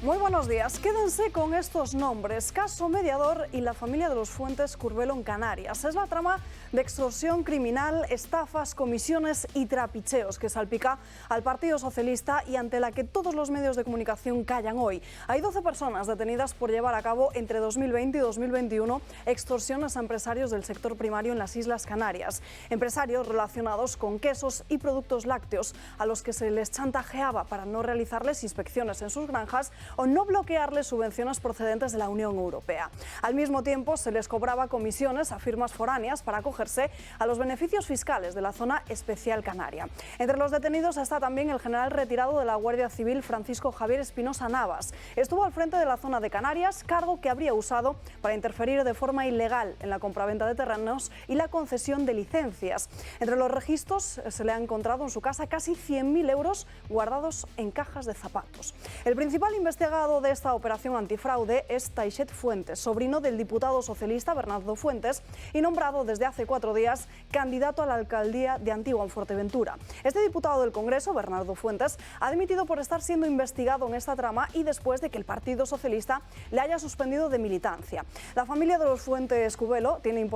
Muy buenos días. Quédense con estos nombres: Caso Mediador y la familia de los Fuentes Curbelo en Canarias. Es la trama de extorsión criminal, estafas, comisiones y trapicheos que salpica al Partido Socialista y ante la que todos los medios de comunicación callan hoy. Hay 12 personas detenidas por llevar a cabo entre 2020 y 2021 extorsiones a empresarios del sector primario en las Islas Canarias. Empresarios relacionados con quesos y productos lácteos a los que se les chantajeaba para no realizarles inspecciones en sus granjas o no bloquearles subvenciones procedentes de la Unión Europea. Al mismo tiempo, se les cobraba comisiones a firmas foráneas para acogerse a los beneficios fiscales de la zona especial canaria. Entre los detenidos está también el general retirado de la Guardia Civil, Francisco Javier Espinosa Navas. Estuvo al frente de la zona de Canarias, cargo que habría usado para interferir de forma ilegal en la compraventa de terrenos y la concesión de licencias. Entre los registros se le ha encontrado en su casa casi 100.000 euros guardados en cajas de zapatos. El principal investigado de esta operación antifraude es Taixet Fuentes, sobrino del diputado socialista Bernardo Fuentes y nombrado desde hace 4 días candidato a la alcaldía de Antigua en Fuerteventura. Este diputado del Congreso, Bernardo Fuentes, ha dimitido por estar siendo investigado en esta trama y después de que el Partido Socialista le haya suspendido de militancia. La familia de los Fuentes Curbelo tiene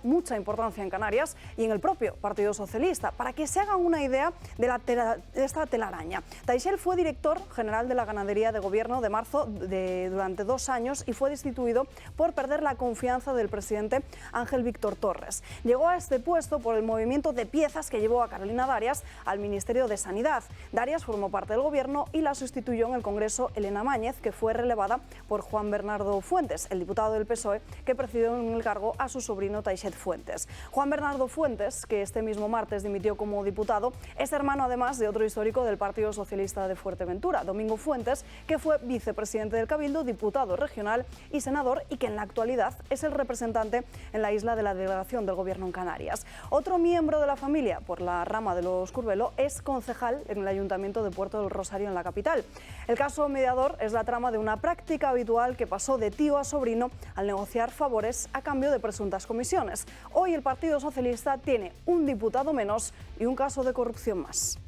mucha importancia en Canarias y en el propio Partido Socialista. Para que se hagan una idea de esta telaraña, Taixet fue director general de la Ganadería de Gobierno de marzo durante 2 años y fue destituido por perder la confianza del presidente Ángel Víctor Torres. Llegó a este puesto por el movimiento de piezas que llevó a Carolina Darias al Ministerio de Sanidad. Darias formó parte del gobierno y la sustituyó en el Congreso Elena Máñez, que fue relevada por Juan Bernardo Fuentes, el diputado del PSOE que presidió en el cargo a su sobrino Taixet Fuentes. Juan Bernardo Fuentes, que este mismo martes dimitió como diputado, es hermano además de otro histórico del Partido Socialista de Fuerteventura, Domingo Fuentes, que fue vicepresidente del Cabildo, diputado regional y senador, y que en la actualidad es el representante en la isla de la delegación del Gobierno en Canarias. Otro miembro de la familia, por la rama de los Curbelo, es concejal en el Ayuntamiento de Puerto del Rosario, en la capital. El caso Mediador es la trama de una práctica habitual que pasó de tío a sobrino al negociar favores a cambio de presuntas comisiones. Hoy el Partido Socialista tiene un diputado menos y un caso de corrupción más.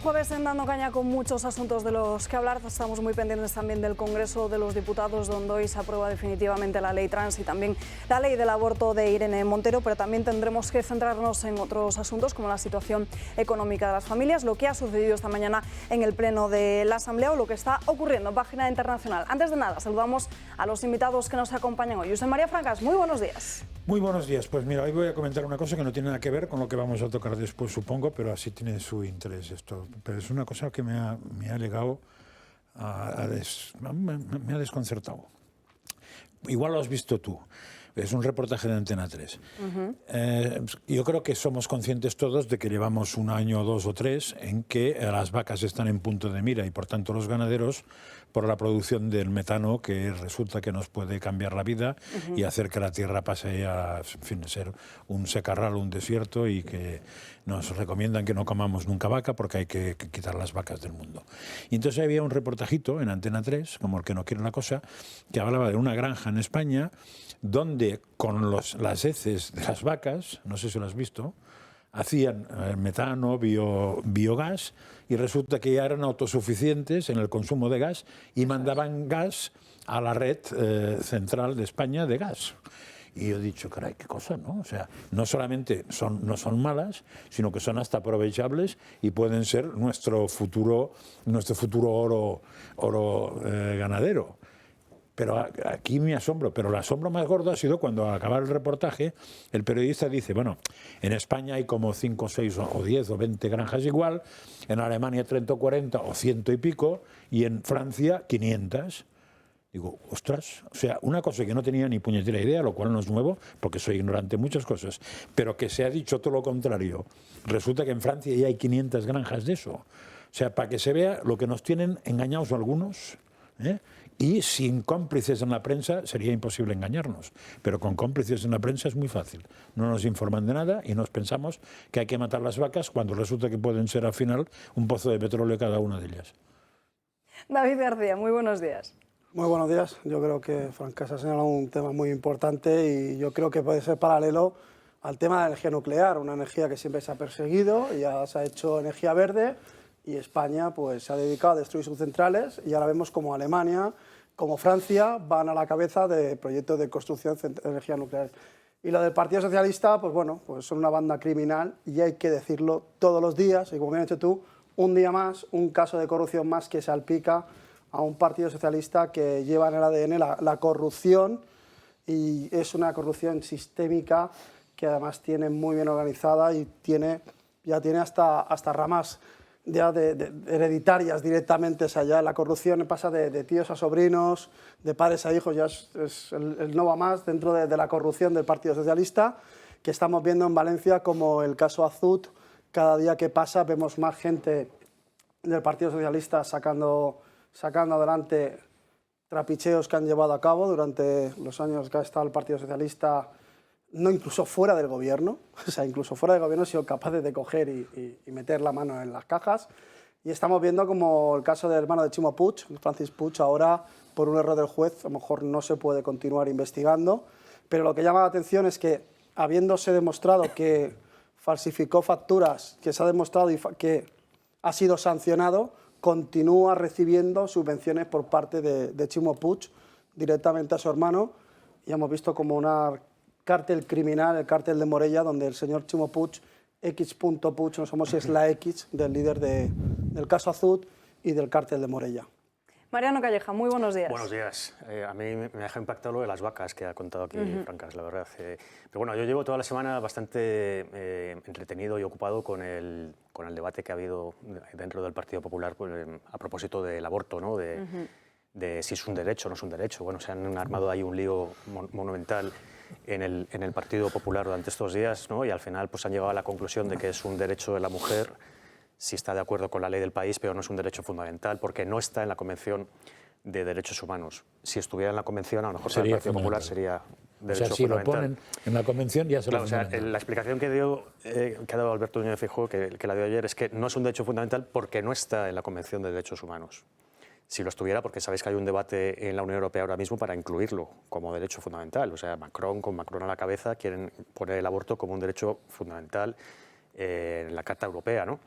Jueves en Dando Caña con muchos asuntos de los que hablar. Estamos muy pendientes también del Congreso de los Diputados, donde hoy se aprueba definitivamente la ley trans y también la ley del aborto de Irene Montero, pero también tendremos que centrarnos en otros asuntos como la situación económica de las familias, lo que ha sucedido esta mañana en el Pleno de la Asamblea o lo que está ocurriendo en página internacional. Antes de nada, saludamos a los invitados que nos acompañan hoy. José María Francas, muy buenos días. Muy buenos días. Pues mira, hoy voy a comentar una cosa que no tiene nada que ver con lo que vamos a tocar después, supongo, pero así tiene su interés esto. Pero es una cosa que me ha llegado me ha desconcertado. Igual lo has visto tú. Es un reportaje de Antena 3. Yo creo que somos conscientes todos de que llevamos 1 año, 2 o 3 en que las vacas están en punto de mira y por tanto los ganaderos por la producción del metano, que resulta que nos puede cambiar la vida y hacer que la tierra pase a ser un secarral, un desierto, y que nos recomiendan que no comamos nunca vaca porque hay que quitar las vacas del mundo. Y entonces había un reportajito en Antena 3, como el que no quiere la cosa, que hablaba de una granja en España donde con las heces de las vacas, no sé si lo has visto, hacían metano, biogás, y resulta que ya eran autosuficientes en el consumo de gas y mandaban gas a la red central de España de gas. Y yo he dicho, caray, qué cosa, ¿no? O sea, no solamente no son malas, sino que son hasta aprovechables y pueden ser nuestro futuro oro ganadero. Pero aquí me asombro, pero el asombro más gordo ha sido cuando al acabar el reportaje el periodista dice, bueno, en España hay como 5, 6 o 10 o 20 granjas igual, en Alemania 30 o 40 o 100 y pico, y en Francia 500. Digo, ostras, o sea, una cosa que no tenía ni puñetera idea, lo cual no es nuevo, porque soy ignorante en muchas cosas, pero que se ha dicho todo lo contrario. Resulta que en Francia ya hay 500 granjas de eso. O sea, para que se vea lo que nos tienen engañados algunos, Y sin cómplices en la prensa sería imposible engañarnos, pero con cómplices en la prensa es muy fácil. No nos informan de nada y nos pensamos que hay que matar las vacas cuando resulta que pueden ser al final un pozo de petróleo cada una de ellas. David García, muy buenos días. Muy buenos días. Yo creo que Francesc ha señalado un tema muy importante y yo creo que puede ser paralelo al tema de la energía nuclear, una energía que siempre se ha perseguido, ya se ha hecho energía verde y España pues, se ha dedicado a destruir sus centrales y ahora vemos como Alemania, como Francia van a la cabeza de proyectos de construcción de energía nuclear. Y lo del Partido Socialista, pues bueno, pues son una banda criminal y hay que decirlo todos los días y como bien has dicho tú, un día más, un caso de corrupción más que salpica a un Partido Socialista que lleva en el ADN la corrupción y es una corrupción sistémica que además tiene muy bien organizada y ya tiene hasta ramas ya de hereditarias directamente. O sea, ya la corrupción pasa de tíos a sobrinos, de padres a hijos, ya es el no va más dentro de la corrupción del Partido Socialista, que estamos viendo en Valencia como el caso Azut. Cada día que pasa vemos más gente del Partido Socialista sacando adelante trapicheos que han llevado a cabo durante los años que ha estado el Partido Socialista, no incluso fuera del gobierno, o sea, incluso fuera del gobierno han sido capaces de coger y meter la mano en las cajas. Y estamos viendo como el caso del hermano de Ximo Puig, Francis Puig, ahora por un error del juez a lo mejor no se puede continuar investigando, pero lo que llama la atención es que habiéndose demostrado que falsificó facturas, que se ha demostrado que ha sido sancionado, continúa recibiendo subvenciones por parte de Ximo Puig directamente a su hermano y hemos visto como una cártel criminal, el cártel de Morella, donde el señor Ximo Puig, X.Puig, no sabemos si es la X del líder del caso Azut y del cártel de Morella. Mariano Calleja, muy buenos días. Buenos días. A mí me deja impactado lo de las vacas que ha contado aquí Francesc, la verdad. Pero bueno, yo llevo toda la semana bastante entretenido y ocupado con el debate que ha habido dentro del Partido Popular pues, a propósito del aborto, ¿no? De si es un derecho o no es un derecho. Bueno, se han armado ahí un lío monumental en el Partido Popular durante estos días, ¿no? Y al final pues, han llegado a la conclusión de que es un derecho de la mujer si está de acuerdo con la ley del país, pero no es un derecho fundamental porque no está en la Convención de Derechos Humanos. Si estuviera en la Convención, a lo mejor para el Partido Popular sería derecho si fundamental. Lo ponen en la Convención ya se claro, lo o sea, la explicación que ha dado Alberto Núñez Feijóo, que la dio ayer, es que no es un derecho fundamental porque no está en la Convención de Derechos Humanos. Si lo estuviera, porque sabéis que hay un debate en la Unión Europea ahora mismo para incluirlo como derecho fundamental. O sea, con Macron a la cabeza, quieren poner el aborto como un derecho fundamental en la Carta Europea, ¿no?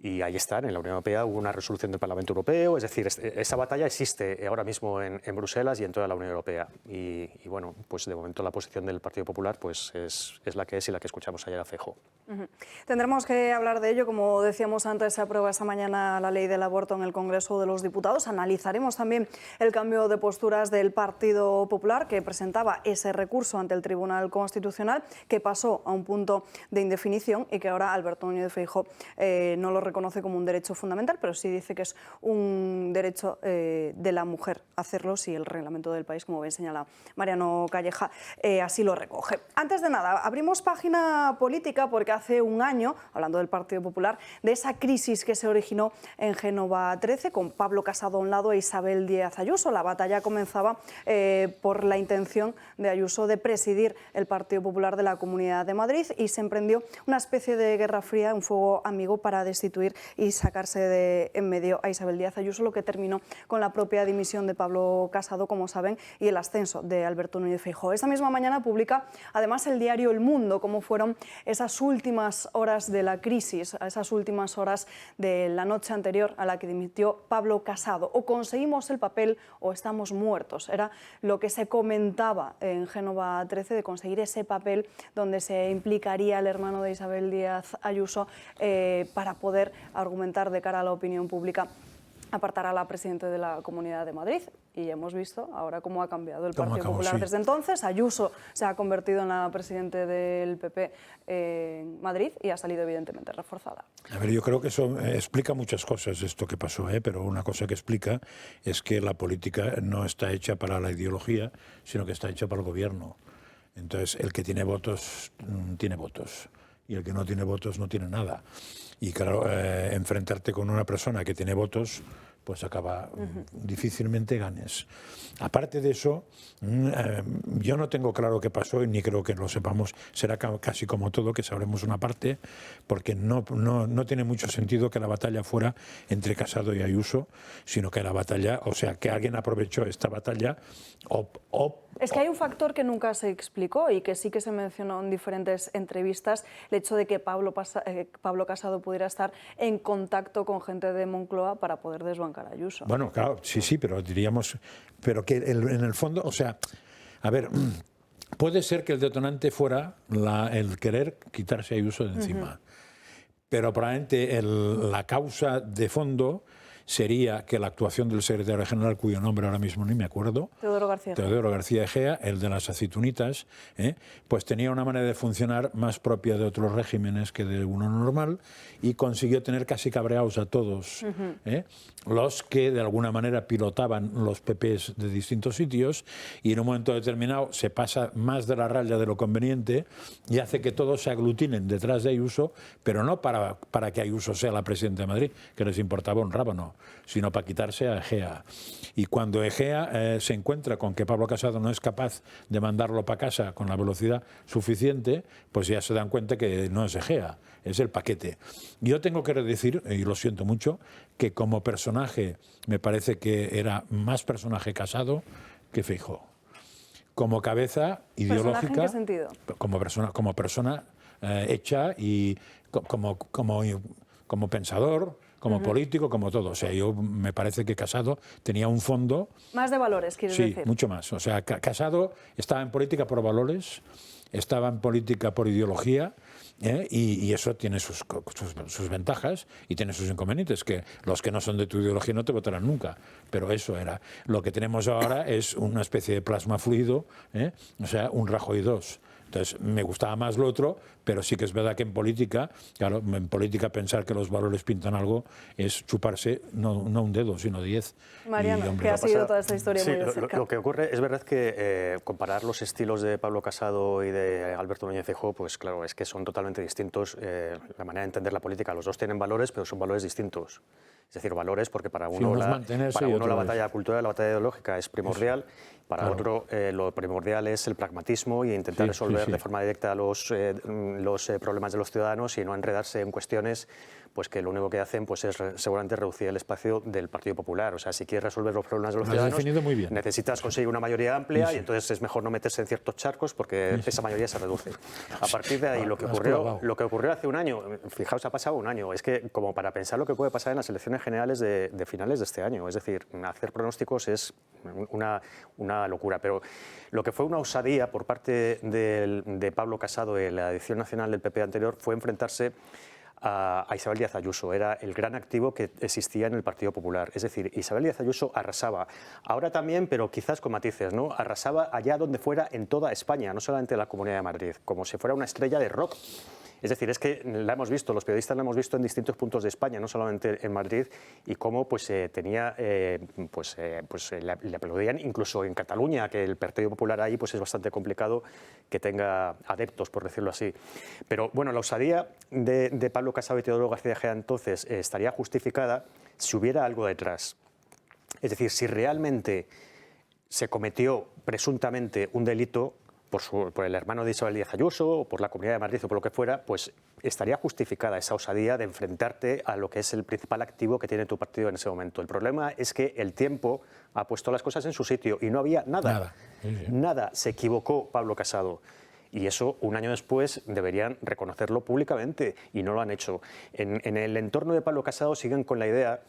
Y ahí están, en la Unión Europea hubo una resolución del Parlamento Europeo, es decir, esa batalla existe ahora mismo en Bruselas y en toda la Unión Europea. Y bueno, pues de momento la posición del Partido Popular pues es la que es y la que escuchamos ayer a Feijóo. Tendremos que hablar de ello, como decíamos antes, se aprueba esta mañana la ley del aborto en el Congreso de los Diputados. Analizaremos también el cambio de posturas del Partido Popular, que presentaba ese recurso ante el Tribunal Constitucional, que pasó a un punto de indefinición y que ahora Alberto Núñez Feijóo no lo reconoce como un derecho fundamental, pero sí dice que es un derecho de la mujer hacerlo si el reglamento del país, como bien señala Mariano Calleja, así lo recoge. Antes de nada, abrimos página política porque hace un año, hablando del Partido Popular, de esa crisis que se originó en Génova 13, con Pablo Casado a un lado e Isabel Díaz Ayuso. La batalla comenzaba por la intención de Ayuso de presidir el Partido Popular de la Comunidad de Madrid y se emprendió una especie de guerra fría, un fuego amigo para destituir y sacarse de en medio a Isabel Díaz Ayuso, lo que terminó con la propia dimisión de Pablo Casado, como saben, y el ascenso de Alberto Núñez Feijóo. Esta misma mañana publica además el diario El Mundo cómo fueron esas últimas horas de la crisis, esas últimas horas de la noche anterior a la que dimitió Pablo Casado. O conseguimos el papel o estamos muertos. Era lo que se comentaba en Génova 13, de conseguir ese papel donde se implicaría el hermano de Isabel Díaz Ayuso para poder argumentar de cara a la opinión pública apartar a la presidenta de la Comunidad de Madrid. Y hemos visto ahora cómo ha cambiado el Partido Popular desde entonces. Ayuso se ha convertido en la presidenta del PP en Madrid y ha salido evidentemente reforzada. A ver, yo creo que eso explica muchas cosas, esto que pasó, pero una cosa que explica es que la política no está hecha para la ideología, sino que está hecha para el gobierno. Entonces, el que tiene votos, tiene votos. Y el que no tiene votos no tiene nada. Y claro, enfrentarte con una persona que tiene votos pues acaba difícilmente ganes. Aparte de eso, yo no tengo claro qué pasó y ni creo que lo sepamos. Será casi como todo, que sabremos una parte, porque no tiene mucho sentido que la batalla fuera entre Casado y Ayuso, sino que la batalla, o sea, que alguien aprovechó esta batalla Es que hay un factor que nunca se explicó y que sí que se mencionó en diferentes entrevistas, el hecho de que Pablo Casado pudiera estar en contacto con gente de Moncloa para poder desbancar a Ayuso. Bueno, claro, sí, pero diríamos, pero que en el fondo, o sea, a ver, puede ser que el detonante fuera el querer quitarse a Ayuso de encima, pero probablemente la causa de fondo sería que la actuación del secretario general, cuyo nombre ahora mismo ni me acuerdo, Teodoro García Egea, el de las aceitunitas, pues tenía una manera de funcionar más propia de otros regímenes que de uno normal, y consiguió tener casi cabreados a todos los que de alguna manera pilotaban los PPs de distintos sitios, y en un momento determinado se pasa más de la raya de lo conveniente y hace que todos se aglutinen detrás de Ayuso, pero no para que Ayuso sea la presidenta de Madrid, que les importaba un rábano, sino para quitarse a Egea. Y cuando Egea se encuentra con que Pablo Casado no es capaz de mandarlo para casa con la velocidad suficiente, pues ya se dan cuenta que no es Egea, es el paquete. Yo tengo que decir, y lo siento mucho, que como personaje me parece que era más personaje Casado que Feijóo. Como cabeza ideológica, ¿en qué sentido? Como persona hecha y como pensador, como político, como todo. O sea, yo me parece que Casado tenía un fondo... Más de valores, ¿quieres decir? Sí, mucho más. O sea, Casado estaba en política por valores, estaba en política por ideología, y eso tiene sus ventajas y tiene sus inconvenientes, que los que no son de tu ideología no te votarán nunca, pero eso era. Lo que tenemos ahora es una especie de plasma fluido, o sea, un Rajoy 2. Entonces, me gustaba más lo otro, pero sí que es verdad que en política, claro, en política pensar que los valores pintan algo es chuparse no un dedo, sino 10. Mariano, que ha sido toda esta historia muy de cerca. Lo que ocurre, es verdad que comparar los estilos de Pablo Casado y de Alberto Núñez Feijóo, pues claro, es que son totalmente distintos. La manera de entender la política, los dos tienen valores, pero son valores distintos. Es decir, valores porque para uno la batalla cultural, la batalla ideológica es primordial, para otro lo primordial es el pragmatismo y intentar resolver de forma directa los problemas de los ciudadanos y no enredarse en cuestiones pues que lo único que hacen pues es seguramente reducir el espacio del Partido Popular. O sea, si quieres resolver los problemas de los ciudadanos, necesitas conseguir una mayoría amplia y entonces es mejor no meterse en ciertos charcos porque esa mayoría se reduce. A partir de ahí, lo que ocurrió hace un año, fijaos, ha pasado un año, es que como para pensar lo que puede pasar en las elecciones generales de finales de este año, es decir, hacer pronósticos es una locura, pero lo que fue una osadía por parte de Pablo Casado en la edición nacional del PP anterior fue enfrentarse a Isabel Díaz Ayuso. Era el gran activo que existía en el Partido Popular. Es decir, Isabel Díaz Ayuso arrasaba. Ahora también, pero quizás con matices, ¿no? Arrasaba allá donde fuera en toda España, no solamente en la Comunidad de Madrid, como si fuera una estrella de rock. Es decir, es que la hemos visto, los periodistas la hemos visto en distintos puntos de España, no solamente en Madrid, y cómo pues, le aplaudían incluso en Cataluña, que el Partido Popular ahí pues, es bastante complicado que tenga adeptos, por decirlo así. Pero bueno, la osadía de Pablo Casado y Teodoro García Egea entonces estaría justificada si hubiera algo detrás. Es decir, si realmente se cometió presuntamente un delito por el hermano de Isabel Díaz Ayuso, o por la Comunidad de Madrid o por lo que fuera, pues estaría justificada esa osadía de enfrentarte a lo que es el principal activo que tiene tu partido en ese momento. El problema es que el tiempo ha puesto las cosas en su sitio y no había nada. Nada. Se equivocó Pablo Casado. Y eso, un año después, deberían reconocerlo públicamente y no lo han hecho. En el entorno de Pablo Casado siguen con la idea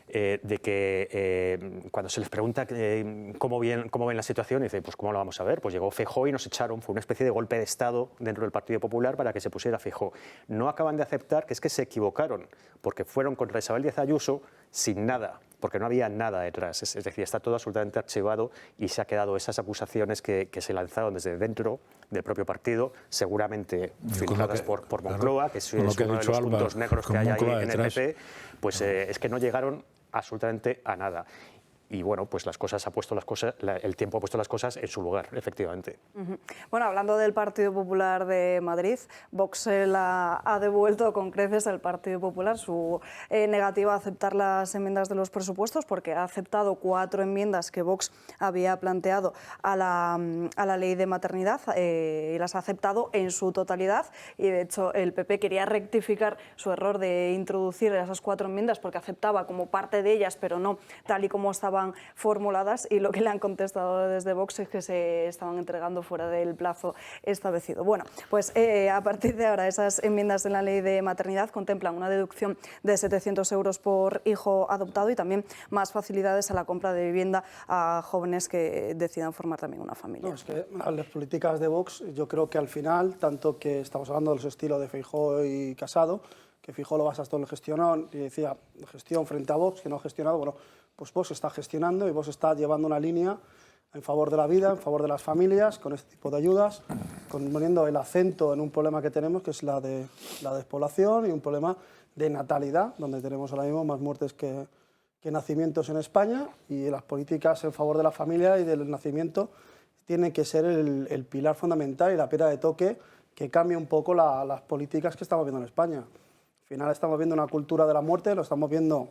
de que cuando se les pregunta cómo ven la situación, dicen, pues ¿cómo lo vamos a ver? Pues llegó Feijóo y nos echaron, fue una especie de golpe de Estado dentro del Partido Popular para que se pusiera Feijóo. No acaban de aceptar que es que se equivocaron, porque fueron contra Isabel Díaz Ayuso sin nada, porque no había nada detrás. Es decir, está todo absolutamente archivado y se ha quedado esas acusaciones que se lanzaron desde dentro del propio partido, seguramente filtradas por Moncloa, que es uno de los puntos negros que hay ahí en el PP, pues es que no llegaron absolutamente a nada. y bueno, pues el tiempo ha puesto las cosas en su lugar, efectivamente. Bueno, hablando del Partido Popular de Madrid, Vox ha devuelto con creces al Partido Popular su negativa a aceptar las enmiendas de los presupuestos, porque ha aceptado 4 enmiendas que Vox había planteado a la ley de maternidad y las ha aceptado en su totalidad, y de hecho el PP quería rectificar su error de introducir esas 4 enmiendas porque aceptaba como parte de ellas, pero no tal y como estaban formuladas, y lo que le han contestado desde Vox es que se estaban entregando fuera del plazo establecido. Bueno, pues a partir de ahora esas enmiendas en la ley de maternidad contemplan una deducción de 700 euros por hijo adoptado y también más facilidades a la compra de vivienda a jóvenes que decidan formar también una familia. No, es que las políticas de Vox, yo creo que al final, tanto que estamos hablando de los estilos de Feijóo y Casado, que Feijóo lo basas todo en gestión y decía gestión frente a Vox, que no ha gestionado, bueno, pues Vox está gestionando y Vox está llevando una línea en favor de la vida, en favor de las familias, con este tipo de ayudas, poniendo el acento en un problema que tenemos, que es la de la despoblación y un problema de natalidad, donde tenemos ahora mismo más muertes que nacimientos en España, y las políticas en favor de la familia y del nacimiento tienen que ser el pilar fundamental y la piedra de toque que cambie un poco las políticas que estamos viendo en España. Al final estamos viendo una cultura de la muerte, lo estamos viendo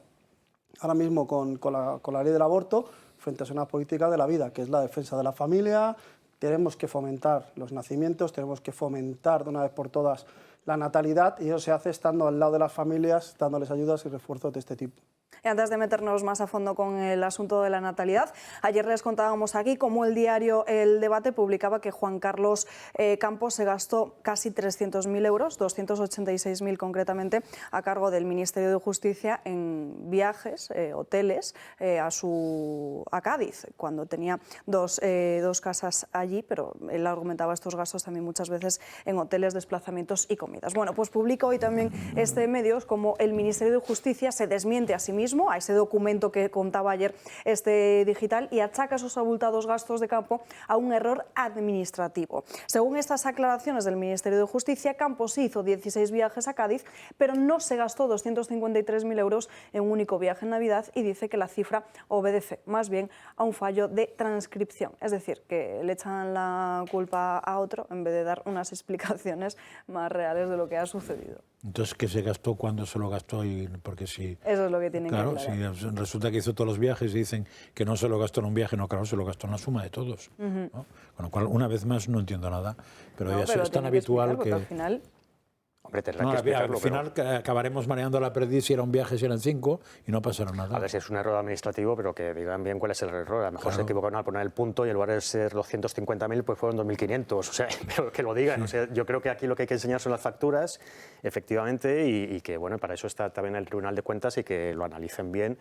ahora mismo con la ley del aborto, frente a una política de la vida, que es la defensa de la familia. Tenemos que fomentar los nacimientos, tenemos que fomentar de una vez por todas la natalidad, y eso se hace estando al lado de las familias, dándoles ayudas y refuerzos de este tipo. Y antes de meternos más a fondo con el asunto de la natalidad, ayer les contábamos aquí cómo el diario El Debate publicaba que Juan Carlos Campos se gastó casi 300.000 euros, 286.000 concretamente, a cargo del Ministerio de Justicia en viajes, hoteles, a Cádiz, cuando tenía dos casas allí, pero él argumentaba estos gastos también muchas veces en hoteles, desplazamientos y comidas. Bueno, pues publica hoy también medios como el Ministerio de Justicia se desmiente a sí mismo, a ese documento que contaba ayer Digital, y achaca esos abultados gastos de Campo a un error administrativo. Según estas aclaraciones del Ministerio de Justicia, Campos hizo 16 viajes a Cádiz, pero no se gastó 253.000 euros en un único viaje en Navidad, y dice que la cifra obedece más bien a un fallo de transcripción. Es decir, que le echan la culpa a otro en vez de dar unas explicaciones más reales de lo que ha sucedido. Entonces, ¿qué se gastó, cuándo se lo gastó? Porque si... Eso es lo que tienen que aclarar. Claro, si resulta que hizo todos los viajes y dicen que no se lo gastó en un viaje, no, claro, se lo gastó en la suma de todos. ¿No? Con lo cual, una vez más, no entiendo nada, pero ya es tan habitual que... Al final... Hombre, tendrá que explicarlo, al final acabaremos mareando la perdiz si era un viaje, si eran 5, y no pasará nada. A ver si es un error administrativo, pero que digan bien cuál es el error. A lo mejor se equivocaron al poner el punto y en lugar de ser 250.000, pues fueron 2.500. O sea, pero que lo digan. O sea, yo creo que aquí lo que hay que enseñar son las facturas, efectivamente, y que, bueno, para eso está también el Tribunal de Cuentas y que lo analicen bien.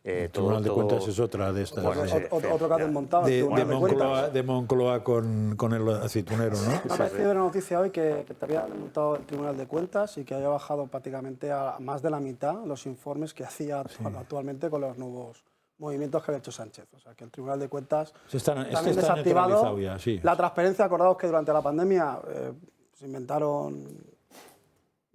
El Tribunal de Cuentas es otra de estas. Bueno, otro que ha desmontado. De Moncloa con el aceitunero, ¿no? Me ha parecido una noticia hoy que te había desmontado el Tribunal de Cuentas y que había bajado prácticamente a más de la mitad los informes que hacía actualmente con los nuevos movimientos que había hecho Sánchez. O sea, que el Tribunal de Cuentas también desactivado ya, sí. La transparencia. Acordaos que durante la pandemia se inventaron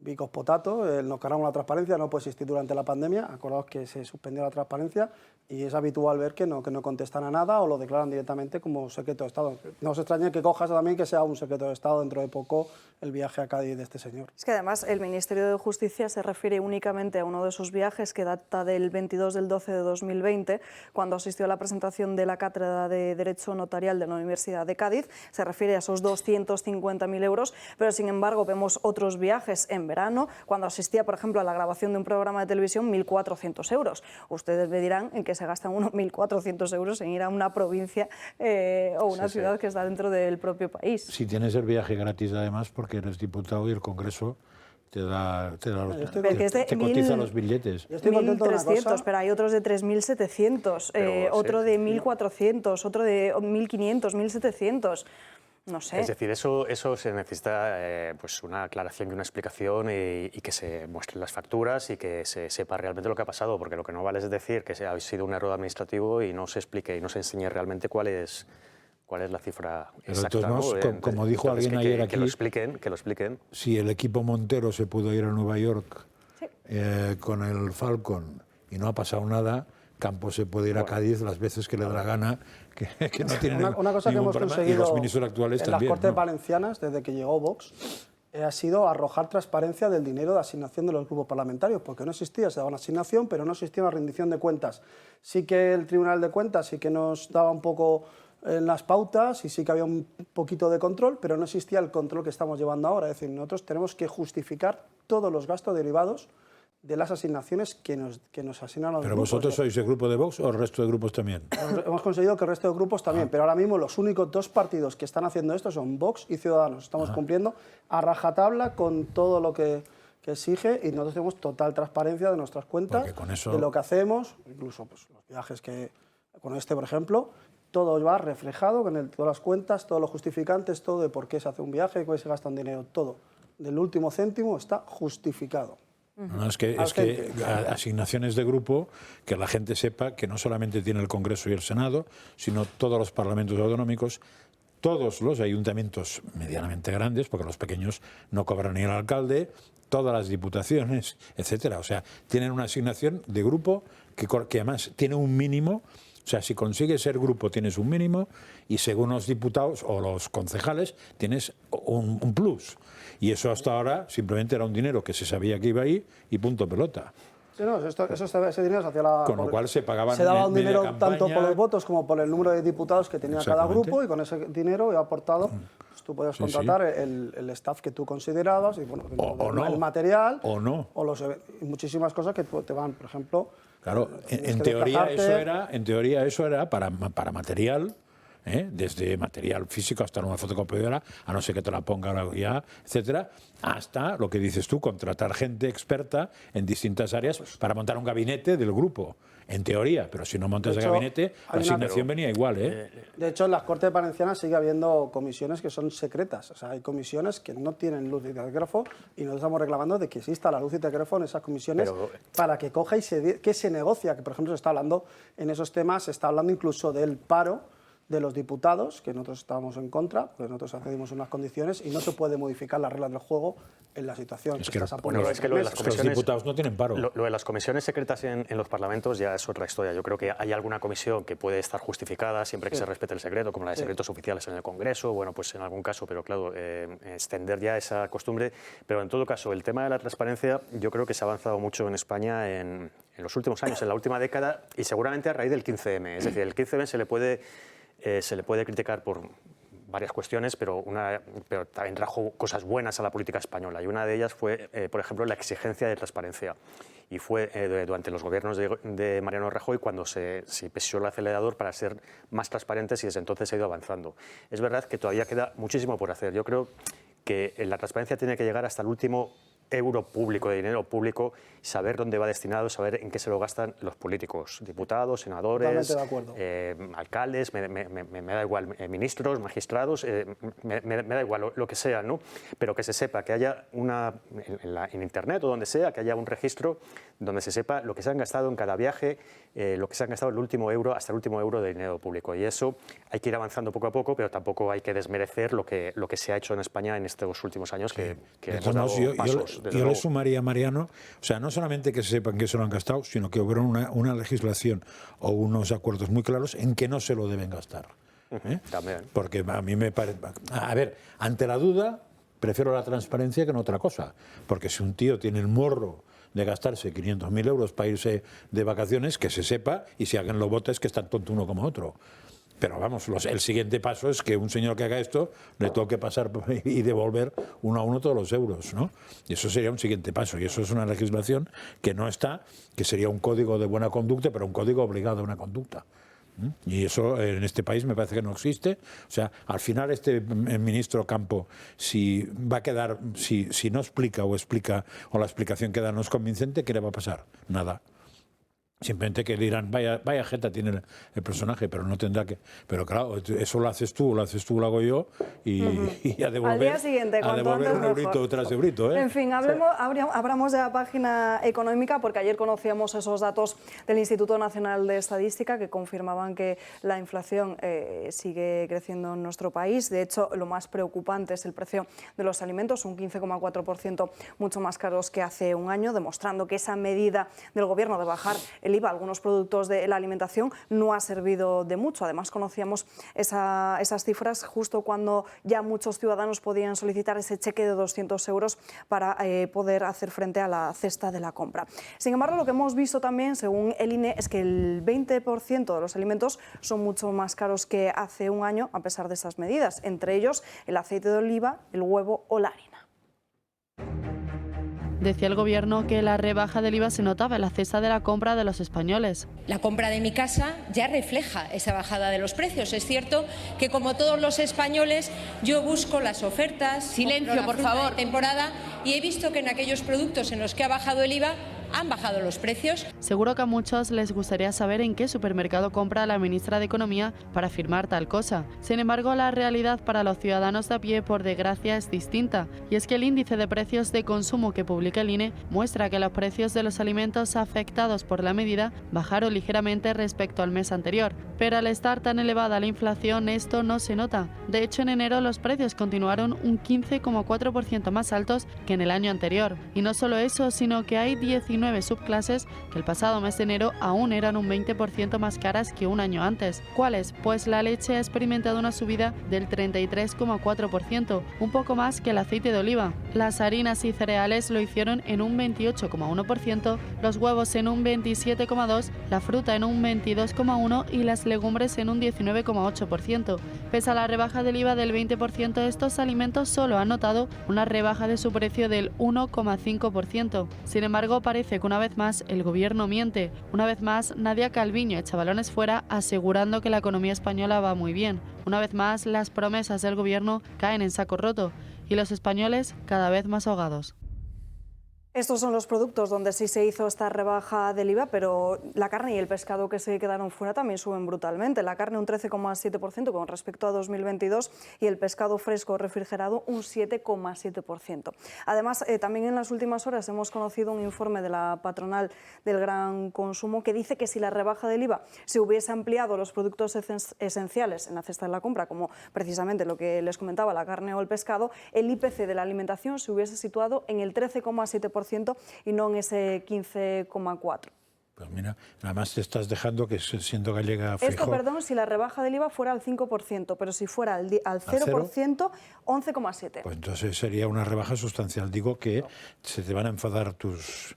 Vicos Potato, nos cargamos la transparencia, no puede existir durante la pandemia. Acordaos que se suspendió la transparencia y es habitual ver que no contestan a nada o lo declaran directamente como secreto de Estado. No os extrañe que cojas también que sea un secreto de Estado dentro de poco el viaje a Cádiz de este señor. Es que además el Ministerio de Justicia se refiere únicamente a uno de esos viajes que data del 22 del 12 de 2020, cuando asistió a la presentación de la Cátedra de Derecho Notarial de la Universidad de Cádiz. Se refiere a esos 250.000 euros, pero sin embargo vemos otros viajes en verano, cuando asistía, por ejemplo, a la grabación de un programa de televisión, 1.400 euros. Ustedes me dirán en qué se gastan unos 1.400 euros en ir a una provincia o una ciudad que está dentro del propio país. Si tienes el viaje gratis, además, porque eres diputado y el Congreso te cotiza los billetes. 1.300, pero hay otros de 3.700, otro de 1.400, otro de 1.500, 1.700... No sé. Es decir, eso se necesita pues una aclaración y una explicación y que se muestren las facturas y que se sepa realmente lo que ha pasado, porque lo que no vale es decir que ha sido un error administrativo y no se explique y no se enseñe realmente cuál es la cifra exacta. Pero de todos modos, como dijo alguien ayer aquí, que lo expliquen. Si el equipo Montero se pudo ir a Nueva York con el Falcon y no ha pasado nada, Campos se puede ir a Cádiz las veces que le da la gana, que no tiene una cosa que ningún hemos problema, conseguido y los ministros actuales en también. las Cortes ¿no? Valencianas, desde que llegó Vox, ha sido arrojar transparencia del dinero de asignación de los grupos parlamentarios, porque no existía, se daba una asignación, pero no existía una rendición de cuentas. Sí que el Tribunal de Cuentas sí que nos daba un poco en las pautas y sí que había un poquito de control, pero no existía el control que estamos llevando ahora. Es decir, nosotros tenemos que justificar todos los gastos derivados de las asignaciones que nos asignan a los ¿Pero grupos. vosotros sois el grupo de Vox o el resto de grupos también? Hemos conseguido que el resto de grupos también, pero ahora mismo los únicos dos partidos que están haciendo esto son Vox y Ciudadanos. Estamos cumpliendo a rajatabla con todo lo que exige y nosotros tenemos total transparencia de nuestras cuentas, con eso... de lo que hacemos, incluso pues, los viajes que, con este por ejemplo, todo va reflejado con todas las cuentas, todos los justificantes, todo de por qué se hace un viaje, qué se gasta un dinero, todo. Del último céntimo está justificado. No, es que asignaciones de grupo, que la gente sepa que no solamente tiene el Congreso y el Senado, sino todos los parlamentos autonómicos, todos los ayuntamientos medianamente grandes, porque los pequeños no cobran ni el alcalde, todas las diputaciones, etcétera. O sea, tienen una asignación de grupo que además tiene un mínimo. O sea, si consigues ser grupo tienes un mínimo y según los diputados o los concejales tienes un plus. Y eso hasta ahora simplemente era un dinero que se sabía que iba ahí y punto pelota. Sí, no, ese dinero se hacía Con lo cual se pagaban se daba un media dinero campaña. tanto por los votos como por el número de diputados que tenía cada grupo y con ese dinero aportado pues tú podías contratar el staff que tú considerabas y bueno, el material o no. O y muchísimas cosas que te van, por ejemplo. Claro, en teoría eso era para material, desde material físico hasta una fotocopiadora, a no ser que te la ponga ahora ya, etcétera, hasta lo que dices tú, contratar gente experta en distintas áreas para montar un gabinete del grupo. En teoría, pero si no montas el gabinete, la asignación venía igual, De hecho, en las Cortes Valencianas sigue habiendo comisiones que son secretas. O sea, hay comisiones que no tienen luz y taquígrafo y nosotros estamos reclamando de que exista la luz y taquígrafo en esas comisiones para que coja y que se negocia. Que, por ejemplo, se está hablando en esos temas, se está hablando incluso del paro de los diputados, que nosotros estábamos en contra, porque nosotros accedimos a unas condiciones y no se puede modificar las reglas del juego en la situación que estás a punto de lo de las comisiones, los diputados no tienen paro. Lo de las comisiones secretas en los parlamentos ya es otra historia. Yo creo que hay alguna comisión que puede estar justificada siempre que se respete el secreto, como la de secretos oficiales en el Congreso, bueno, pues en algún caso, pero claro, extender ya esa costumbre. Pero en todo caso, el tema de la transparencia yo creo que se ha avanzado mucho en España en los últimos años, en la última década y seguramente a raíz del 15M. Es decir, el 15M se le puede criticar por varias cuestiones, pero también trajo cosas buenas a la política española. Y una de ellas fue, por ejemplo, la exigencia de transparencia. Y fue durante los gobiernos de Mariano Rajoy cuando se pisó el acelerador para ser más transparentes y desde entonces se ha ido avanzando. Es verdad que todavía queda muchísimo por hacer. Yo creo que la transparencia tiene que llegar hasta el último euro público, de dinero público, saber dónde va destinado, saber en qué se lo gastan los políticos, diputados, senadores, alcaldes, me da igual, ministros, magistrados, me da igual lo que sea, ¿no? Pero que se sepa, que haya en Internet o donde sea, que haya un registro donde se sepa lo que se han gastado en cada viaje, lo que se han gastado el último euro, hasta el último euro de dinero público. Y eso hay que ir avanzando poco a poco, pero tampoco hay que desmerecer lo que se ha hecho en España en estos últimos años, que hemos dado pasos. Yo le sumaría a Mariano, o sea, no solamente que se sepan que se lo han gastado, sino que hubiera una legislación o unos acuerdos muy claros en que no se lo deben gastar. También. Porque a mí me parece... A ver, ante la duda, prefiero la transparencia que no otra cosa. Porque si un tío tiene el morro de gastarse 500.000 euros para irse de vacaciones, que se sepa, y si alguien lo vota es que es tan tonto uno como otro. Pero vamos, el siguiente paso es que un señor que haga esto le toque pasar y devolver uno a uno todos los euros, ¿no? Y eso sería un siguiente paso. Y eso es una legislación que no está, que sería un código de buena conducta, pero un código obligado a una conducta. Y eso en este país me parece que no existe. O sea, al final el ministro Campo, si va a quedar, si no explica o la explicación que da no es convincente, ¿qué le va a pasar? Nada. Simplemente que dirán, vaya jeta tiene el personaje, pero no tendrá que... Pero claro, eso lo haces tú, lo hago yo y a devolver, al día siguiente, a devolver un eurito tras eurito. En fin, abramos de la página económica, porque ayer conocíamos esos datos del Instituto Nacional de Estadística que confirmaban que la inflación sigue creciendo en nuestro país. De hecho, lo más preocupante es el precio de los alimentos, un 15,4% mucho más caros que hace un año, demostrando que esa medida del Gobierno de bajar el el IVA a algunos productos de la alimentación no ha servido de mucho. Además, conocíamos esas cifras justo cuando ya muchos ciudadanos podían solicitar ese cheque de 200 euros para poder hacer frente a la cesta de la compra. Sin embargo, lo que hemos visto también, según el INE, es que el 20% de los alimentos son mucho más caros que hace un año, a pesar de esas medidas, entre ellos el aceite de oliva, el huevo o la harina. Decía el Gobierno que la rebaja del IVA se notaba en la cesta de la compra de los españoles. La compra de mi casa ya refleja esa bajada de los precios. Es cierto que, como todos los españoles, yo busco las ofertas. Silencio, por favor. De temporada, y he visto que en aquellos productos en los que ha bajado el IVA han bajado los precios. Seguro que a muchos les gustaría saber en qué supermercado compra la ministra de Economía para afirmar tal cosa. Sin embargo, la realidad para los ciudadanos de a pie, por desgracia, es distinta. Y es que el índice de precios de consumo que publica el INE muestra que los precios de los alimentos afectados por la medida bajaron ligeramente respecto al mes anterior. Pero al estar tan elevada la inflación, esto no se nota. De hecho, en enero los precios continuaron un 15,4% más altos que en el año anterior. Y no solo eso, sino que hay 19 subclases que el pasado mes de enero aún eran un 20% más caras que un año antes. ¿Cuáles? Pues la leche ha experimentado una subida del 33,4%, un poco más que el aceite de oliva. Las harinas y cereales lo hicieron en un 28,1%, los huevos en un 27,2%, la fruta en un 22,1% y las legumbres en un 19,8%. Pese a la rebaja del IVA del 20%, estos alimentos solo han notado una rebaja de su precio del 1,5%. Sin embargo, parece que una vez más el Gobierno miente. Una vez más, Nadia Calviño echa balones fuera asegurando que la economía española va muy bien. Una vez más, las promesas del Gobierno caen en saco roto y los españoles cada vez más ahogados. Estos son los productos donde sí se hizo esta rebaja del IVA, pero la carne y el pescado que se quedaron fuera también suben brutalmente. La carne un 13,7% con respecto a 2022 y el pescado fresco refrigerado un 7,7%. Además, también en las últimas horas hemos conocido un informe de la patronal del gran consumo que dice que si la rebaja del IVA se hubiese ampliado los productos esenciales en la cesta de la compra, como precisamente lo que les comentaba, la carne o el pescado, el IPC de la alimentación se hubiese situado en el 13,7% y no en ese 15,4%. Pues mira, nada más te estás dejando que siendo gallega fijo... Esto, perdón, si la rebaja del IVA fuera al 5%, pero si fuera al 0%, 11,7%. Pues entonces sería una rebaja sustancial. Digo que se te van a enfadar tus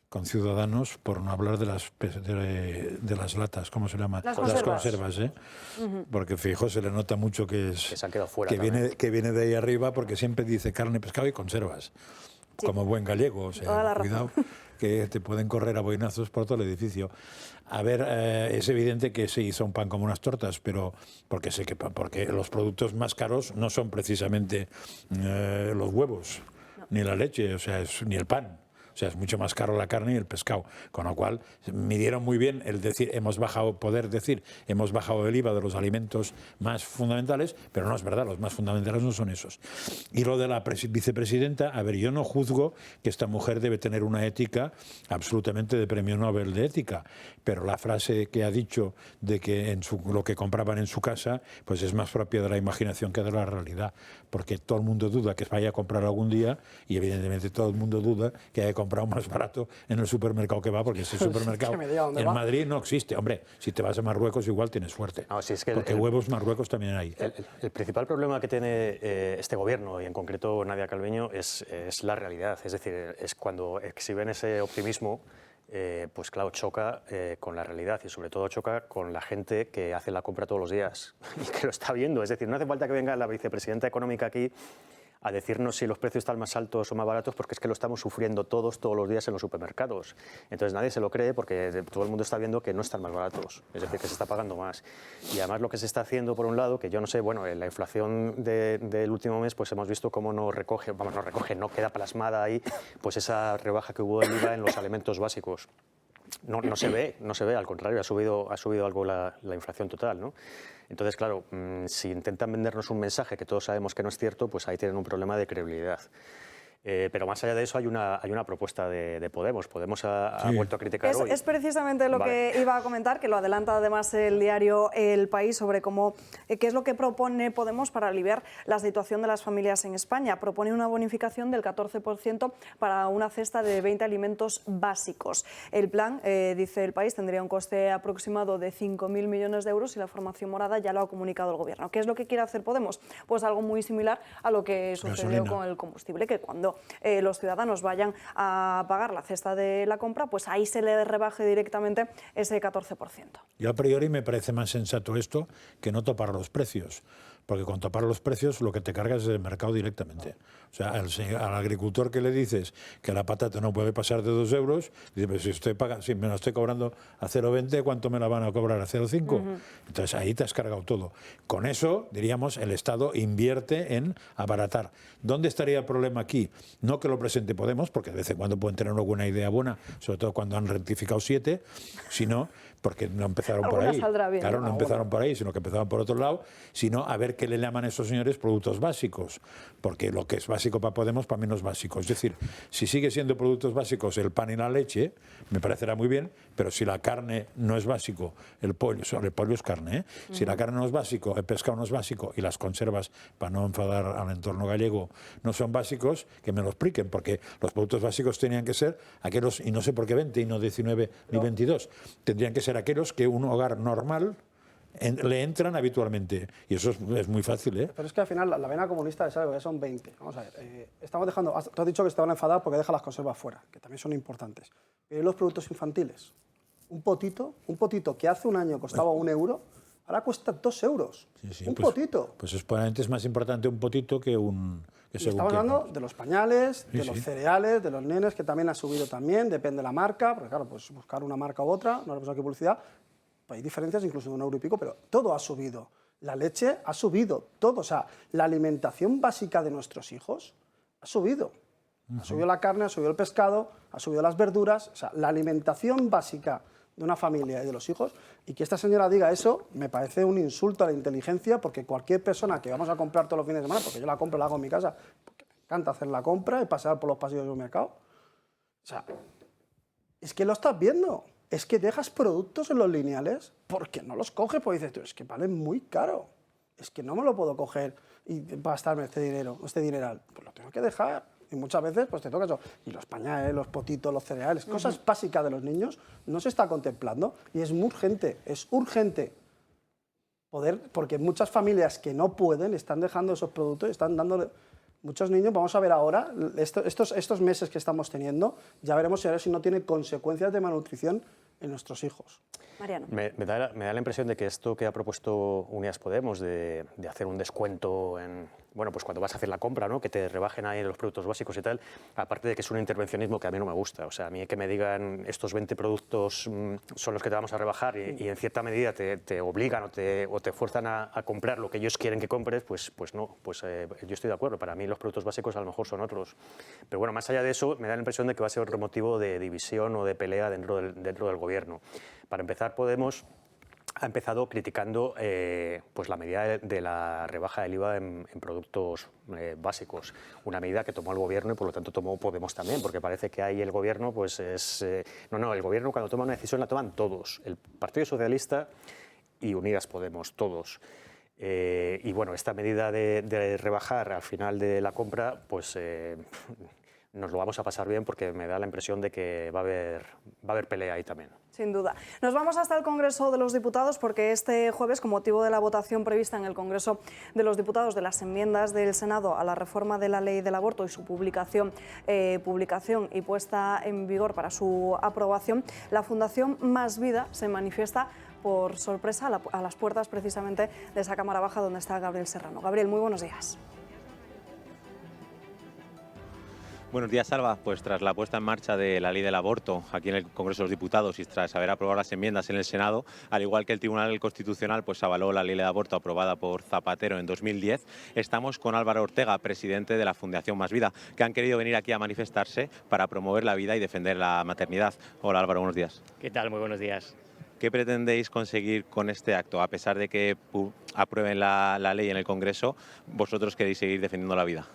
conciudadanos por no hablar de las latas, ¿cómo se llama? Las conservas, ¿eh? Porque fijo, se le nota mucho que se han quedado fuera que viene de ahí arriba, porque siempre dice carne, pescado y conservas. Sí. Como buen gallego, o sea, cuidado, que te pueden correr a boinazos por todo el edificio. A ver, es evidente que se hizo un pan como unas tortas, pero porque los productos más caros no son precisamente los huevos, ni la leche, o sea, ni el pan. O sea, es mucho más caro la carne y el pescado, con lo cual midieron muy bien el decir, hemos bajado el IVA de los alimentos más fundamentales, pero no es verdad, los más fundamentales no son esos. Y lo de la vicepresidenta, a ver, yo no juzgo que esta mujer debe tener una ética absolutamente de premio Nobel de ética, pero la frase que ha dicho de que lo que compraban en su casa, pues es más propia de la imaginación que de la realidad, porque todo el mundo duda que vaya a comprar algún día y evidentemente todo el mundo duda que haya comprado más barato en el supermercado que va, porque ese supermercado en Madrid no existe. Hombre, si te vas a Marruecos igual tienes suerte, no, si es que porque huevos Marruecos también hay. El principal problema que tiene este gobierno, y en concreto Nadia Calviño, es la realidad. Es decir, es cuando exhiben ese optimismo, pues claro, choca con la realidad y sobre todo choca con la gente que hace la compra todos los días y que lo está viendo. Es decir, no hace falta que venga la vicepresidenta económica aquí a decirnos si los precios están más altos o más baratos, porque es que lo estamos sufriendo todos los días en los supermercados. Entonces nadie se lo cree porque todo el mundo está viendo que no están más baratos, es decir, que se está pagando más. Y además lo que se está haciendo, por un lado, que yo no sé, bueno, la inflación del último mes, pues hemos visto cómo no queda plasmada ahí, pues esa rebaja que hubo del IVA en los alimentos básicos. No se ve, al contrario, ha subido algo la inflación total, ¿no? Entonces, claro, si intentan vendernos un mensaje que todos sabemos que no es cierto, pues ahí tienen un problema de credibilidad. Pero más allá de eso hay una propuesta de Podemos. Podemos ha vuelto a criticar hoy. Es precisamente lo que iba a comentar, que lo adelanta además el diario El País, sobre qué es lo que propone Podemos para aliviar la situación de las familias en España. Propone una bonificación del 14% para una cesta de 20 alimentos básicos. El plan, dice El País, tendría un coste aproximado de 5.000 millones de euros y la formación morada ya lo ha comunicado el Gobierno. ¿Qué es lo que quiere hacer Podemos? Pues algo muy similar a lo que sucedió con el combustible, que cuando los ciudadanos vayan a pagar la cesta de la compra, pues ahí se le rebaje directamente ese 14%. Yo a priori me parece más sensato esto que no topar los precios, porque con topar los precios lo que te cargas es el mercado directamente. O sea, al agricultor que le dices que la patata no puede pasar de 2 euros, dice, pero si me la estoy cobrando a 0,20, ¿cuánto me la van a cobrar a 0,5? Entonces ahí te has cargado todo. Con eso, diríamos, el Estado invierte en abaratar. ¿Dónde estaría el problema aquí? No que lo presente Podemos, porque de vez en cuando pueden tener alguna idea buena, sobre todo cuando han rectificado 7, sino porque no empezaron por ahí. Claro, no empezaron por ahí, sino que empezaron por otro lado, sino a ver qué le llaman a esos señores productos básicos, porque lo que es básico para Podemos, para mí no es básico. Es decir, si sigue siendo productos básicos el pan y la leche, me parecerá muy bien, pero si la carne no es básico, el pollo es carne, ¿eh? Si la carne no es básico, el pescado no es básico y las conservas, para no enfadar al entorno gallego, no son básicos, que me lo expliquen, porque los productos básicos tenían que ser aquellos, y no sé por qué 20 y no 19 ni 22, tendrían que ser aquellos que un hogar normal le entran habitualmente. Y eso es muy fácil, ¿eh? Pero es que al final la vena comunista es algo que son 20. Vamos a ver, estamos dejando... Tú has dicho que estaban enfadados porque dejan las conservas fuera, que también son importantes. Pero los productos infantiles, un potito que hace un año costaba 1 euro, ahora cuesta 2 euros. Sí, un potito. Pues probablemente es más importante un potito que un... Estamos hablando de los pañales, de los cereales, de los nenes, que también ha subido también, depende de la marca, porque claro, pues buscar una marca u otra, no le puedo aquí publicidad, pues hay diferencias incluso de 1 euro y pico, pero todo ha subido. La leche ha subido, todo. O sea, la alimentación básica de nuestros hijos ha subido. Ha subido la carne, ha subido el pescado, ha subido las verduras. O sea, la alimentación básica de una familia y de los hijos, y que esta señora diga eso, me parece un insulto a la inteligencia, porque cualquier persona que vamos a comprar todos los fines de semana, porque yo la compro, la hago en mi casa, porque me encanta hacer la compra y pasear por los pasillos del mercado. O sea, es que lo estás viendo. Es que dejas productos en los lineales porque no los coges, porque dices tú, es que valen muy caro. Es que no me lo puedo coger y gastarme este dinero, este dineral. Pues lo tengo que dejar. Y muchas veces pues te toca eso. Y los pañales, los potitos, los cereales, cosas básicas de los niños no se está contemplando. Y es urgente poder, porque muchas familias que no pueden están dejando esos productos y están dándole... Muchos niños, vamos a ver ahora, estos meses que estamos teniendo, ya veremos si no tiene consecuencias de malnutrición en nuestros hijos. Mariano. Me da la impresión de que esto que ha propuesto Unidas Podemos de hacer un descuento en, bueno, pues cuando vas a hacer la compra, ¿no? Que te rebajen ahí los productos básicos y tal, aparte de que es un intervencionismo que a mí no me gusta. O sea, a mí que me digan estos 20 productos son los que te vamos a rebajar y en cierta medida te obligan o te fuerzan a comprar lo que ellos quieren que compres, pues no, pues yo estoy de acuerdo. Para mí los productos básicos a lo mejor son otros. Pero bueno, más allá de eso, me da la impresión de que va a ser otro motivo de división o de pelea dentro del gobierno. Para empezar, Podemos ha empezado criticando pues la medida de la rebaja del IVA en productos básicos, una medida que tomó el gobierno y por lo tanto tomó Podemos también, porque parece que ahí el gobierno pues es... No, el gobierno cuando toma una decisión la toman todos, el Partido Socialista y Unidas Podemos, todos. Y bueno, esta medida de rebajar al final de la compra, pues nos lo vamos a pasar bien porque me da la impresión de que va a haber pelea ahí también. Sin duda. Nos vamos hasta el Congreso de los Diputados porque este jueves, con motivo de la votación prevista en el Congreso de los Diputados de las enmiendas del Senado a la reforma de la ley del aborto y su publicación y puesta en vigor para su aprobación, la Fundación Más Vida se manifiesta por sorpresa a las puertas precisamente de esa Cámara Baja donde está Gabriel Serrano. Gabriel, muy buenos días. Buenos días, Salva. Pues tras la puesta en marcha de la ley del aborto aquí en el Congreso de los Diputados y tras haber aprobado las enmiendas en el Senado, al igual que el Tribunal Constitucional pues avaló la ley del aborto aprobada por Zapatero en 2010, estamos con Álvaro Ortega, presidente de la Fundación Más Vida, que han querido venir aquí a manifestarse para promover la vida y defender la maternidad. Hola, Álvaro, buenos días. ¿Qué tal? Muy buenos días. ¿Qué pretendéis conseguir con este acto? A pesar de que aprueben la ley en el Congreso, vosotros queréis seguir defendiendo la vida.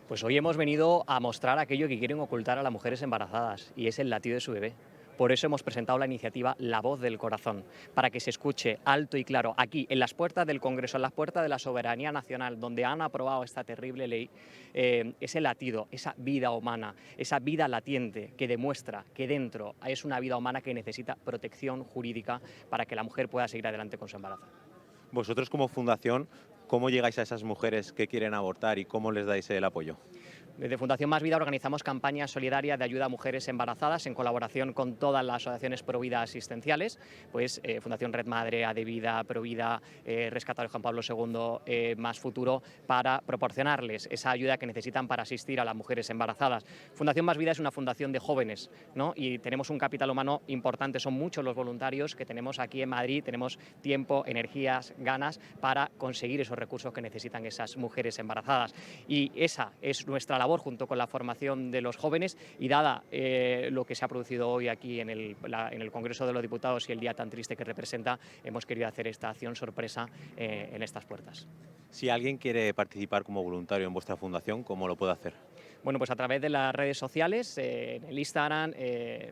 Pues hoy hemos venido a mostrar aquello que quieren ocultar a las mujeres embarazadas, y es el latido de su bebé. Por eso hemos presentado la iniciativa La Voz del Corazón, para que se escuche alto y claro aquí, en las puertas del Congreso, en las puertas de la soberanía nacional, donde han aprobado esta terrible ley, ese latido, esa vida humana, esa vida latiente que demuestra que dentro es una vida humana que necesita protección jurídica para que la mujer pueda seguir adelante con su embarazo. Vosotros como fundación, ¿cómo llegáis a esas mujeres que quieren abortar y cómo les dais el apoyo? Desde Fundación Más Vida organizamos campañas solidarias de ayuda a mujeres embarazadas en colaboración con todas las asociaciones Provida asistenciales, pues Fundación Red Madre, Adevida, Provida, Rescatadores Juan Pablo II, Más Futuro, para proporcionarles esa ayuda que necesitan para asistir a las mujeres embarazadas. Fundación Más Vida es una fundación de jóvenes, ¿no? Y tenemos un capital humano importante, son muchos los voluntarios que tenemos aquí en Madrid, tenemos tiempo, energías, ganas para conseguir esos recursos que necesitan esas mujeres embarazadas. Y esa es nuestra labor junto con la formación de los jóvenes, y dada lo que se ha producido hoy aquí en el Congreso de los Diputados y el día tan triste que representa, hemos querido hacer esta acción sorpresa en estas puertas. Si alguien quiere participar como voluntario en vuestra fundación, ¿cómo lo puede hacer? Bueno, pues a través de las redes sociales, en el Instagram,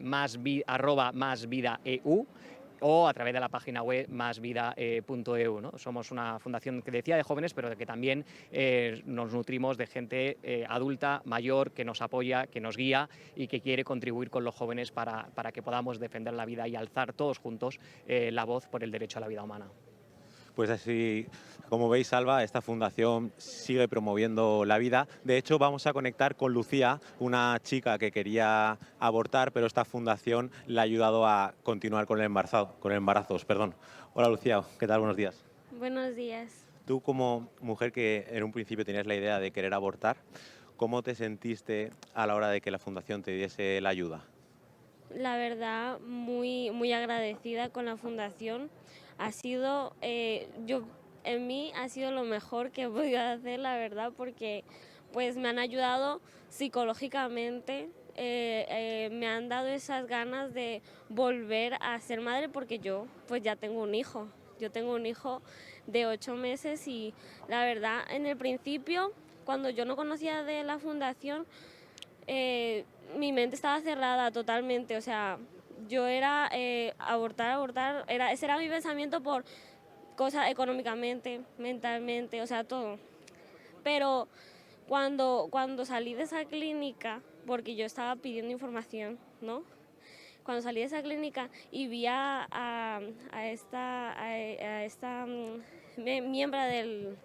@másvidaeu, o a través de la página web másvida.eu, ¿no? Somos una fundación que decía de jóvenes, pero que también nos nutrimos de gente adulta, mayor, que nos apoya, que nos guía y que quiere contribuir con los jóvenes para que podamos defender la vida y alzar todos juntos la voz por el derecho a la vida humana. Pues así, como veis, Alba, esta fundación sigue promoviendo la vida. De hecho, vamos a conectar con Lucía, una chica que quería abortar, pero esta fundación le ha ayudado a continuar con el embarazo. Hola, Lucía, ¿qué tal? Buenos días. Buenos días. Tú, como mujer que en un principio tenías la idea de querer abortar, ¿cómo te sentiste a la hora de que la fundación te diese la ayuda? La verdad, muy agradecida con la fundación. Ha sido, en mí ha sido lo mejor que he podido hacer, la verdad, porque pues me han ayudado psicológicamente, me han dado esas ganas de volver a ser madre, porque yo pues ya tengo un hijo. Yo tengo un hijo de 8 meses y la verdad, en el principio, cuando yo no conocía de la fundación, mi mente estaba cerrada totalmente, o sea, yo era abortar, ese era mi pensamiento por cosas económicamente, mentalmente, o sea, todo. Pero cuando salí de esa clínica, porque yo estaba pidiendo información, ¿no? Cuando salí de esa clínica y vi a esta miembro de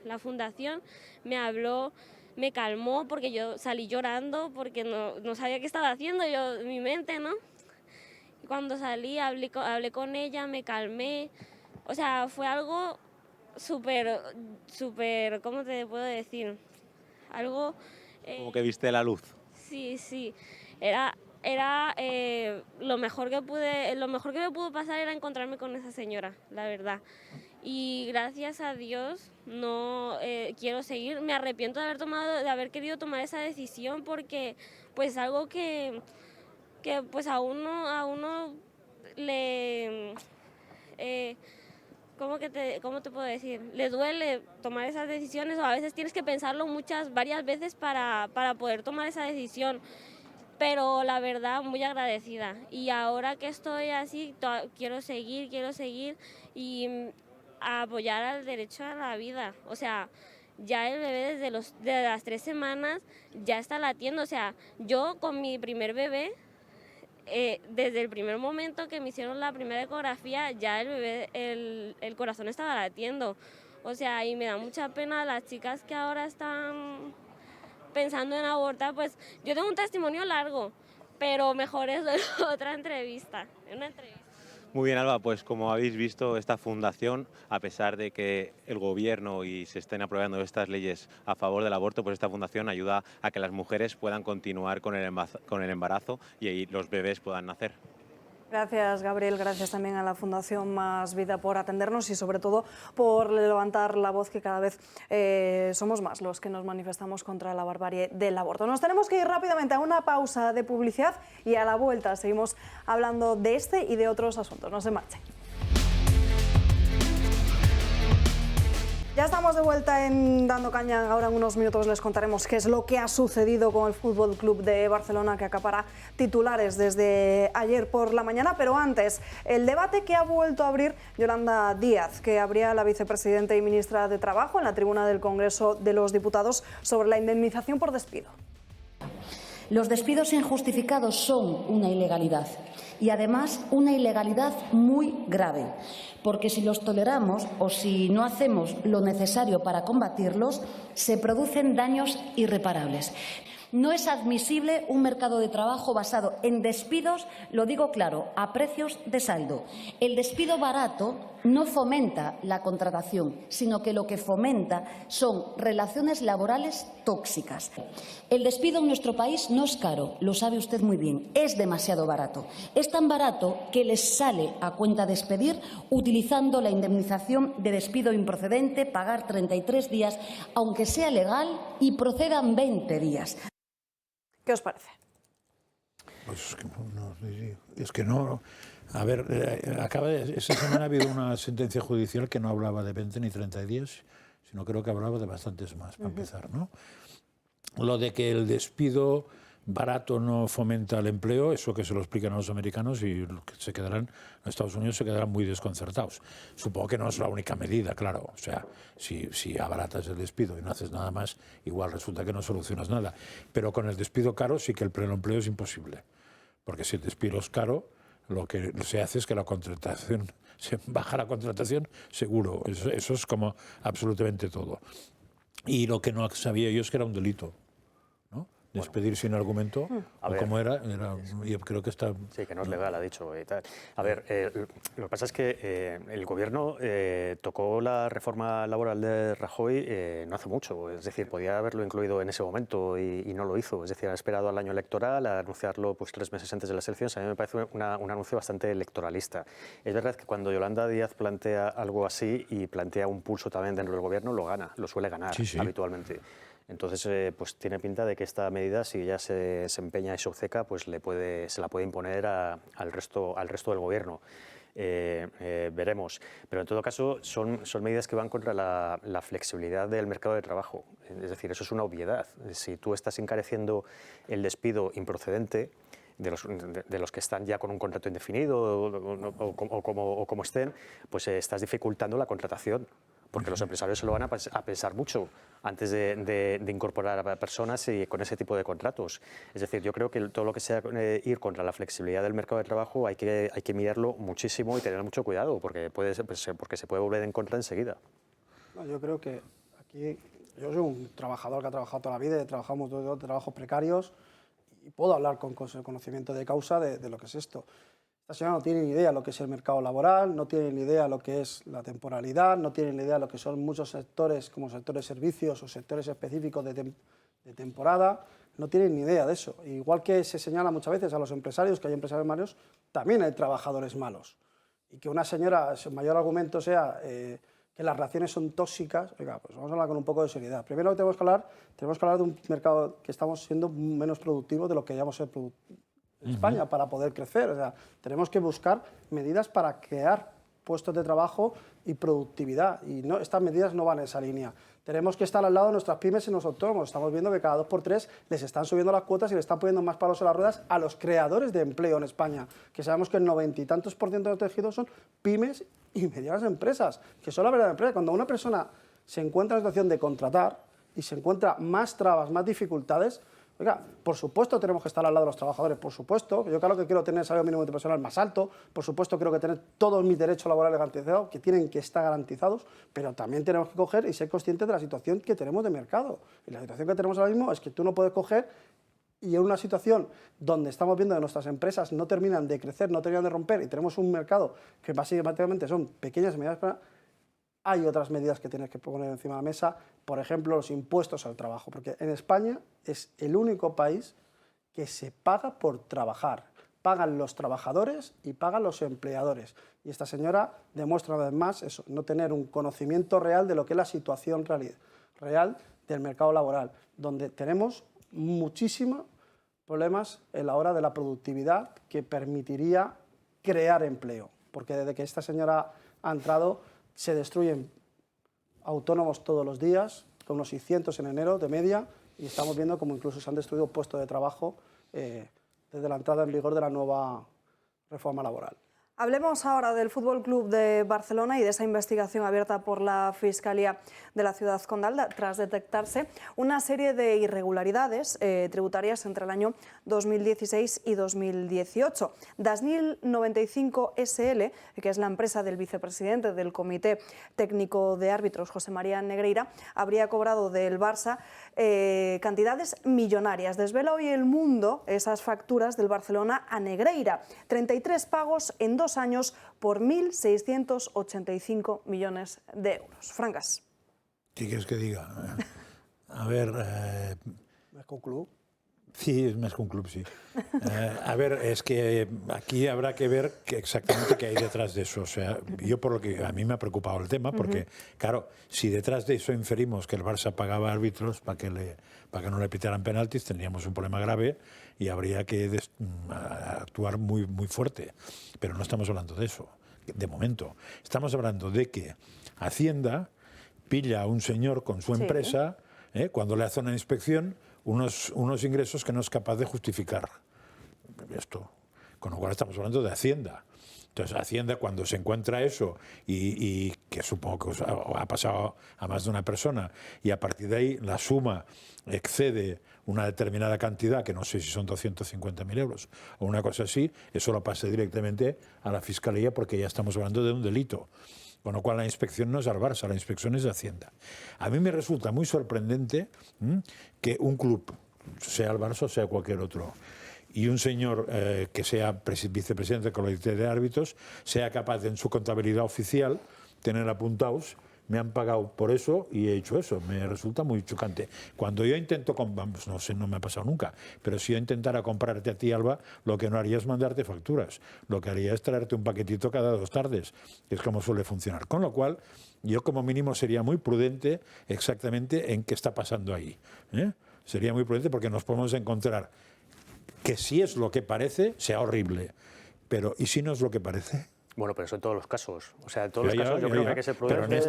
la fundación, me habló, me calmó, porque yo salí llorando porque no sabía qué estaba haciendo yo, mi mente, ¿no? Y cuando salí hablé con ella, me calmé, o sea, fue algo súper, ¿cómo te puedo decir? Algo... Como que viste la luz. Sí, era lo mejor que me pudo pasar era encontrarme con esa señora, la verdad. Y gracias a Dios no quiero seguir. Me arrepiento de haber querido tomar esa decisión, porque pues algo que pues a uno le ¿cómo te puedo decir? Le duele tomar esas decisiones, o a veces tienes que pensarlo varias veces para poder tomar esa decisión. Pero la verdad, muy agradecida. Y ahora que estoy así, quiero seguir y apoyar al derecho a la vida. O sea, ya el bebé desde las 3 semanas ya está latiendo. O sea, yo con mi primer bebé, desde el primer momento que me hicieron la primera ecografía, ya el bebé, el corazón estaba latiendo. O sea, y me da mucha pena las chicas que ahora están pensando en abortar. Pues yo tengo un testimonio largo, pero mejor es otra entrevista, Muy bien, Alba, pues como habéis visto, esta fundación, a pesar de que el gobierno y se estén aprobando estas leyes a favor del aborto, pues esta fundación ayuda a que las mujeres puedan continuar con el embarazo y ahí los bebés puedan nacer. Gracias, Gabriel. Gracias también a la Fundación Más Vida por atendernos y sobre todo por levantar la voz, que cada vez somos más los que nos manifestamos contra la barbarie del aborto. Nos tenemos que ir rápidamente a una pausa de publicidad y a la vuelta seguimos hablando de este y de otros asuntos. No se marchen. Ya estamos de vuelta en Dando Caña. Ahora en unos minutos les contaremos qué es lo que ha sucedido con el Fútbol Club de Barcelona, que acapara titulares desde ayer por la mañana. Pero antes, el debate que ha vuelto a abrir Yolanda Díaz, que abría la vicepresidenta y ministra de Trabajo en la tribuna del Congreso de los Diputados sobre la indemnización por despido. Los despidos injustificados son una ilegalidad y además una ilegalidad muy grave, porque si los toleramos o si no hacemos lo necesario para combatirlos, se producen daños irreparables. No es admisible un mercado de trabajo basado en despidos, lo digo claro, a precios de saldo. El despido barato no fomenta la contratación, sino que lo que fomenta son relaciones laborales tóxicas. El despido en nuestro país no es caro, lo sabe usted muy bien, es demasiado barato. Es tan barato que les sale a cuenta despedir utilizando la indemnización de despido improcedente, pagar 33 días, aunque sea legal, y procedan 20 días. ¿Qué os parece? Pues es que no. A ver, esta semana ha habido una sentencia judicial que no hablaba de 20 ni 30 días, sino creo que hablaba de bastantes más, para empezar, ¿no? Lo de que el despido barato no fomenta el empleo, eso que se lo explican a los americanos y se quedarán, en Estados Unidos se quedarán muy desconcertados. Supongo que no es la única medida, claro. O sea, si abaratas el despido y no haces nada más, igual resulta que no solucionas nada. Pero con el despido caro sí que el pleno empleo es imposible. Porque si el despido es caro, lo que se hace es que la contratación, se baja la contratación seguro. Eso es como absolutamente todo. Y lo que no sabía yo es que era un delito. Despedir sin argumento, o como era, yo creo que está... Sí, que no es legal, ha dicho y tal. A ver, lo que pasa es que el Gobierno tocó la reforma laboral de Rajoy no hace mucho, es decir, podía haberlo incluido en ese momento y no lo hizo, es decir, ha esperado al año electoral a anunciarlo pues 3 meses antes de las elecciones. A mí me parece un anuncio bastante electoralista. Es verdad que cuando Yolanda Díaz plantea algo así y plantea un pulso también dentro del Gobierno, lo gana, lo suele ganar habitualmente. Entonces, pues tiene pinta de que esta medida, si ella se empeña y se obceca, pues se la puede imponer al resto del Gobierno. Veremos. Pero en todo caso, son medidas que van contra la flexibilidad del mercado de trabajo. Es decir, eso es una obviedad. Si tú estás encareciendo el despido improcedente de los que están ya con un contrato indefinido o como estén, pues estás dificultando la contratación. Porque los empresarios se lo van a pensar mucho antes de incorporar a personas y con ese tipo de contratos. Es decir, yo creo que todo lo que sea ir contra la flexibilidad del mercado de trabajo hay que mirarlo muchísimo y tener mucho cuidado, porque se puede volver en contra enseguida. No, yo creo que aquí, yo soy un trabajador que ha trabajado toda la vida, trabajamos de trabajos precarios y puedo hablar con conocimiento de causa de lo que es esto. Esta señora no tiene ni idea de lo que es el mercado laboral, no tiene ni idea de lo que es la temporalidad, no tiene ni idea de lo que son muchos sectores como sectores de servicios o sectores específicos de temporada, no tienen ni idea de eso. Igual que se señala muchas veces a los empresarios, que hay empresarios malos, también hay trabajadores malos. Y que una señora, su mayor argumento sea que las relaciones son tóxicas, oiga, pues vamos a hablar con un poco de seriedad. Primero tenemos que hablar de un mercado que estamos siendo menos productivos de lo que hayamos ser productivos en España para poder crecer. O sea, tenemos que buscar medidas para crear puestos de trabajo y productividad. Y estas medidas no van en esa línea. Tenemos que estar al lado de nuestras pymes y los autónomos. Estamos viendo que cada 2 por 3 les están subiendo las cuotas y le están poniendo más palos a las ruedas a los creadores de empleo en España, que sabemos que el 90 y tantos % de los tejidos son pymes y medianas empresas, que son la verdadera empresa. Cuando una persona se encuentra en la situación de contratar y se encuentra más trabas, más dificultades, oiga, por supuesto tenemos que estar al lado de los trabajadores, por supuesto. Yo claro que quiero tener el salario mínimo interprofesional más alto, por supuesto creo que tener todos mis derechos laborales garantizados, que tienen que estar garantizados, pero también tenemos que coger y ser conscientes de la situación que tenemos de mercado. Y la situación que tenemos ahora mismo es que tú no puedes coger y en una situación donde estamos viendo que nuestras empresas no terminan de crecer, no terminan de romper y tenemos un mercado que básicamente son pequeñas y medianas empresas, hay otras medidas que tienes que poner encima de la mesa, por ejemplo, los impuestos al trabajo, porque en España es el único país que se paga por trabajar. Pagan los trabajadores y pagan los empleadores. Y esta señora demuestra una vez más eso, no tener un conocimiento real de lo que es la situación real del mercado laboral, donde tenemos muchísimos problemas en la hora de la productividad que permitiría crear empleo. Porque desde que esta señora ha entrado se destruyen autónomos todos los días, con unos 600 en enero de media, y estamos viendo como incluso se han destruido puestos de trabajo desde la entrada en vigor de la nueva reforma laboral. Hablemos ahora del Fútbol Club de Barcelona y de esa investigación abierta por la Fiscalía de la Ciudad Condal tras detectarse una serie de irregularidades tributarias entre el año 2016 y 2018. Dasnil 95 SL, que es la empresa del vicepresidente del Comité Técnico de Árbitros, José María Negreira, habría cobrado del Barça cantidades millonarias. Desvela hoy El Mundo esas facturas del Barcelona a Negreira. 33 pagos en 2 años por 1.685 millones de euros. Francas. ¿Qué quieres que diga? A ver... ¿Es con club? Sí, es más que un club, sí. A ver, es que aquí habrá que ver exactamente qué hay detrás de eso. O sea, yo por lo que a mí me ha preocupado el tema, porque, claro, si detrás de eso inferimos que el Barça pagaba árbitros para que no le pitaran penaltis, tendríamos un problema grave y habría que actuar muy, muy fuerte. Pero no estamos hablando de eso, de momento. Estamos hablando de que Hacienda pilla a un señor con su empresa, cuando le hace una inspección, unos ingresos que no es capaz de justificar. Esto. Con lo cual estamos hablando de Hacienda. Entonces, Hacienda, cuando se encuentra eso, y que supongo que ha pasado a más de una persona, y a partir de ahí la suma excede una determinada cantidad, que no sé si son 250.000 euros o una cosa así, eso lo pasa directamente a la Fiscalía, porque ya estamos hablando de un delito. Con lo cual la inspección no es al Barça, la inspección es de Hacienda. A mí me resulta muy sorprendente que un club, sea el Barça o sea cualquier otro, y un señor que sea vicepresidente del Comité de Árbitros, sea capaz de, en su contabilidad oficial, tener apuntados: me han pagado por eso y he hecho eso. Me resulta muy chocante. Cuando yo intento, vamos, no sé, no me ha pasado nunca, pero si yo intentara comprarte a ti, Alba, lo que no haría es mandarte facturas. Lo que haría es traerte un paquetito cada 2 tardes, que es como suele funcionar. Con lo cual, yo como mínimo sería muy prudente exactamente en qué está pasando ahí. Sería muy prudente, porque nos podemos encontrar que si es lo que parece, sea horrible. Pero, ¿y si no es lo que parece? Bueno, pero eso en todos los casos. O sea, en todos los casos yo creo que hay que ser prudente.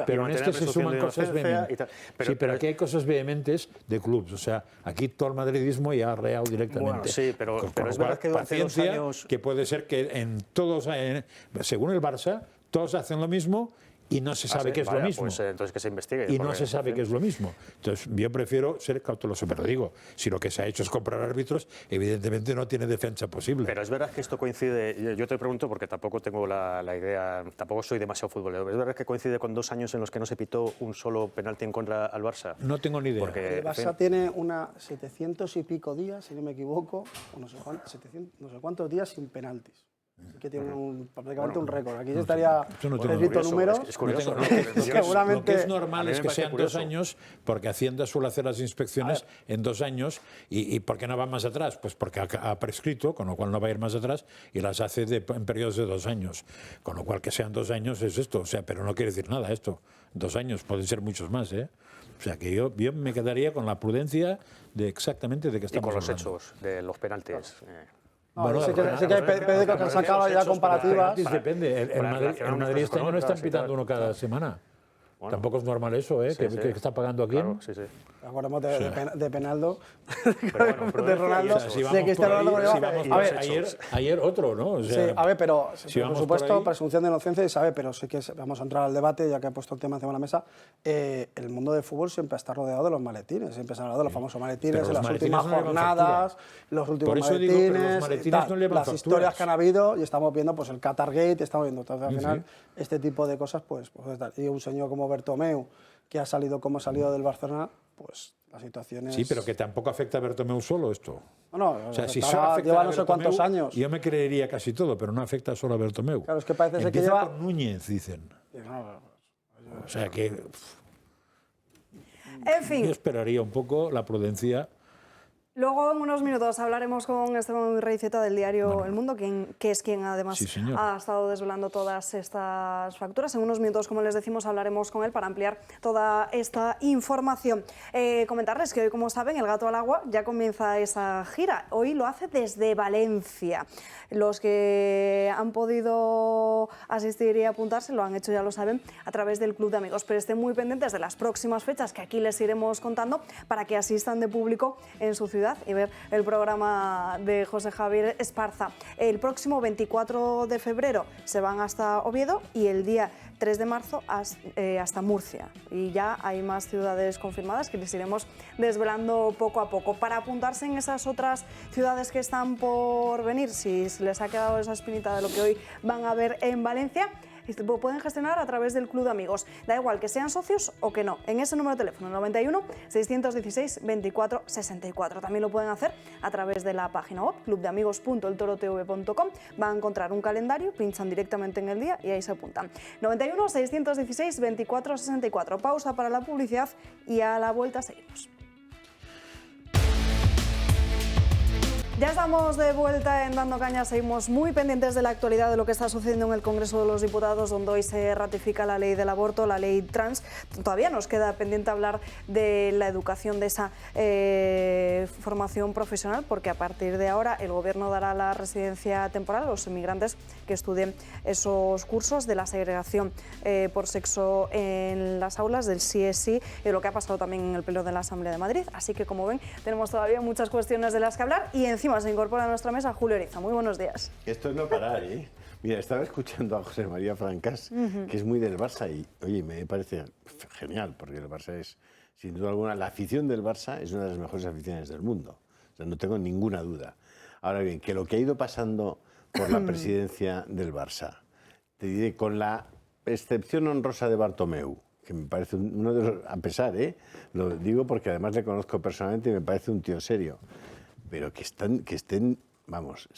Pero en este se suman cosas vehementes. Sí, pero aquí hay cosas vehementes de clubes. O sea, aquí todo el madridismo ya ha reado directamente. Bueno, sí, pero es verdad que durante 2 años... que puede ser que en todos, según el Barça, todos hacen lo mismo y no se sabe qué es lo mismo. Pues entonces que se investigue. Y no se sabe qué es lo mismo. Entonces yo prefiero ser cauteloso, pero digo, si lo que se ha hecho es comprar árbitros, evidentemente no tiene defensa posible. Pero es verdad que esto coincide, yo te pregunto porque tampoco tengo la idea, tampoco soy demasiado futbolero, ¿es verdad que coincide con 2 años en los que no se pitó un solo penalti en contra al Barça? No tengo ni idea. Porque, el Barça tiene 700 y pico días, si no me equivoco, o no sé cuántos días sin penaltis. Que tiene prácticamente un récord. Aquí estaría escrito números. Es curioso, ¿no? Seguramente. Lo que es normal es que sean 2 años, porque Hacienda suele hacer las inspecciones en 2 años. ¿Y por qué no va más atrás? Pues porque ha prescrito, con lo cual no va a ir más atrás, y las hace en periodos de 2 años. Con lo cual que sean 2 años es esto. O sea, pero no quiere decir nada esto. 2 años, pueden ser muchos más, ¿eh? O sea, que yo me quedaría con la prudencia de exactamente de qué estamos hablando. Y con los hechos de los penaltis. Bueno, sé que hay periódicos que han sacado ya comparativas. Depende. El Madrid este año no están pitando uno cada semana. Bueno, tampoco es normal eso, ¿eh? Sí, que está pagando aquí. Claro, sí. Acordemos de Penaldo, bueno, de Ronaldo, de Cristiano Ronaldo. Ayer otro, ¿no? O sea, sí, a ver, pero si por supuesto, por presunción de inocencia, y sabe, pero sí que vamos a entrar al debate, ya que ha puesto el tema encima de la mesa. El mundo del fútbol siempre está rodeado de los maletines, siempre se ha hablado de los famosos maletines en las últimas jornadas, los últimos maletines, las historias que han habido, y estamos viendo pues el Qatar Gate, y estamos viendo, entonces, al final, este tipo de cosas, pues y un señor como Bertomeu, que ha salido como ha salido del Barcelona, pues la situación es... Sí, pero que tampoco afecta a Bertomeu solo esto. No, o sea, si solo afecta lleva no sé cuántos años. Yo me creería casi todo, pero no afecta solo a Bertomeu. Claro, es que parece ser que Empieza lleva... con Núñez, dicen. O sea que... En fin. Yo esperaría un poco la prudencia Luego, en unos minutos, hablaremos con Esteban Reiceta del diario El Mundo, que es quien además ha estado desvelando todas estas facturas. En unos minutos, como les decimos, hablaremos con él para ampliar toda esta información. Comentarles que hoy, como saben, El Gato al Agua ya comienza esa gira. Hoy lo hace desde Valencia. Los que han podido asistir y apuntarse lo han hecho, ya lo saben, a través del Club de Amigos. Pero estén muy pendientes de las próximas fechas que aquí les iremos contando para que asistan de público en su ciudad y ver el programa de José Javier Esparza. El próximo 24 de febrero se van hasta Oviedo y el día 3 de marzo hasta Murcia. Y ya hay más ciudades confirmadas que les iremos desvelando poco a poco. Para apuntarse en esas otras ciudades que están por venir, si les ha quedado esa espinita de lo que hoy van a ver en Valencia, pueden gestionar a través del Club de Amigos. Da igual que sean socios o que no. En ese número de teléfono, 91 616 24 64. También lo pueden hacer a través de la página web clubdeamigos.eltorotv.com. Van a encontrar un calendario, pinchan directamente en el día y ahí se apuntan. 91 616 24 64. Pausa para la publicidad y a la vuelta seguimos. Ya estamos de vuelta en Dando Caña, seguimos muy pendientes de la actualidad de lo que está sucediendo en el Congreso de los Diputados, donde hoy se ratifica la ley del aborto, la ley trans. Todavía nos queda pendiente hablar de la educación, de esa formación profesional, porque a partir de ahora el Gobierno dará la residencia temporal a los inmigrantes que estudien esos cursos, de la segregación por sexo en las aulas, del sí es sí, y de lo que ha pasado también en el Pleno de la Asamblea de Madrid. Así que, como ven, tenemos todavía muchas cuestiones de las que hablar y encima se incorpora a nuestra mesa Julio Eriza. Muy buenos días. Esto es no parar, ¿eh? Mira, estaba escuchando a José María Francás, que es muy del Barça, y oye, me parece genial, porque el Barça es, sin duda alguna, la afición del Barça es una de las mejores aficiones del mundo. O sea, no tengo ninguna duda. Ahora bien, que lo que ha ido pasando por la presidencia del Barça, te diré, con la excepción honrosa de Bartomeu, que me parece uno de los, a pesar, lo digo porque además le conozco personalmente y me parece un tío serio, pero que estén, vamos,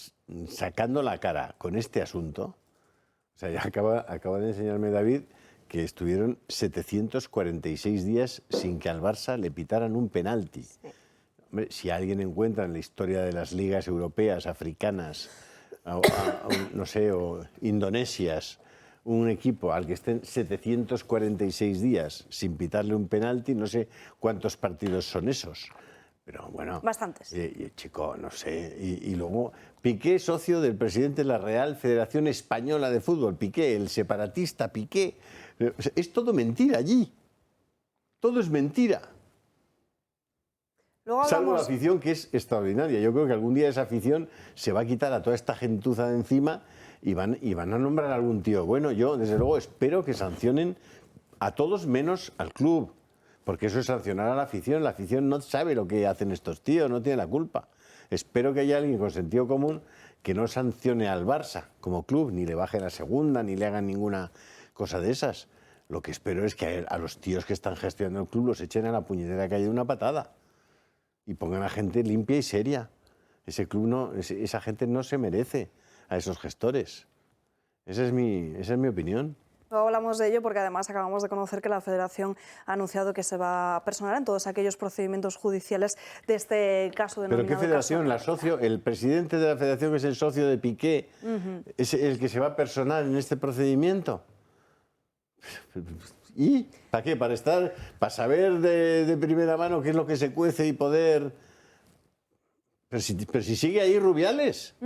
sacando la cara con este asunto. O sea, ya acaba de enseñarme David que estuvieron 746 días sin que al Barça le pitaran un penalti. Sí. Hombre, si alguien encuentra en la historia de las ligas europeas, africanas, no sé, o indonesias, un equipo al que estén 746 días sin pitarle un penalti, no sé cuántos partidos son esos. Pero bueno, bastantes. Chico, no sé. Y luego, Piqué, socio del presidente de la Real Federación Española de Fútbol. Piqué, el separatista Piqué. Es todo mentira allí. Todo es mentira. Salvo la afición, que es extraordinaria. Yo creo que algún día esa afición se va a quitar a toda esta gentuza de encima y van a nombrar a algún tío. Bueno, yo, desde luego, espero que sancionen a todos menos al club. Porque eso es sancionar a la afición. La afición no sabe lo que hacen estos tíos, no tiene la culpa. Espero que haya alguien con sentido común que no sancione al Barça como club, ni le baje la segunda, ni le hagan ninguna cosa de esas. Lo que espero es que a los tíos que están gestionando el club los echen a la puñetera calle de una patada y pongan a gente limpia y seria. Ese club esa gente no se merece a esos gestores. Esa es mi opinión. Luego hablamos de ello porque además acabamos de conocer que la Federación ha anunciado que se va a personar en todos aquellos procedimientos judiciales de este caso denominado. ¿Pero qué federación? La socio, el presidente de la Federación, que es el socio de Piqué, es el que se va a personar en este procedimiento. ¿Y para qué? ¿Para saber de primera mano qué es lo que se cuece y poder? Pero si sigue ahí Rubiales.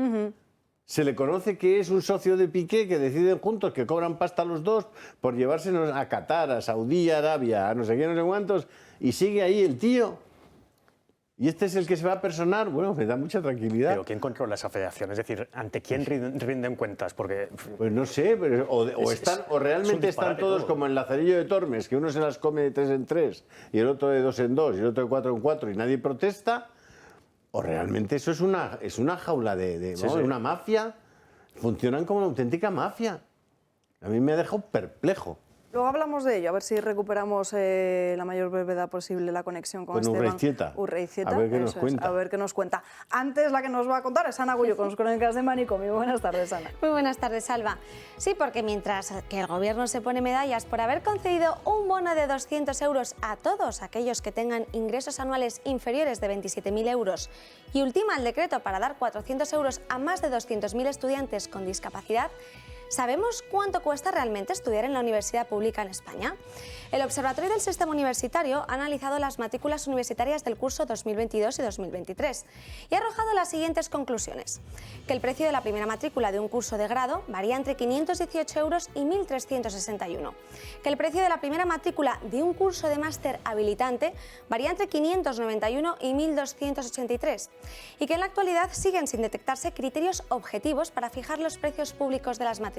Se le conoce que es un socio de Piqué, que deciden juntos, que cobran pasta los dos por llevársenos a Qatar, a Saudí Arabia, a no sé qué, no sé cuántos, y sigue ahí el tío. Y este es el que se va a personar. Bueno, me da mucha tranquilidad. Pero ¿quién controla esa federación? Es decir, ¿ante quién rinden cuentas? Porque pues no sé, pero o realmente están todos como en Lazarillo de Tormes, que uno se las come de 3 en 3, y el otro de 2 en 2, y el otro de 4 en 4, y nadie protesta. O realmente eso es una jaula una mafia. Funcionan como una auténtica mafia. A mí me ha dejado perplejo. Luego hablamos de ello, a ver si recuperamos la mayor brevedad posible la conexión con Esteban Urreiztieta. A ver qué nos cuenta. A ver qué nos cuenta. Antes la que nos va a contar es Ana Gullo con los crónicas de Manicomio. Buenas tardes, Ana. Muy buenas tardes, Alba. Sí, porque mientras que el Gobierno se pone medallas por haber concedido un bono de 200 euros a todos aquellos que tengan ingresos anuales inferiores de 27.000 euros y ultima el decreto para dar 400 euros a más de 200.000 estudiantes con discapacidad, ¿sabemos cuánto cuesta realmente estudiar en la universidad pública en España? El Observatorio del Sistema Universitario ha analizado las matrículas universitarias del curso 2022 y 2023 y ha arrojado las siguientes conclusiones. Que el precio de la primera matrícula de un curso de grado varía entre 518 euros y 1.361. Que el precio de la primera matrícula de un curso de máster habilitante varía entre 591 y 1.283. Y que en la actualidad siguen sin detectarse criterios objetivos para fijar los precios públicos de las matrículas.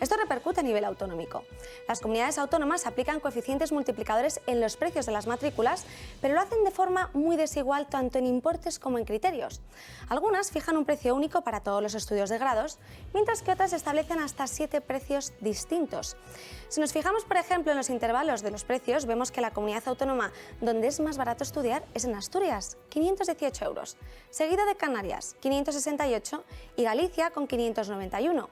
Esto repercute a nivel autonómico. Las comunidades autónomas aplican coeficientes multiplicadores en los precios de las matrículas, pero lo hacen de forma muy desigual tanto en importes como en criterios. Algunas fijan un precio único para todos los estudios de grados, mientras que otras establecen hasta 7 precios distintos. Si nos fijamos, por ejemplo, en los intervalos de los precios, vemos que la comunidad autónoma donde es más barato estudiar es en Asturias, 518 euros, seguido de Canarias, 568 y Galicia con 591.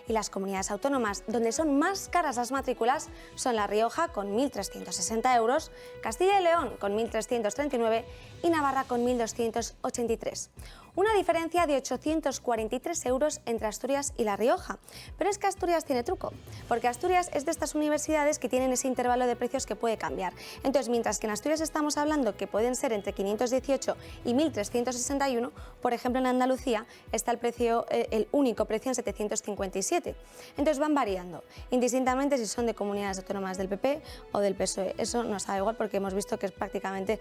Y las comunidades autónomas donde son más caras las matrículas son La Rioja con 1.360 euros, Castilla y León con 1.339 y Navarra con 1.283. Una diferencia de 843 euros entre Asturias y La Rioja. Pero es que Asturias tiene truco, porque Asturias es de estas universidades que tienen ese intervalo de precios que puede cambiar. Entonces, mientras que en Asturias estamos hablando que pueden ser entre 518 y 1.361, por ejemplo en Andalucía está el único precio en 757. Entonces van variando, indistintamente si son de comunidades autónomas del PP o del PSOE. Eso nos da igual porque hemos visto que es prácticamente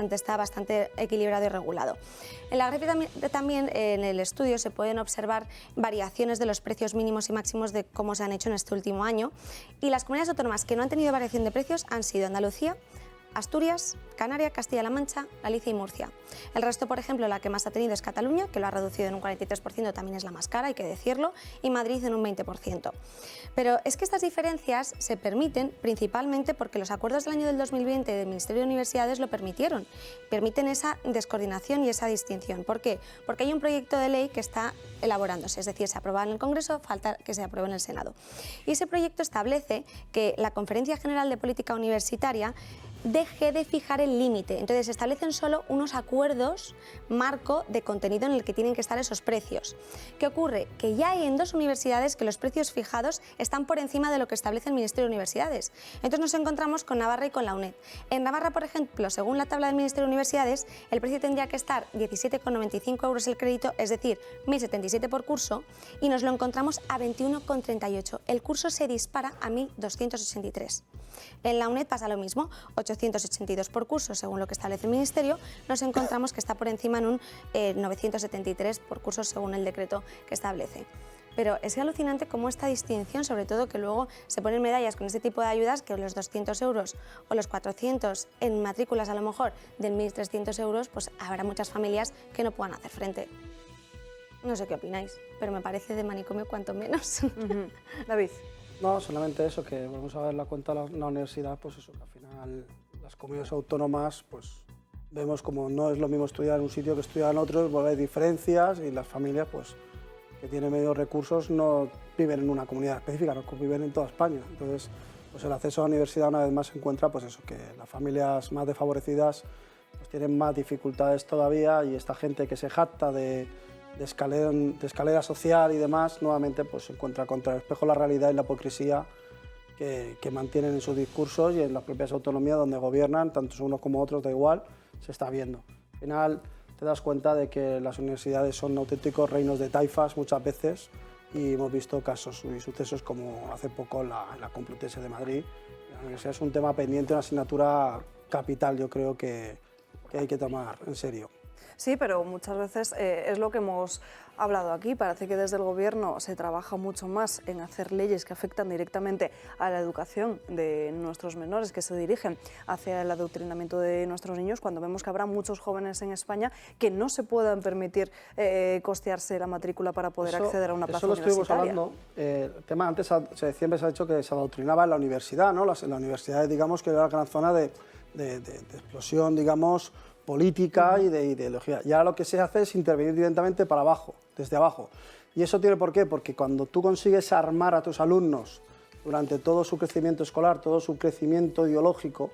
está bastante equilibrado y regulado. En la gráfica también en el estudio se pueden observar variaciones de los precios mínimos y máximos de cómo se han hecho en este último año, y las comunidades autónomas que no han tenido variación de precios han sido Andalucía, Asturias, Canarias, Castilla-La Mancha, Galicia y Murcia. El resto, por ejemplo, la que más ha tenido es Cataluña, que lo ha reducido en un 43%, también es la más cara, hay que decirlo, y Madrid en un 20%. Pero es que estas diferencias se permiten principalmente porque los acuerdos del año del 2020 del Ministerio de Universidades lo permitieron. Permiten esa descoordinación y esa distinción. ¿Por qué? Porque hay un proyecto de ley que está elaborándose, es decir, se aprueba en el Congreso, falta que se apruebe en el Senado. Y ese proyecto establece que la Conferencia General de Política Universitaria deje de fijar el límite. Entonces se establecen solo unos acuerdos marco de contenido en el que tienen que estar esos precios. ¿Qué ocurre? Que ya hay en 2 universidades que los precios fijados están por encima de lo que establece el Ministerio de Universidades. Entonces nos encontramos con Navarra y con la UNED. En Navarra, por ejemplo, según la tabla del Ministerio de Universidades, el precio tendría que estar 17,95 euros el crédito, es decir, 1.077 por curso, y nos lo encontramos a 21,38. El curso se dispara a 1.283. En la UNED pasa lo mismo, 882 por curso, según lo que establece el Ministerio, nos encontramos que está por encima en un 973 por curso, según el decreto que establece. Pero es alucinante cómo esta distinción, sobre todo que luego se ponen medallas con este tipo de ayudas, que los 200 euros o los 400 en matrículas a lo mejor de 1.300 euros, pues habrá muchas familias que no puedan hacer frente. No sé qué opináis, pero me parece de manicomio cuanto menos. David. No, solamente eso, que vamos a ver la cuenta de la universidad, pues eso, que al final las comunidades autónomas, pues vemos como no es lo mismo estudiar en un sitio que estudiar en otro, pues hay diferencias y las familias, pues que tienen medios recursos no viven en una comunidad específica, no viven en toda España. Entonces, pues el acceso a la universidad una vez más se encuentra, pues eso, que las familias más desfavorecidas pues tienen más dificultades todavía, y esta gente que se jacta de escalera social y demás, nuevamente pues se encuentra contra el espejo la realidad y la hipocresía que mantienen en sus discursos y en las propias autonomías donde gobiernan, tanto unos como otros, da igual, se está viendo. Al final te das cuenta de que las universidades son auténticos reinos de taifas muchas veces, y hemos visto casos y sucesos como hace poco la Complutense de Madrid. La universidad es un tema pendiente, una asignatura capital, yo creo que hay que tomar en serio. Sí, pero muchas veces es lo que hemos hablado aquí. Parece que desde el Gobierno se trabaja mucho más en hacer leyes que afectan directamente a la educación de nuestros menores, que se dirigen hacia el adoctrinamiento de nuestros niños, cuando vemos que habrá muchos jóvenes en España que no se puedan permitir costearse la matrícula para poder acceder a una plaza universitaria. Eso lo estuvimos hablando. El tema antes, siempre se ha dicho que se adoctrinaba en la universidad, ¿no? En la universidad, digamos, que era la gran zona de explosión, digamos, política y de ideología. Y ahora lo que se hace es intervenir directamente para abajo, desde abajo. ¿Y eso tiene por qué? Porque cuando tú consigues armar a tus alumnos durante todo su crecimiento escolar, todo su crecimiento ideológico,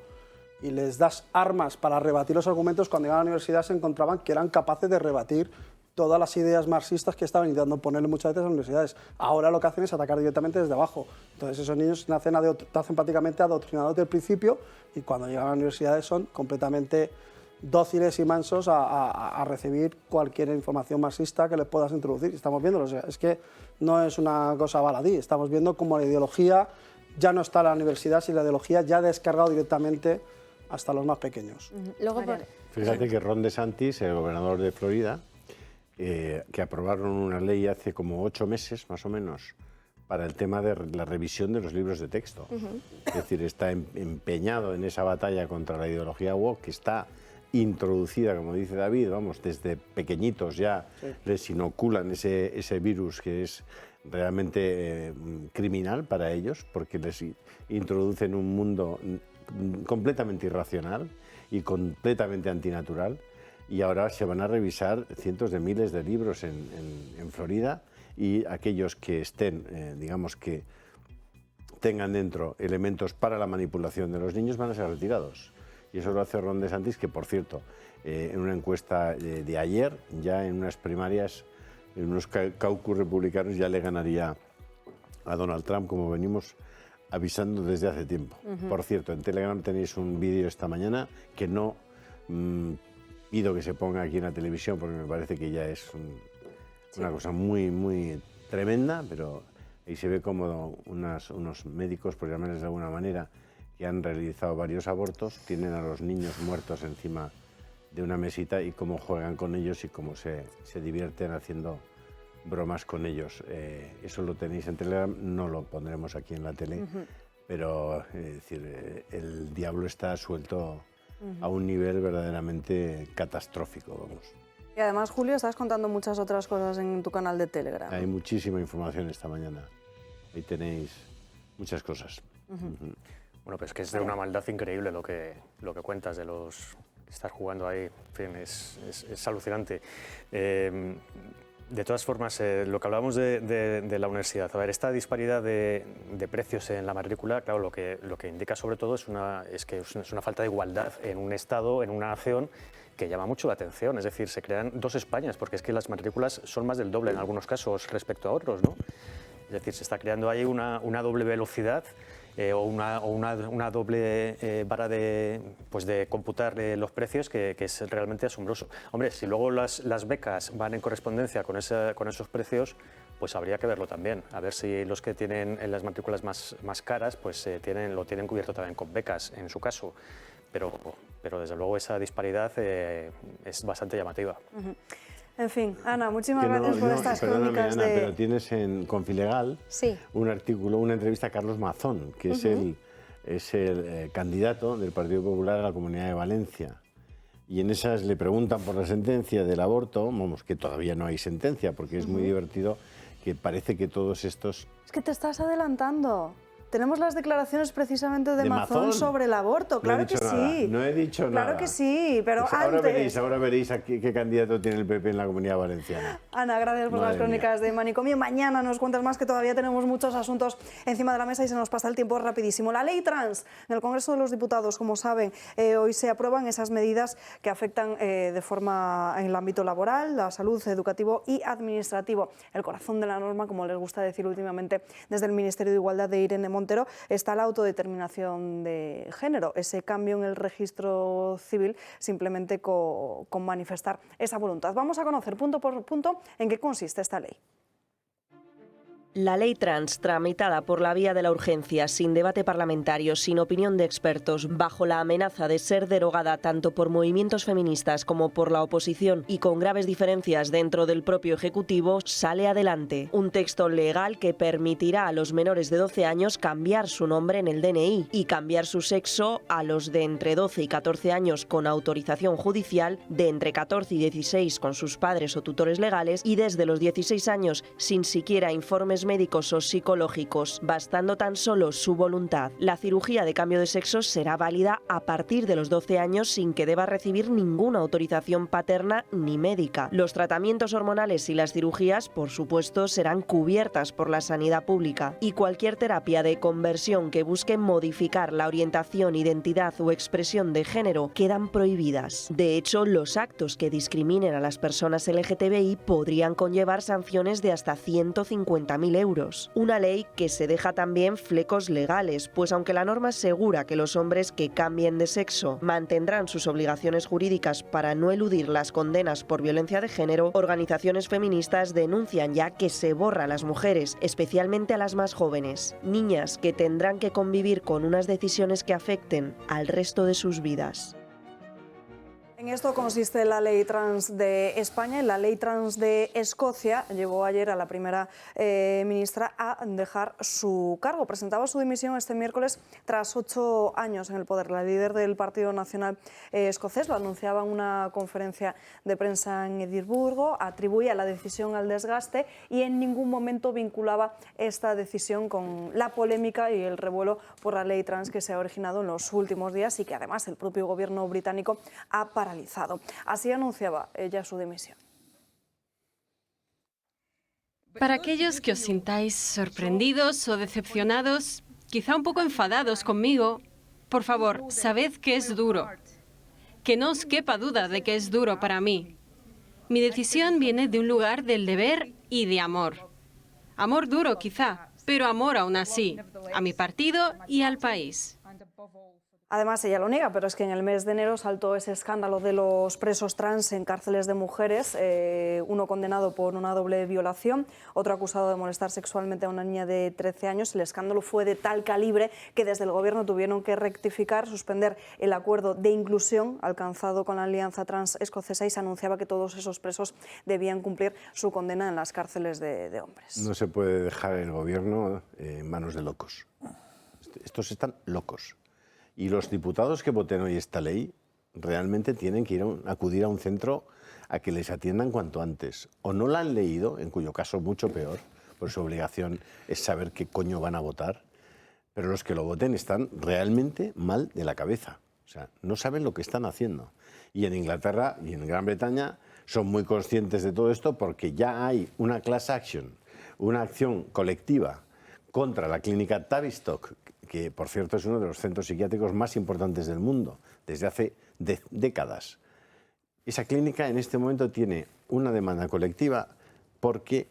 y les das armas para rebatir los argumentos, cuando llegaban a la universidad se encontraban que eran capaces de rebatir todas las ideas marxistas que estaban intentando ponerle muchas veces a las universidades. Ahora lo que hacen es atacar directamente desde abajo. Entonces esos niños nacen prácticamente adoctrinados desde el principio, y cuando llegan a las universidades son completamente dóciles y mansos a recibir cualquier información marxista que les puedas introducir. Estamos viéndolo, o sea, es que no es una cosa baladí, estamos viendo cómo la ideología ya no está en la universidad, sino la ideología ya ha descargado directamente hasta los más pequeños. Fíjate que Ron DeSantis, el gobernador de Florida, que aprobaron una ley hace como 8 meses, más o menos, para el tema de la revisión de los libros de texto. Es decir, está empeñado en esa batalla contra la ideología woke, que está introducida, como dice David, vamos, desde pequeñitos ya les inoculan ese virus que es realmente criminal para ellos, porque les introducen un mundo completamente irracional y completamente antinatural, y ahora se van a revisar cientos de miles de libros en Florida, y aquellos que estén, digamos, que tengan dentro elementos para la manipulación de los niños van a ser retirados. Y eso lo hace Ron DeSantis, que, por cierto, en una encuesta de ayer, ya en unas primarias, en unos caucus republicanos, ya le ganaría a Donald Trump, como venimos avisando desde hace tiempo. Por cierto, en Telegram tenéis un vídeo esta mañana que no pido que se ponga aquí en la televisión, porque me parece que ya es una cosa muy, muy tremenda, pero ahí se ve como unos médicos, por llamarles de alguna manera, que han realizado varios abortos, tienen a los niños muertos encima de una mesita, y cómo juegan con ellos y cómo se divierten haciendo bromas con ellos. Eso lo tenéis en Telegram, no lo pondremos aquí en la tele, pero es decir, el diablo está suelto a un nivel verdaderamente catastrófico, vamos. Y además, Julio, estás contando muchas otras cosas en tu canal de Telegram. Hay muchísima información esta mañana. Ahí tenéis muchas cosas. Bueno, pues es que es de una maldad increíble lo que cuentas de los que estás jugando ahí. En fin, es alucinante. De todas formas, lo que hablábamos de la universidad, a ver, esta disparidad de precios en la matrícula, claro, lo que indica sobre todo es que es una falta de igualdad en un Estado, en una nación, que llama mucho la atención. Es decir, se crean dos Españas, porque es que las matrículas son más del doble en algunos casos respecto a otros, ¿no? Es decir, se está creando ahí una doble velocidad o una doble vara de computar los precios que es realmente asombroso. Hombre, si luego las becas van en correspondencia con esos precios, pues habría que verlo también, a ver si los que tienen en las matrículas más caras pues lo tienen cubierto también con becas, en su caso. Pero desde luego esa disparidad es bastante llamativa. En fin, Ana, muchísimas gracias por estas crónicas. Ana, pero tienes en Confilegal un artículo, una entrevista a Carlos Mazón, que es el candidato del Partido Popular a la Comunidad de Valencia. Y en esas le preguntan por la sentencia del aborto, vamos, que todavía no hay sentencia, porque es muy divertido, que parece que todos estos... Es que te estás adelantando. Tenemos las declaraciones precisamente de Mazón sobre el aborto, claro que sí. No he dicho nada. Claro que sí, pero pues ahora veréis qué candidato tiene el PP en la Comunidad Valenciana. Ana, gracias por las crónicas de Manicomio. Mañana nos cuentas más, que todavía tenemos muchos asuntos encima de la mesa y se nos pasa el tiempo rapidísimo. La ley trans, en el Congreso de los Diputados, como saben, hoy se aprueban esas medidas que afectan de forma en el ámbito laboral, la salud, educativo y administrativo. El corazón de la norma, como les gusta decir últimamente desde el Ministerio de Igualdad de Irene Montero, está la autodeterminación de género, ese cambio en el registro civil simplemente con manifestar esa voluntad. Vamos a conocer punto por punto en qué consiste esta ley. La ley trans, tramitada por la vía de la urgencia, sin debate parlamentario, sin opinión de expertos, bajo la amenaza de ser derogada tanto por movimientos feministas como por la oposición y con graves diferencias dentro del propio Ejecutivo, sale adelante. Un texto legal que permitirá a los menores de 12 años cambiar su nombre en el DNI y cambiar su sexo a los de entre 12 y 14 años con autorización judicial, de entre 14 y 16 con sus padres o tutores legales y desde los 16 años sin siquiera informes médicos o psicológicos, bastando tan solo su voluntad. La cirugía de cambio de sexo será válida a partir de los 12 años sin que deba recibir ninguna autorización paterna ni médica. Los tratamientos hormonales y las cirugías, por supuesto, serán cubiertas por la sanidad pública y cualquier terapia de conversión que busque modificar la orientación, identidad o expresión de género quedan prohibidas. De hecho, los actos que discriminen a las personas LGTBI podrían conllevar sanciones de hasta 150.000 euros. Una ley que se deja también flecos legales, pues aunque la norma asegura que los hombres que cambien de sexo mantendrán sus obligaciones jurídicas para no eludir las condenas por violencia de género, organizaciones feministas denuncian ya que se borra a las mujeres, especialmente a las más jóvenes, niñas que tendrán que convivir con unas decisiones que afecten al resto de sus vidas. En esto consiste la ley trans de España. La ley trans de Escocia llevó ayer a la primera ministra a dejar su cargo. Presentaba su dimisión este miércoles tras 8 años en el poder. La líder del Partido Nacional escocés lo anunciaba en una conferencia de prensa en Edimburgo, atribuía la decisión al desgaste y en ningún momento vinculaba esta decisión con la polémica y el revuelo por la ley trans que se ha originado en los últimos días y que además el propio gobierno británico ha paralizado. Así anunciaba ella su dimisión. Para aquellos que os sintáis sorprendidos o decepcionados, quizá un poco enfadados conmigo, por favor, sabed que es duro. Que no os quepa duda de que es duro para mí. Mi decisión viene de un lugar del deber y de amor. Amor duro quizá, pero amor aún así, a mi partido y al país. Además, ella lo niega, pero es que en el mes de enero saltó ese escándalo de los presos trans en cárceles de mujeres, uno condenado por una doble violación, otro acusado de molestar sexualmente a una niña de 13 años. El escándalo fue de tal calibre que desde el gobierno tuvieron que rectificar, suspender el acuerdo de inclusión alcanzado con la Alianza Trans Escocesa y se anunciaba que todos esos presos debían cumplir su condena en las cárceles de hombres. No se puede dejar el gobierno en manos de locos. Estos están locos. Y los diputados que voten hoy esta ley realmente tienen que acudir a un centro a que les atiendan cuanto antes. O no la han leído, en cuyo caso mucho peor, pues su obligación es saber qué coño van a votar, pero los que lo voten están realmente mal de la cabeza. O sea, no saben lo que están haciendo. Y en Inglaterra y en Gran Bretaña son muy conscientes de todo esto porque ya hay una class action, una acción colectiva contra la clínica Tavistock, que por cierto es uno de los centros psiquiátricos más importantes del mundo, desde hace décadas. Esa clínica en este momento tiene una demanda colectiva porque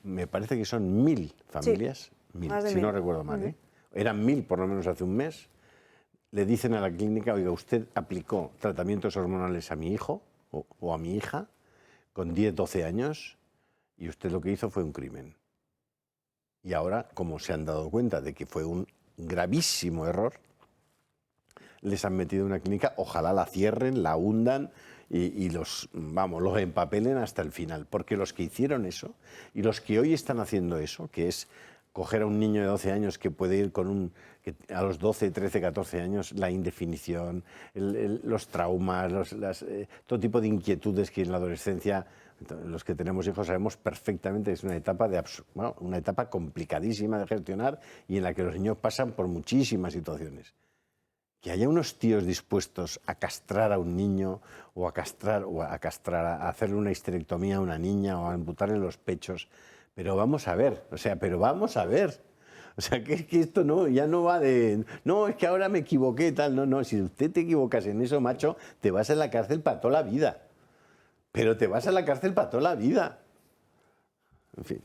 me parece que son 1.000 familias, sí, 1.000, si no recuerdo mal, eran 1.000 por lo menos hace un mes. Le dicen a la clínica, oiga, usted aplicó tratamientos hormonales a mi hijo o a mi hija con 10, 12 años y usted lo que hizo fue un crimen. Y ahora, como se han dado cuenta de que fue un gravísimo error, les han metido en una clínica, ojalá la cierren, la hundan y los empapelen hasta el final. Porque los que hicieron eso y los que hoy están haciendo eso, que es coger a un niño de 12 años que puede ir con a los 12, 13, 14 años, la indefinición, los traumas, todo tipo de inquietudes que en la adolescencia, los que tenemos hijos sabemos perfectamente que es una etapa complicadísima de gestionar y en la que los niños pasan por muchísimas situaciones. Que haya unos tíos dispuestos a castrar a un niño o a hacerle una histerectomía a una niña o a amputarle los pechos. Pero vamos a ver, O sea, que esto ya no va de... No, es que ahora me equivoqué, tal. No, si usted te equivocas en eso, macho, te vas a la cárcel para toda la vida. Pero te vas a la cárcel para toda la vida. En fin.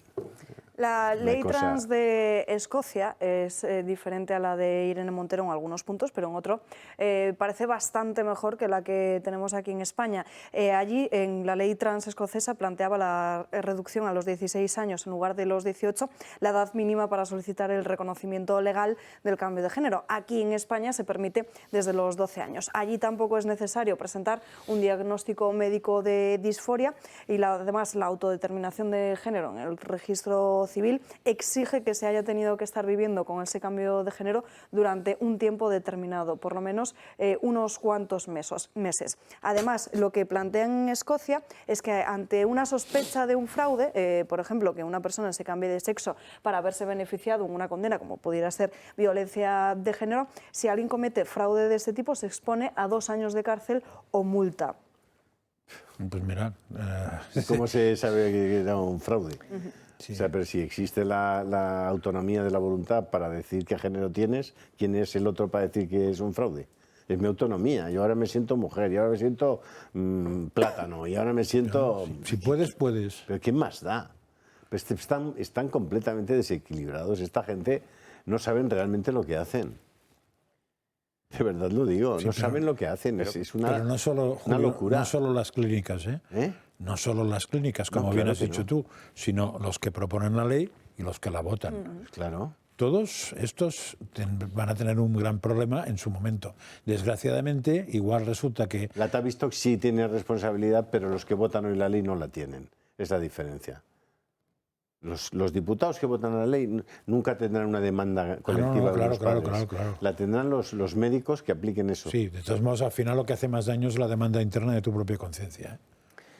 La ley trans de Escocia es diferente a la de Irene Montero en algunos puntos, pero en otro parece bastante mejor que la que tenemos aquí en España. Allí, en la ley trans escocesa, planteaba la reducción a los 16 años en lugar de los 18, la edad mínima para solicitar el reconocimiento legal del cambio de género. Aquí en España se permite desde los 12 años. Allí tampoco es necesario presentar un diagnóstico médico de disforia y además la autodeterminación de género en el registro civil exige que se haya tenido que estar viviendo con ese cambio de género durante un tiempo determinado, por lo menos unos cuantos meses. Además, lo que plantean en Escocia es que ante una sospecha de un fraude, por ejemplo, que una persona se cambie de sexo para haberse beneficiado en una condena, como pudiera ser violencia de género, si alguien comete fraude de este tipo se expone a 2 años de cárcel o multa. Pues mira... ¿Cómo se sabe que era un fraude? Sí. O sea, pero si existe la autonomía de la voluntad para decir qué género tienes, ¿quién es el otro para decir que es un fraude? Es mi autonomía. Yo ahora me siento mujer, y ahora me siento plátano, y ahora me siento... No, si puedes, puedes. ¿Pero qué más da? Pues están completamente desequilibrados. Esta gente no saben realmente lo que hacen. De verdad lo digo, sí, no saben lo que hacen, es una, pero no solo, Julio, una locura. No solo las clínicas, no solo las clínicas, como bien has dicho tú, sino los que proponen la ley y los que la votan. Claro. Todos estos van a tener un gran problema en su momento. Desgraciadamente, igual resulta que... La Tavistock sí tiene responsabilidad, pero los que votan hoy la ley no la tienen. Es la diferencia. Los diputados que votan la ley nunca tendrán una demanda colectiva de los padres. Claro. La tendrán los médicos que apliquen eso. Sí, de todos modos, al final lo que hace más daño es la demanda interna de tu propia conciencia.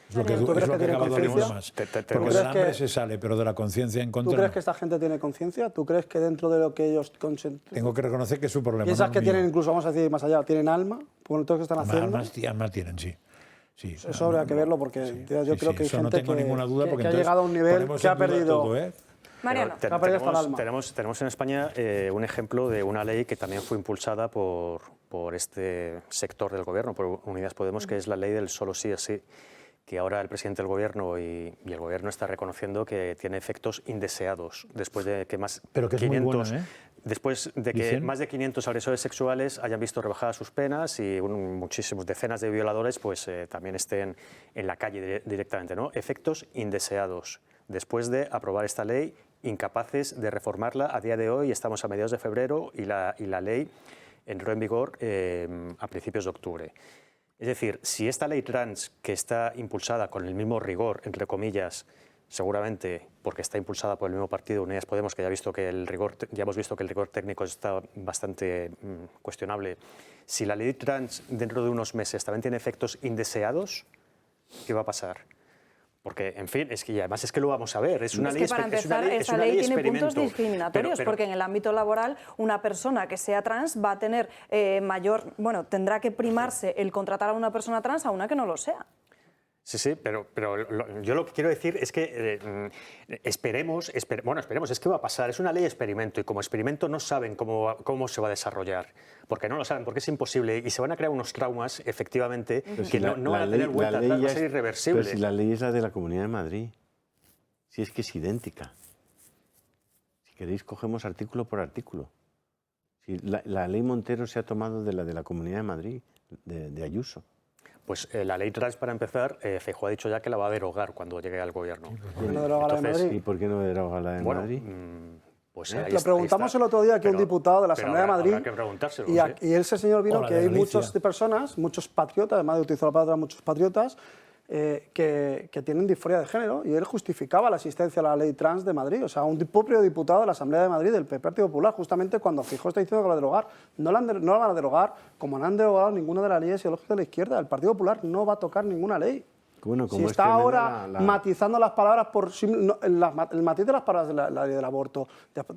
Es lo que acaba doliendo más. Porque del hambre se sale, pero de la conciencia en contra... ¿Tú crees que esta gente tiene conciencia? ¿Tú crees que dentro de lo que ellos... Tengo que reconocer que es su problema. ¿Piensas que tienen, incluso vamos a decir más allá, tienen alma? ¿Por todo lo que están haciendo? Alma tienen, sí. Sí, eso habría que verlo porque yo creo que hay gente que ha llegado a un nivel que ha perdido... Todo, Mariano. Tenemos en España un ejemplo de una ley que también fue impulsada por este sector del gobierno, por Unidas Podemos, que es la ley del solo sí es sí, que ahora el presidente del gobierno y el gobierno está reconociendo que tiene efectos indeseados después de que más Pero que 500, es muy buena, después de que más de 500 agresores sexuales hayan visto rebajadas sus penas y muchísimos decenas de violadores pues también estén en la calle directamente, ¿no? Efectos indeseados. Después de aprobar esta ley, incapaces de reformarla a día de hoy, estamos a mediados de febrero y la ley entró en vigor a principios de octubre. Es decir, si esta ley trans, que está impulsada con el mismo rigor, entre comillas, seguramente porque está impulsada por el mismo partido, Unidas Podemos, que ya hemos visto que el rigor técnico está bastante cuestionable, si la ley trans dentro de unos meses también tiene efectos indeseados, ¿qué va a pasar? Porque, en fin, y además es que lo vamos a ver. Es una ley que para empezar, esa ley tiene puntos discriminatorios, porque en el ámbito laboral una persona que sea trans va a tener tendrá que primarse el contratar a una persona trans a una que no lo sea. Sí, pero yo lo que quiero decir es que esperemos, es que va a pasar, es una ley experimento y como experimento no saben cómo se va a desarrollar, porque no lo saben, porque es imposible y se van a crear unos traumas, efectivamente, que no van a tener vuelta atrás, va a ser irreversible. Pero si la ley es la de la Comunidad de Madrid, si es que es idéntica. Si queréis, cogemos artículo por artículo. Si la ley Montero se ha tomado de la Comunidad de Madrid, de Ayuso. Pues la ley trans, para empezar, Feijóo ha dicho ya que la va a derogar cuando llegue al gobierno. ¿Por qué no deroga la de Madrid? ¿Y por qué no deroga la de Madrid? Pues lo preguntamos el otro día que un diputado de la Asamblea de Madrid, que preguntárselo, y ese señor vino que hay muchas personas, muchos patriotas, además de utilizar la palabra muchos patriotas, que tienen disforia de género, y él justificaba la asistencia a la ley trans de Madrid, o sea, un propio diputado de la Asamblea de Madrid del Partido Popular, justamente cuando Feijóo está diciendo que la derogar, no la van a derogar, como no han derogado ninguna de las leyes ideológicas de la izquierda. El Partido Popular no va a tocar ninguna ley. Bueno, si está ahora matizando las palabras el matiz de las palabras de la ley del aborto,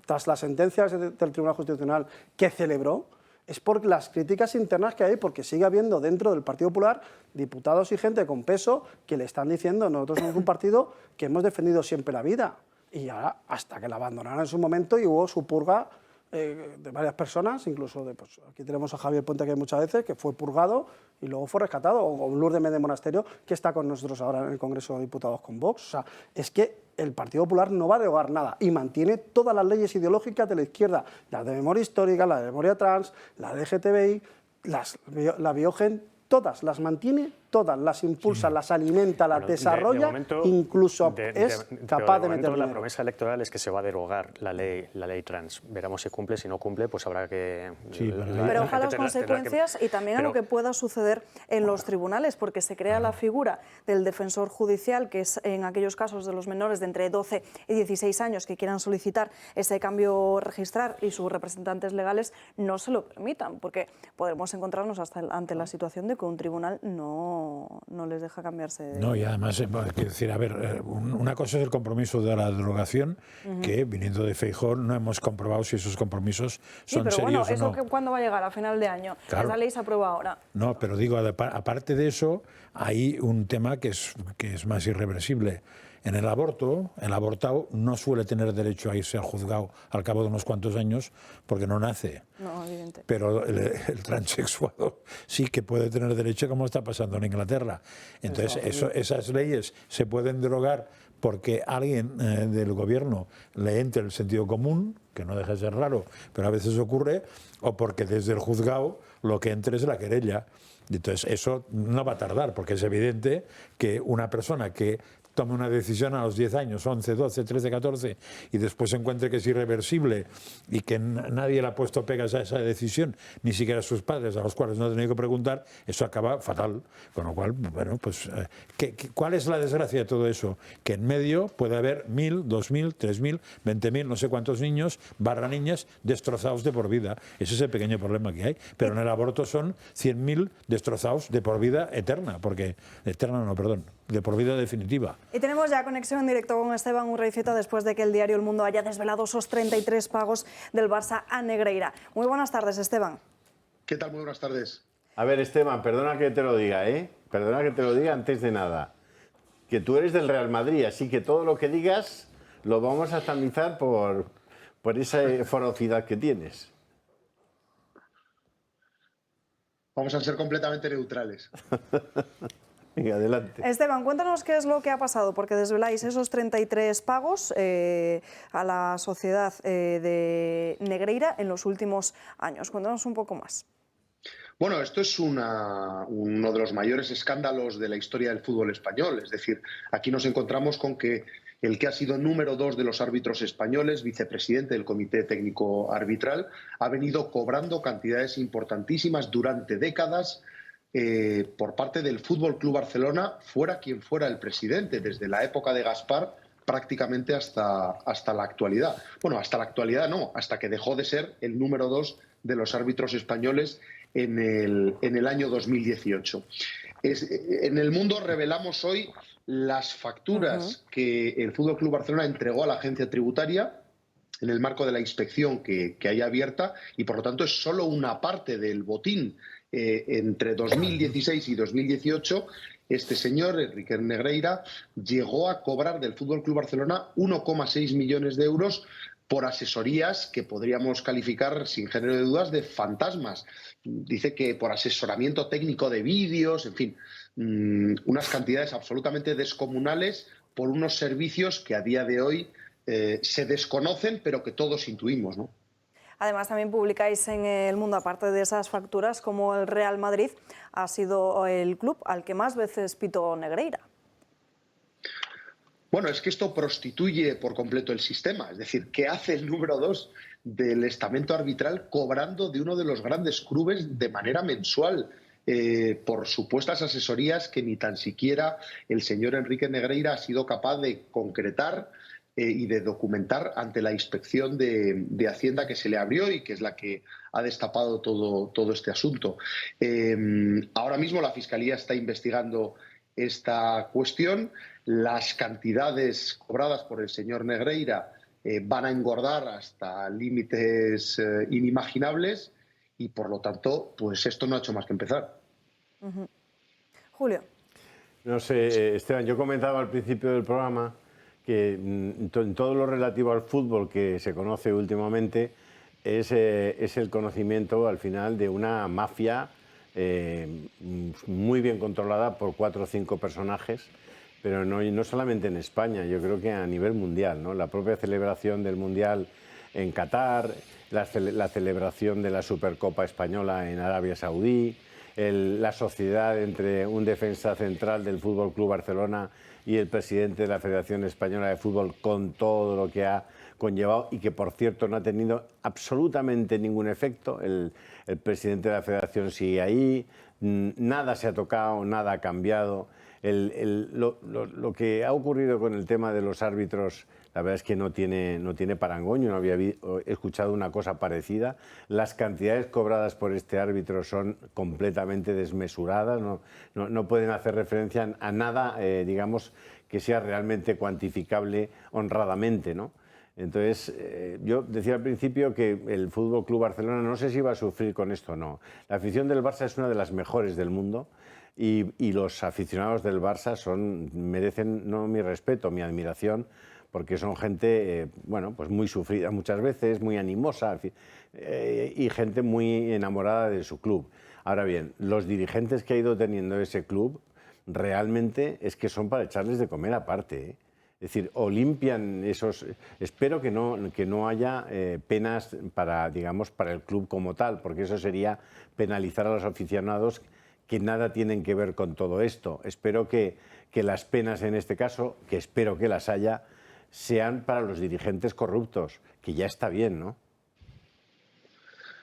tras las sentencias del Tribunal Constitucional que celebró, es por las críticas internas que hay, porque sigue habiendo dentro del Partido Popular diputados y gente con peso que le están diciendo: nosotros somos un partido que hemos defendido siempre la vida. Y ahora, hasta que la abandonaron en su momento y hubo su purga de varias personas, incluso pues, aquí tenemos a Javier Puente, que muchas veces, que fue purgado y luego fue rescatado, o Lourdes Méndez Monasterio, que está con nosotros ahora en el Congreso de Diputados con Vox. O sea, es que el Partido Popular no va a derogar nada y mantiene todas las leyes ideológicas de la izquierda, las de memoria histórica, la de memoria trans, la de LGTBI, la Biogen, todas las mantiene, todas las impulsa, las alimenta, las desarrolla, incluso es capaz de meter la dinero. promesa electoral es que se va a derogar la ley trans. Veremos si cumple, si no cumple, pues habrá que... Sí, pero ojalá las consecuencias y también a lo que pueda suceder en los tribunales, porque se crea la figura del defensor judicial, que es en aquellos casos de los menores de entre 12 y 16 años que quieran solicitar ese cambio registrar y sus representantes legales no se lo permitan, porque podremos encontrarnos ante la situación de que un tribunal no les deja cambiarse. No, y además, hay que decir, a ver, una cosa es el compromiso de la derogación, que viniendo de Feijóo no hemos comprobado si esos compromisos son pero serios bueno, o no. ¿eso cuándo va a llegar? ¿A final de año? Claro. Esa ley se aprueba ahora. No, pero digo, aparte de eso, hay un tema que es más irreversible. En el aborto, el abortado no suele tener derecho a irse al juzgado al cabo de unos cuantos años porque no nace. No, evidente. Pero el transexuado sí que puede tener derecho, como está pasando en Inglaterra. Entonces, esas leyes se pueden derogar porque alguien del gobierno le entre el sentido común, que no deja de ser raro, pero a veces ocurre, o porque desde el juzgado lo que entre es la querella. Entonces, eso no va a tardar, porque es evidente que una persona que tome una decisión a los 10 años, 11, 12, 13, 14, y después encuentre que es irreversible y que nadie le ha puesto pegas a esa decisión, ni siquiera sus padres, a los cuales no ha tenido que preguntar, eso acaba fatal. Con lo cual, bueno, pues, ¿cuál es la desgracia de todo eso? Que en medio puede haber 1.000, 2.000, 3.000, 20.000, no sé cuántos niños, niñas, destrozados de por vida. Ese es el pequeño problema que hay. Pero en el aborto son 100.000 destrozados de por vida eterna, de por vida definitiva. Y tenemos ya conexión en directo con Esteban Urreizeta después de que el diario El Mundo haya desvelado esos 33 pagos del Barça a Negreira. Muy buenas tardes, Esteban. ¿Qué tal? Muy buenas tardes. A ver, Esteban, perdona que te lo diga, ¿eh? Perdona que te lo diga antes de nada. Que tú eres del Real Madrid, así que todo lo que digas lo vamos a tamizar por esa ferocidad que tienes. Vamos a ser completamente neutrales. Venga, adelante. Esteban, cuéntanos qué es lo que ha pasado, porque desveláis esos 33 pagos a la sociedad de Negreira en los últimos años. Cuéntanos un poco más. Bueno, esto es uno de los mayores escándalos de la historia del fútbol español. Es decir, aquí nos encontramos con que el que ha sido número 2 de los árbitros españoles, vicepresidente del Comité Técnico Arbitral, ha venido cobrando cantidades importantísimas durante décadas por parte del Fútbol Club Barcelona, fuera quien fuera el presidente, desde la época de Gaspar prácticamente hasta la actualidad. Bueno, hasta la actualidad no, hasta que dejó de ser el número 2 de los árbitros españoles en el año 2018. En El Mundo revelamos hoy las facturas que el Fútbol Club Barcelona entregó a la agencia tributaria en el marco de la inspección que hay abierta, y por lo tanto es solo una parte del botín. Entre 2016 y 2018, este señor, Enrique Negreira, llegó a cobrar del Fútbol Club Barcelona 1,6 millones de euros por asesorías que podríamos calificar, sin género de dudas, de fantasmas. Dice que por asesoramiento técnico de vídeos, en fin, unas cantidades absolutamente descomunales por unos servicios que a día de hoy se desconocen, pero que todos intuimos, ¿no? Además, también publicáis en El Mundo, aparte de esas facturas, como el Real Madrid ha sido el club al que más veces pitó Negreira. Bueno, es que esto prostituye por completo el sistema. Es decir, ¿qué hace el número 2 del estamento arbitral cobrando de uno de los grandes clubes de manera mensual por supuestas asesorías que ni tan siquiera el señor Enrique Negreira ha sido capaz de concretar y de documentar ante la inspección de Hacienda que se le abrió y que es la que ha destapado todo este asunto? Ahora mismo la Fiscalía está investigando esta cuestión. Las cantidades cobradas por el señor Negreira van a engordar hasta límites inimaginables y, por lo tanto, pues esto no ha hecho más que empezar. Julio. No sé, Esteban, yo comentaba al principio del programa que en todo lo relativo al fútbol que se conoce últimamente, es el conocimiento al final de una mafia muy bien controlada por 4 o 5 personajes, pero no solamente en España, yo creo que a nivel mundial, ¿no? La propia celebración del Mundial en Qatar, la celebración de la Supercopa Española en Arabia Saudí, la sociedad entre un defensa central del Fútbol Club Barcelona y el presidente de la Federación Española de Fútbol, con todo lo que ha conllevado y que, por cierto, no ha tenido absolutamente ningún efecto. El presidente de la Federación sigue ahí, nada se ha tocado, nada ha cambiado. Lo que ha ocurrido con el tema de los árbitros, la verdad es que no tiene parangón. Yo no había escuchado una cosa parecida. Las cantidades cobradas por este árbitro son completamente desmesuradas, no pueden hacer referencia a nada, digamos, que sea realmente cuantificable honradamente, ¿no? Entonces, yo decía al principio que el Fútbol Club Barcelona, no sé si va a sufrir con esto o no. La afición del Barça es una de las mejores del mundo y los aficionados del Barça merecen no mi respeto, mi admiración, porque son gente, bueno, pues muy sufrida muchas veces, muy animosa y gente muy enamorada de su club. Ahora bien, los dirigentes que ha ido teniendo ese club realmente es que son para echarles de comer aparte, ¿eh? Es decir, o limpian esos... Espero que no haya penas para, digamos, para el club como tal, porque eso sería penalizar a los aficionados que nada tienen que ver con todo esto. Espero que las penas en este caso, que espero que las haya, sean para los dirigentes corruptos, que ya está bien, ¿no?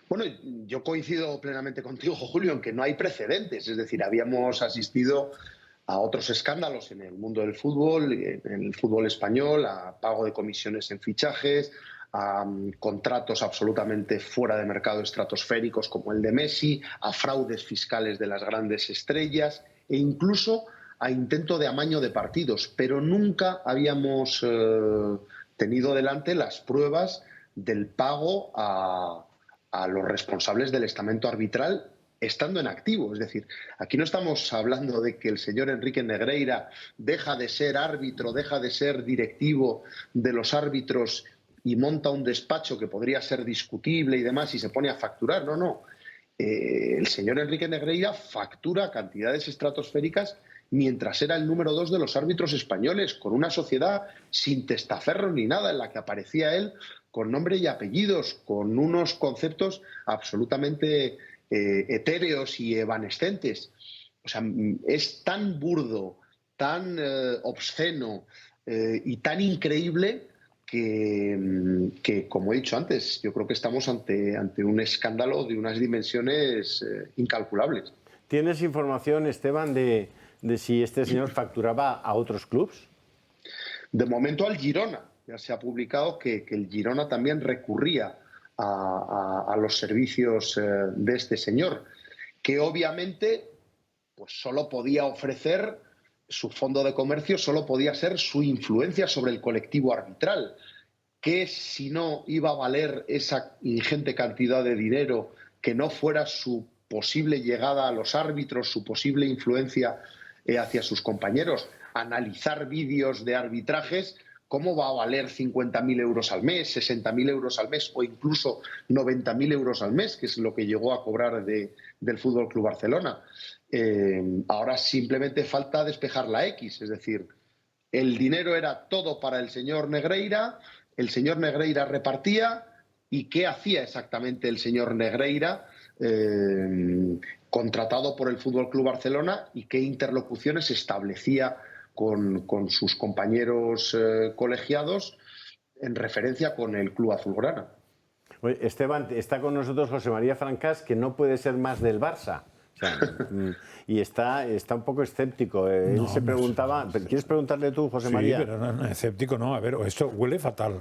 Bueno, yo coincido plenamente contigo, Julio, en que no hay precedentes. Es decir, habíamos asistido a otros escándalos en el mundo del fútbol, en el fútbol español, a pago de comisiones en fichajes, a contratos absolutamente fuera de mercado estratosféricos como el de Messi, a fraudes fiscales de las grandes estrellas e incluso a intento de amaño de partidos, pero nunca habíamos tenido delante las pruebas del pago a los responsables del estamento arbitral estando en activo. Es decir, aquí no estamos hablando de que el señor Enrique Negreira deja de ser árbitro, deja de ser directivo de los árbitros y monta un despacho que podría ser discutible y demás y se pone a facturar. No. El señor Enrique Negreira factura cantidades estratosféricas mientras era el número 2 de los árbitros españoles, con una sociedad sin testaferro ni nada, en la que aparecía él con nombre y apellidos, con unos conceptos absolutamente etéreos y evanescentes. O sea, es tan burdo, tan obsceno y tan increíble que, como he dicho antes, yo creo que estamos ante un escándalo de unas dimensiones incalculables. ¿Tienes información, Esteban, de si este señor facturaba a otros clubes? De momento al Girona. Ya se ha publicado que el Girona también recurría a los servicios de este señor, que obviamente pues solo podía ofrecer su fondo de comercio, solo podía ser su influencia sobre el colectivo arbitral, que si no iba a valer esa ingente cantidad de dinero, que no fuera su posible llegada a los árbitros, su posible influencia hacia sus compañeros, analizar vídeos de arbitrajes. ¿Cómo va a valer 50.000 euros al mes, 60.000 euros al mes o incluso 90.000 euros al mes, que es lo que llegó a cobrar del Fútbol Club Barcelona? Ahora simplemente falta despejar la X, es decir, el dinero era todo para el señor Negreira repartía, ¿y qué hacía exactamente el señor Negreira contratado por el Fútbol Club Barcelona y qué interlocuciones establecía con sus compañeros colegiados en referencia con el Club Azulgrana? Esteban, está con nosotros José María Francás, que no puede ser más del Barça. O sea, y está un poco escéptico. Él se preguntaba... ¿Quieres preguntarle tú, José María? Sí, pero no, escéptico no. A ver, esto huele fatal.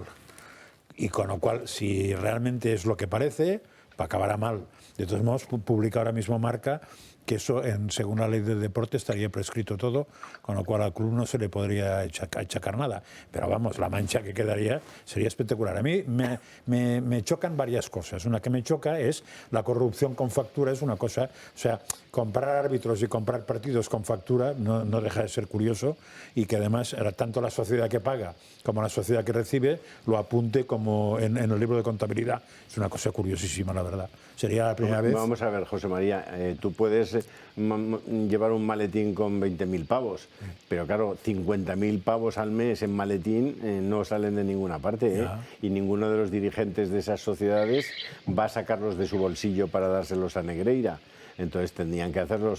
Y con lo cual, si realmente es lo que parece, acabará mal. De todos modos, publica ahora mismo Marca que eso, según la ley del deporte, estaría prescrito todo, con lo cual al club no se le podría achacar nada. Pero vamos, la mancha que quedaría sería espectacular. A mí me chocan varias cosas. Una que me choca es la corrupción con factura, es una cosa, o sea, comprar árbitros y comprar partidos con factura no deja de ser curioso, y que además tanto la sociedad que paga como la sociedad que recibe lo apunte como en el libro de contabilidad. Es una cosa curiosísima, la verdad. Sería la primera vez. Vamos a ver, José María, tú puedes llevar un maletín con 20.000 pavos, pero claro, 50.000 pavos al mes en maletín no salen de ninguna parte, y ninguno de los dirigentes de esas sociedades va a sacarlos de su bolsillo para dárselos a Negreira. Entonces tendrían que hacerlo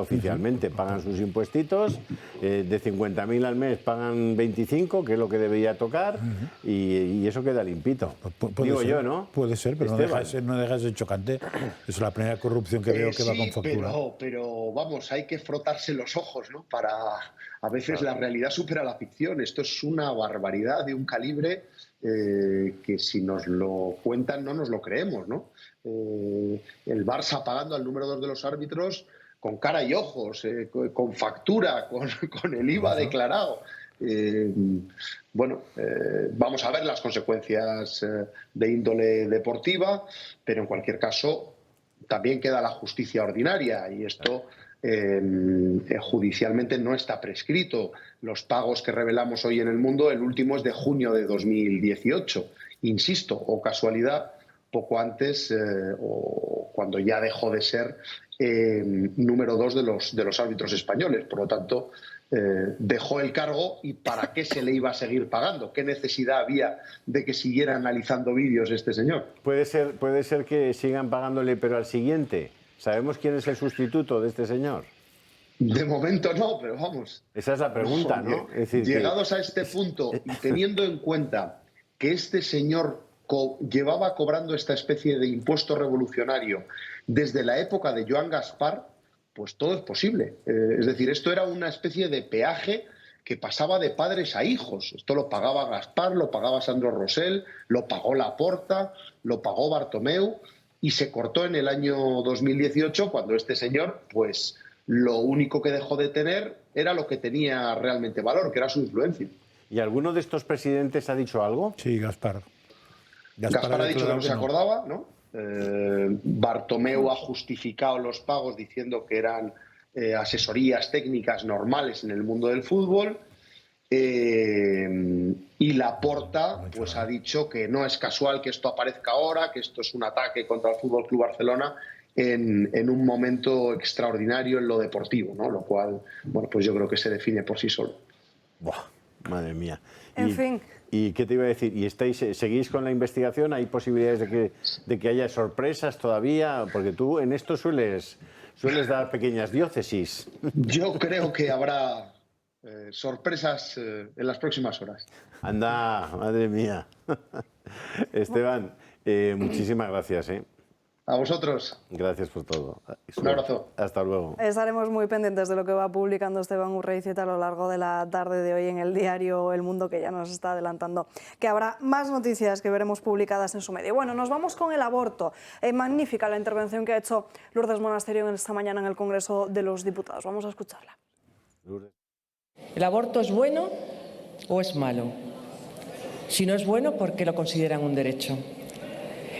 oficialmente. Pagan sus impuestitos, de 50.000 al mes pagan 25, que es lo que debería tocar, y eso queda limpito. Digo ser, yo, ¿no? Puede ser, pero no deja de ser chocante. Es la primera corrupción que veo que va con factura. Pero vamos, hay que frotarse los ojos, ¿no? A veces la realidad supera la ficción. Esto es una barbaridad de un calibre que si nos lo cuentan no nos lo creemos, ¿no? El Barça pagando al número 2 de los árbitros con cara y ojos, con factura, con el IVA declarado. Vamos a ver las consecuencias de índole deportiva, pero en cualquier caso también queda la justicia ordinaria, y esto judicialmente no está prescrito. Los pagos que revelamos hoy en El Mundo, el último es de junio de 2018, insisto, o casualidad, poco antes o cuando ya dejó de ser número 2 de los árbitros españoles. Por lo tanto, dejó el cargo, y ¿para qué se le iba a seguir pagando? ¿Qué necesidad había de que siguiera analizando vídeos este señor? Puede ser que sigan pagándole, pero al siguiente. ¿Sabemos quién es el sustituto de este señor? De momento no, pero vamos. Esa es la pregunta, ¿no? Es decir, llegados a este punto y teniendo en cuenta que este señor llevaba cobrando esta especie de impuesto revolucionario desde la época de Joan Gaspar, pues todo es posible. Es decir, esto era una especie de peaje que pasaba de padres a hijos. Esto lo pagaba Gaspar, lo pagaba Sandro Rosell, lo pagó Laporta, lo pagó Bartomeu, y se cortó en el año 2018, cuando este señor, pues lo único que dejó de tener era lo que tenía realmente valor, que era su influencia. ¿Y alguno de estos presidentes ha dicho algo? Sí, Gaspar. Gaspar ha dicho que no se acordaba, ¿no? Bartomeu ha justificado los pagos diciendo que eran asesorías técnicas normales en el mundo del fútbol. Y Laporta pues ha dicho que no es casual que esto aparezca ahora, que esto es un ataque contra el Fútbol Club Barcelona en un momento extraordinario en lo deportivo, ¿no? Lo cual, bueno, pues yo creo que se define por sí solo. Buah, madre mía. En fin. ¿Y qué te iba a decir? ¿Y seguís con la investigación? ¿Hay posibilidades de que haya sorpresas todavía? Porque tú en esto sueles dar pequeñas diócesis. Yo creo que habrá sorpresas en las próximas horas. Anda, madre mía. Esteban, muchísimas gracias. A vosotros. Gracias por todo. Un abrazo. Hasta luego. Estaremos muy pendientes de lo que va publicando Esteban Urreiztieta a lo largo de la tarde de hoy en el diario El Mundo, que ya nos está adelantando que habrá más noticias que veremos publicadas en su medio. Bueno, nos vamos con el aborto. Magnífica la intervención que ha hecho Lourdes Monasterio esta mañana en el Congreso de los Diputados. Vamos a escucharla. ¿El aborto es bueno o es malo? Si no es bueno, ¿por qué lo consideran un derecho?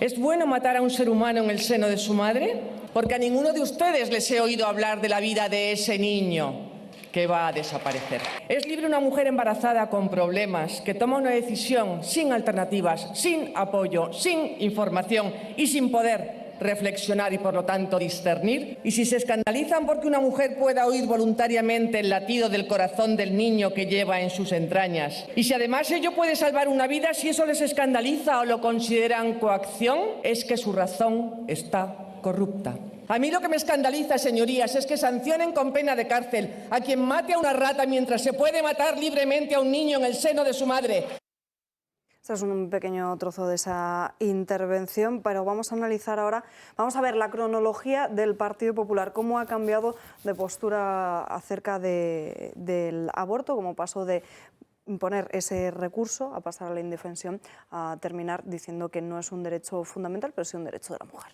¿Es bueno matar a un ser humano en el seno de su madre? Porque a ninguno de ustedes les he oído hablar de la vida de ese niño que va a desaparecer. ¿Es libre una mujer embarazada con problemas que toma una decisión sin alternativas, sin apoyo, sin información y sin poder reflexionar y, por lo tanto, discernir? Y si se escandalizan porque una mujer pueda oír voluntariamente el latido del corazón del niño que lleva en sus entrañas, y si además ello puede salvar una vida, si eso les escandaliza o lo consideran coacción, es que su razón está corrupta. A mí lo que me escandaliza, señorías, es que sancionen con pena de cárcel a quien mate a una rata mientras se puede matar libremente a un niño en el seno de su madre. Este es un pequeño trozo de esa intervención, pero vamos a analizar ahora, vamos a ver la cronología del Partido Popular, cómo ha cambiado de postura acerca del aborto, cómo pasó de imponer ese recurso a pasar a la indefensión, a terminar diciendo que no es un derecho fundamental, pero sí un derecho de la mujer.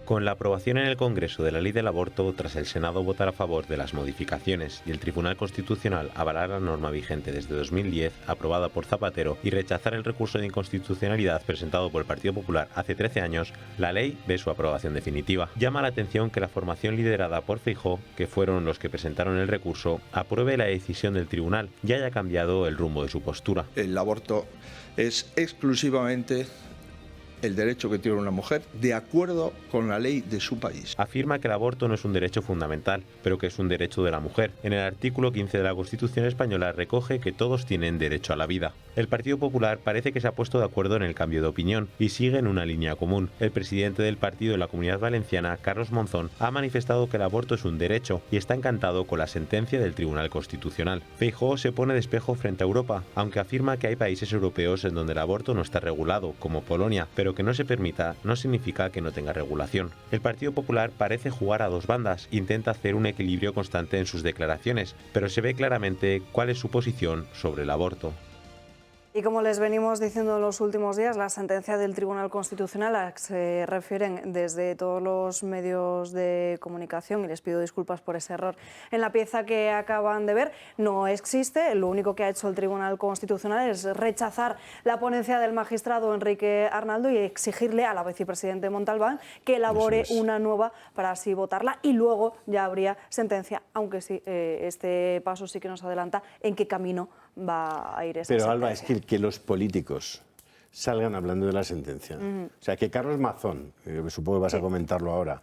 Con la aprobación en el Congreso de la ley del aborto, tras el Senado votar a favor de las modificaciones y el Tribunal Constitucional avalar la norma vigente desde 2010, aprobada por Zapatero, y rechazar el recurso de inconstitucionalidad presentado por el Partido Popular hace 13 años, la ley ve su aprobación definitiva. Llama la atención que la formación liderada por Feijóo, que fueron los que presentaron el recurso, apruebe la decisión del tribunal y haya cambiado el rumbo de su postura. El aborto es exclusivamente el derecho que tiene una mujer de acuerdo con la ley de su país. Afirma que el aborto no es un derecho fundamental, pero que es un derecho de la mujer. En el artículo 15 de la Constitución española recoge que todos tienen derecho a la vida. El Partido Popular parece que se ha puesto de acuerdo en el cambio de opinión y sigue en una línea común. El presidente del partido de la Comunidad Valenciana, Carlos Monzón, ha manifestado que el aborto es un derecho y está encantado con la sentencia del Tribunal Constitucional. Feijóo se pone de espejo frente a Europa, aunque afirma que hay países europeos en donde el aborto no está regulado, como Polonia, pero que no se permita no significa que no tenga regulación. El Partido Popular parece jugar a dos bandas, intenta hacer un equilibrio constante en sus declaraciones, pero se ve claramente cuál es su posición sobre el aborto. Y como les venimos diciendo en los últimos días, la sentencia del Tribunal Constitucional a la que se refieren desde todos los medios de comunicación, y les pido disculpas por ese error en la pieza que acaban de ver, no existe. Lo único que ha hecho el Tribunal Constitucional es rechazar la ponencia del magistrado Enrique Arnaldo y exigirle a la vicepresidenta Montalbán que elabore una nueva para así votarla, y luego ya habría sentencia, aunque sí, este paso sí que nos adelanta en qué camino va a ir esa sentencia. Pero Alba, es que los políticos salgan hablando de la sentencia. O sea, que Carlos Mazón, que supongo que vas a comentarlo ahora,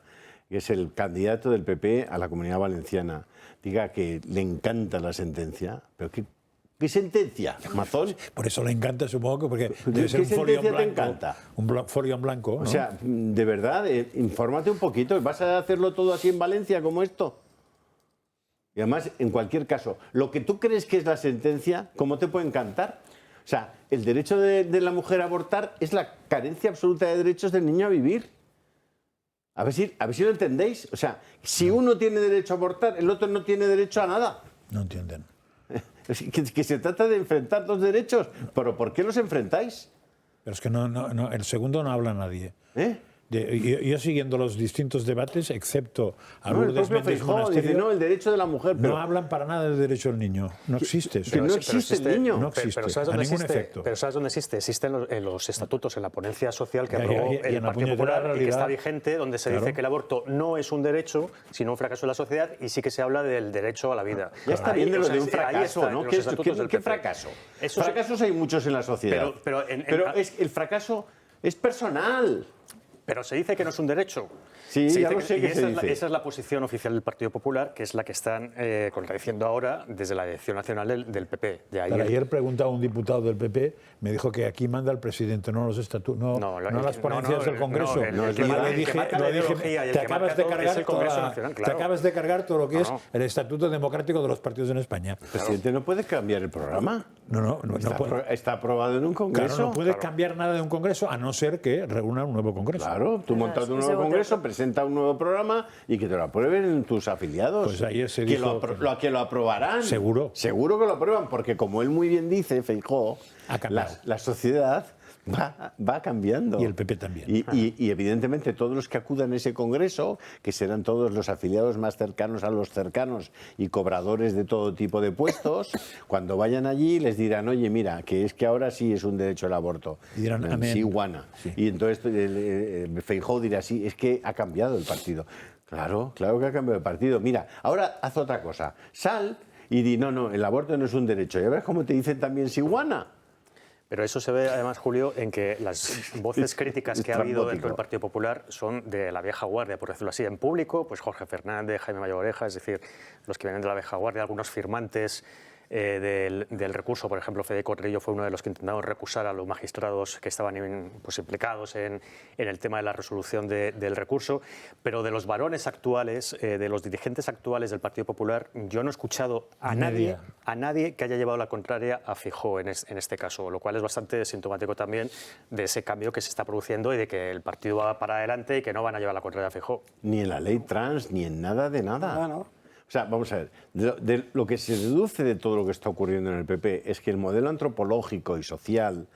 que es el candidato del PP a la Comunidad Valenciana, diga que le encanta la sentencia. ¿Pero qué sentencia, Mazón? Por eso le encanta, supongo, porque debe ¿Qué ser un folio sentencia en te blanco. encanta? Un folio en blanco, ¿no? O sea, de verdad, infórmate un poquito. ¿Vas a hacerlo todo así en Valencia como esto? Y además, en cualquier caso, lo que tú crees que es la sentencia, ¿cómo te puede encantar? O sea, el derecho de la mujer a abortar es la carencia absoluta de derechos del niño a vivir. A ver si lo entendéis. O sea, si uno tiene derecho a abortar, el otro no tiene derecho a nada. No entienden. Que se trata de enfrentar dos derechos. ¿Pero por qué los enfrentáis? Pero es que no, el segundo no habla nadie. Yo siguiendo los distintos debates, excepto a Lourdes Méndez Monasterio, dice, no, el derecho de la mujer. Pero no hablan para nada del derecho del niño. No existe eso. No existe el niño. No existe, pero ¿sabes a dónde ningún existe? efecto. Pero ¿sabes dónde existe? Existe en los estatutos, en la ponencia social que Y aprobó en el la Partido puñetera Popular y que realidad. está vigente, donde se dice que el aborto no es un derecho, sino un fracaso de la sociedad, y sí que se habla del derecho a la vida. Ya está bien de lo de un ahí fracaso, está, ¿no? en los estatutos del ¿Qué PP. fracaso? Eso es- Fracasos hay muchos en la sociedad. Pero el fracaso es personal. Pero se dice que no es un derecho. Sí, Se ya dice lo sé y que esa se es dice. esa es la posición oficial del Partido Popular, que es la que están contradiciendo ahora desde la dirección nacional del PP. De ahí Pero ayer preguntaba a un diputado del PP, me dijo que aquí manda el presidente, no los estatutos, no las ponencias del Congreso. el Y yo que le dije, marca la ideología y el te que acabas marca de todo es cargar el Congreso Nacional, claro. te acabas de cargar todo lo que No, es no. el Estatuto Democrático de los partidos en España. El presidente no puede cambiar el programa. No Está aprobado en un Congreso. Claro, no puede cambiar nada de un Congreso a no ser que reúna un nuevo Congreso. Claro, tú montas un nuevo Congreso, presenta un nuevo programa y que te lo aprueben tus afiliados. Pues ayer se que dijo que lo aprobarán. Seguro. Seguro que lo aprueban, porque como él muy bien dice, Feijóo, la sociedad va cambiando. Y el PP también. Y evidentemente todos los que acudan a ese Congreso, que serán todos los afiliados más cercanos a los cercanos y cobradores de todo tipo de puestos, cuando vayan allí les dirán, oye, mira, que es que ahora sí es un derecho el aborto. Y dirán, amén. Sí, guana. Sí. Y entonces Feijóo dirá, sí, es que ha cambiado el partido. Claro que ha cambiado el partido. Mira, ahora haz otra cosa. Sal y di, no, el aborto no es un derecho. Ya ves cómo te dicen también sí, guana. Pero eso se ve además, Julio, en que las voces críticas que ha habido dentro del Partido Popular son de la vieja guardia, por decirlo así. En público, pues Jorge Fernández, Jaime Mayor Oreja, es decir, los que vienen de la vieja guardia, algunos firmantes del recurso. Por ejemplo, Federico Carrillo fue uno de los que intentaron recusar a los magistrados que estaban implicados en el tema de la resolución del recurso. Pero de los varones actuales, de los dirigentes actuales del Partido Popular, yo no he escuchado a nadie que haya llevado la contraria a Feijóo en este caso, lo cual es bastante sintomático también de ese cambio que se está produciendo y de que el partido va para adelante y que no van a llevar la contraria a Feijóo. Ni en la ley trans, ni en nada de nada. No. O sea, vamos a ver, de lo que se deduce de todo lo que está ocurriendo en el PP es que el modelo antropológico y social,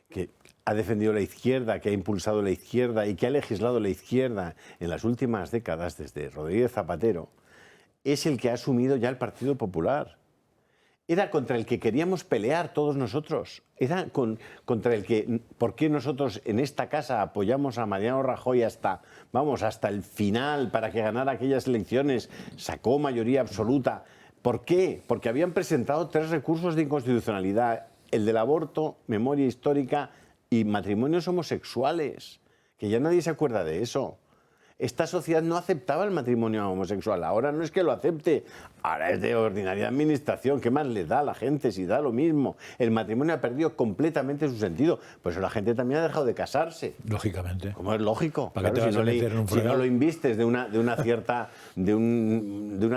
que ha defendido la izquierda, que ha impulsado la izquierda y que ha legislado la izquierda en las últimas décadas, desde Rodríguez Zapatero, es el que ha asumido ya el Partido Popular. Era contra el que queríamos pelear todos nosotros. Era contra el que, ¿por qué nosotros en esta casa apoyamos a Mariano Rajoy hasta el final para que ganara aquellas elecciones? Sacó mayoría absoluta. ¿Por qué? Porque habían presentado 3 recursos de inconstitucionalidad. El del aborto, memoria histórica y matrimonios homosexuales. Que ya nadie se acuerda de eso. Esta sociedad no aceptaba el matrimonio homosexual. Ahora no es que lo acepte, ahora es de ordinaria administración. ¿Qué más le da a la gente si da lo mismo? El matrimonio ha perdido completamente su sentido. Por eso la gente también ha dejado de casarse. Lógicamente. ¿Cómo es lógico? ¿Para qué te vas a meter en un Si fregado? no lo invistes de una